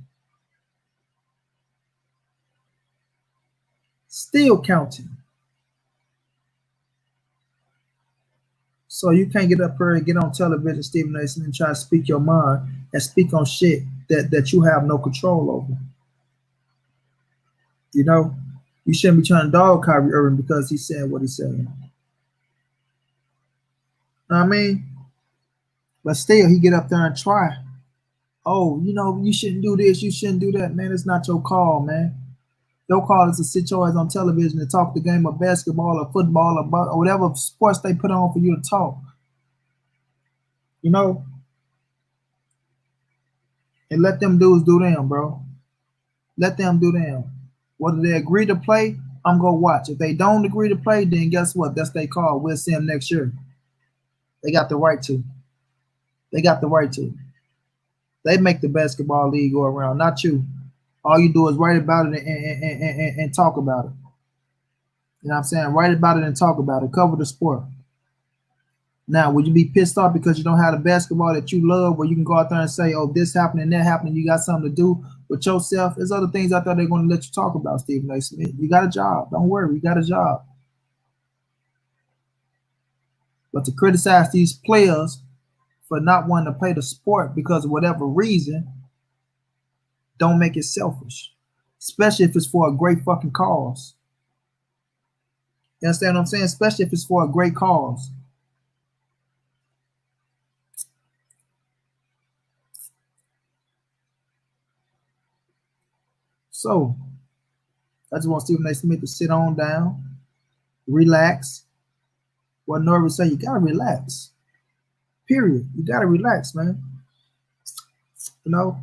Still counting. So you can't get up here and get on television, Stephen A., and try to speak your mind and speak on shit that you have no control over. You know? You shouldn't be trying to dog Kyrie Irving because he's saying what he's saying. You know what I mean? But still, he get up there and try. Oh, you know, you shouldn't do this, you shouldn't do that. Man, it's not your call, man. Your call is to sit your ass on television and talk the game of basketball or football or whatever sports they put on for you to talk. You know? And let them dudes do them, bro. Let them do them. Whether they agree to play, I'm going to watch. If they don't agree to play, then guess what? That's their call. We'll see them next year. They got the right to. They got the right to. They make the basketball league go around, not you. All you do is write about it and talk about it. You know what I'm saying? Write about it and talk about it. Cover the sport. Now, would you be pissed off because you don't have the basketball that you love where you can go out there and say, oh, this happened and that happened, you got something to do with yourself? There's other things out there they're going to let you talk about, Stephen A. Smith. You got a job. Don't worry. You got a job. But to criticize these players for not wanting to play the sport because of whatever reason, don't make it selfish, especially if it's for a great fucking cause. You understand what I'm saying? Especially if it's for a great cause. So, I just want Stephen A. Smith to sit on down, relax. What Norwood say, you gotta relax. Period. You gotta relax, man. You know,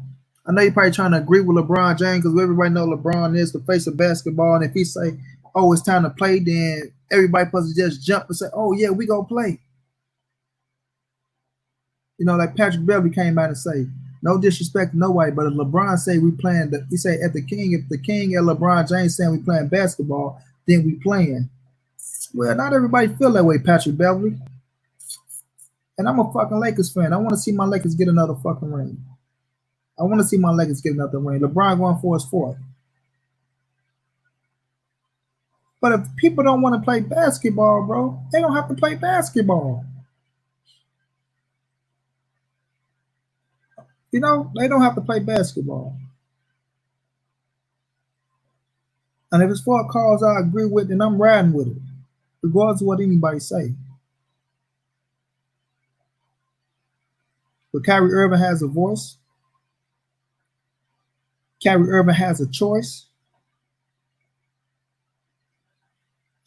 I know you're probably trying to agree with LeBron James because everybody know LeBron is the face of basketball, and if he say, "Oh, it's time to play," then everybody supposed to just jump and say, "Oh yeah, we gonna play." You know, like Patrick Beverly came out and say, no disrespect to nobody, but if LeBron say we playing, he say if the king and LeBron James saying we playing basketball, then we playing. Well, not everybody feel that way, Patrick Beverly. And I'm a fucking Lakers fan. I want to see my Lakers get another fucking ring. I want to see my Lakers get another ring. LeBron going for his fourth. But if people don't want to play basketball, bro, they don't have to play basketball. You know, they don't have to play basketball. And if it's for a cause I agree with, then I'm riding with it, regardless of what anybody say. But Kyrie Irving has a voice. Kyrie Irving has a choice.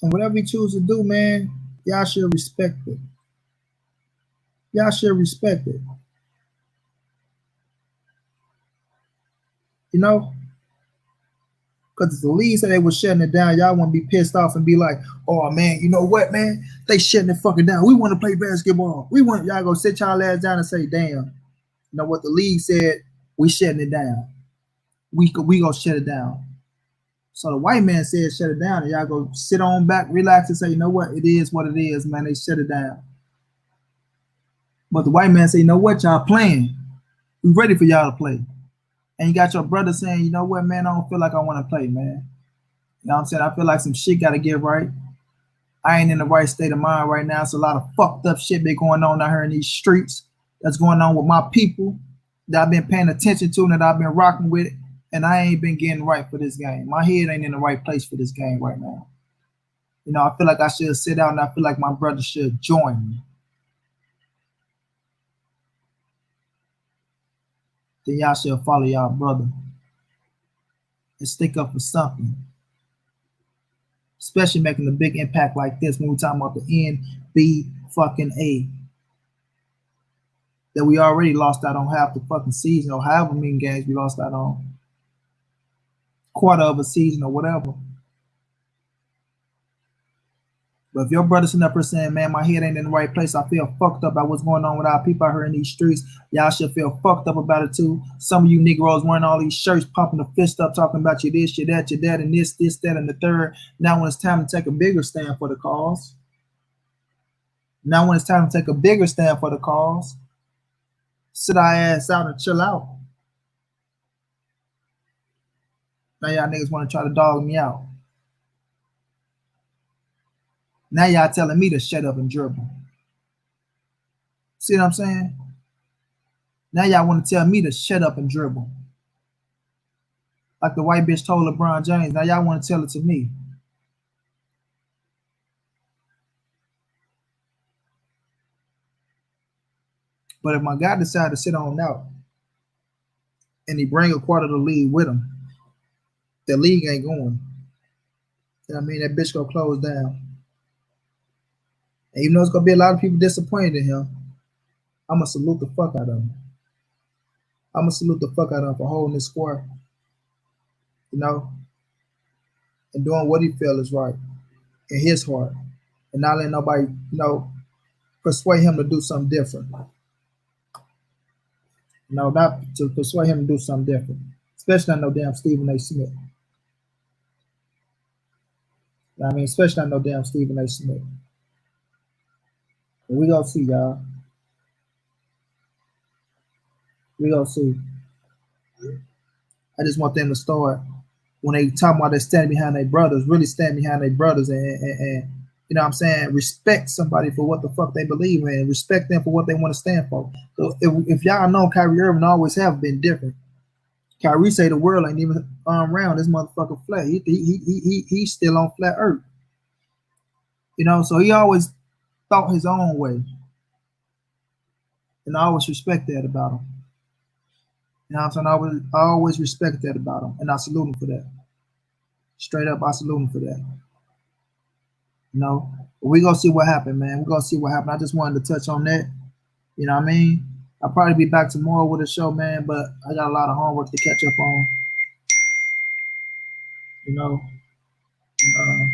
And whatever he chooses to do, man, y'all should respect it. Y'all should respect it. You know? Because the league said they were shutting it down. Y'all want to be pissed off and be like, oh, man, you know what, man? They shutting it fucking down. We want to play basketball. We want y'all go sit y'all ass down and say, damn, you know what the league said? We shutting it down. We go shut it down. So the white man said shut it down, and y'all go sit on back, relax, and say, you know what? It is what it is, man. They shut it down. But the white man say, you know what? Y'all playing. We ready for y'all to play. And you got your brother saying, you know what, man, I don't feel like I want to play, man. You know what I'm saying? I feel like some shit got to get right. I ain't in the right state of mind right now. It's a lot of fucked up shit been going on out here in these streets that's going on with my people that I've been paying attention to and that I've been rocking with, and I ain't been getting right for this game. My head ain't in the right place for this game right now. You know, I feel like I should sit out, and I feel like my brother should join me. Then y'all should follow y'all brother and stick up for something. Especially making a big impact like this when we're talking about the NBA fucking A. that we already lost out on half the fucking season, or however many games we lost out on, quarter of a season or whatever. But if your brother sitting up here saying, man, my head ain't in the right place, I feel fucked up about what's going on with our people out here in these streets, y'all should feel fucked up about it too. Some of you Negroes wearing all these shirts, pumping the fist up, talking about you this, you that, and this, that, and the third. Now when it's time to take a bigger stand for the cause, now when it's time to take a bigger stand for the cause, sit our ass out and chill out. Now y'all niggas want to try to dog me out. Now y'all telling me to shut up and dribble. See what I'm saying? Now y'all want to tell me to shut up and dribble. Like the white bitch told LeBron James. Now y'all want to tell it to me. But if my guy decide to sit on out and he bring a quarter of the league with him, the league ain't going. You know what I mean? That bitch gonna close down. And even though it's gonna be a lot of people disappointed in him, I'm gonna salute the fuck out of him. I'm gonna salute the fuck out of him for holding this square, you know, and doing what he feels is right in his heart, and not letting nobody, you know, persuade him to do something different. You know, not to persuade him to do something different, especially not no damn Stephen A. Smith. You know what I mean, especially not no damn Stephen A. Smith. But we gonna see, y'all. We gonna see. I just want them to start, when they talk about they stand behind their brothers, really stand behind their brothers and you know what I'm saying, respect somebody for what the fuck they believe in, respect them for what they want to stand for. So if y'all know, Kyrie Irving always have been different. Kyrie say the world ain't even around this motherfucker flat. He's still on flat earth. You know, so he always thought his own way. And I always respect that about him. You know what I'm saying? I always respect that about him. And I salute him for that. Straight up, I salute him for that. You know, but we gonna see what happened, man. We're gonna see what happened. I just wanted to touch on that. You know what I mean? I'll probably be back tomorrow with a show, man, but I got a lot of homework to catch up on. You know, and,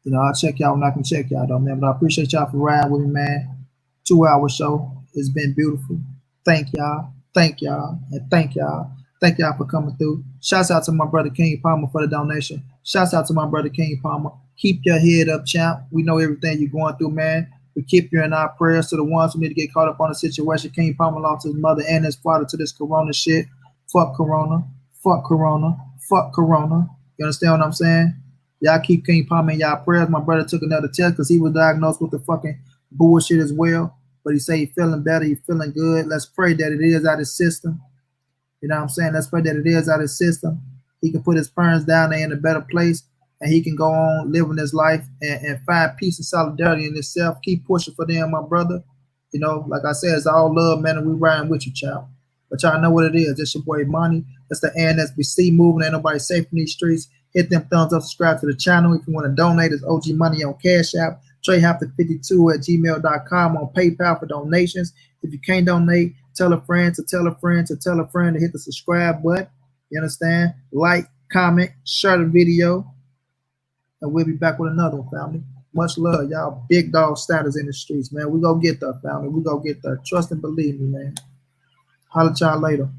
you know, I'll check y'all when I can check y'all though, man. But I appreciate y'all for riding with me, man. 2-hour show. It's been beautiful. Thank y'all. Thank y'all. And thank y'all. Thank y'all for coming through. Shouts out to my brother King Palmer for the donation. Shouts out to my brother King Palmer. Keep your head up, champ. We know everything you're going through, man. We keep you in our prayers. To the ones who need to get caught up on the situation. King Palmer lost his mother and his father to this corona shit. Fuck corona. Fuck corona. Fuck corona. You understand what I'm saying? Y'all keep King Palmer in y'all prayers. My brother took another test because he was diagnosed with the fucking bullshit as well. But he say he's feeling better. He's feeling good. Let's pray that it is out of his system. You know what I'm saying? Let's pray that it is out of his system. He can put his parents down there in a better place, and he can go on living his life and find peace and solidarity in himself. Keep pushing for them, my brother. You know, like I said, it's all love, man, and we riding with you, child. But y'all know what it is. It's your boy Money. That's the NSBC moving. Ain't nobody safe in these streets. Hit them thumbs up, subscribe to the channel. If you want to donate, it's OG Money on Cash App. TreyHafter52@gmail.com on PayPal for donations. If you can't donate, tell a friend to tell a friend to tell a friend to hit the subscribe button. You understand? Like, comment, share the video, and we'll be back with another one, family. Much love, y'all. Big dog status in the streets, man. We gonna get there, family. We gonna get there. Trust and believe me, man. Holla at y'all later.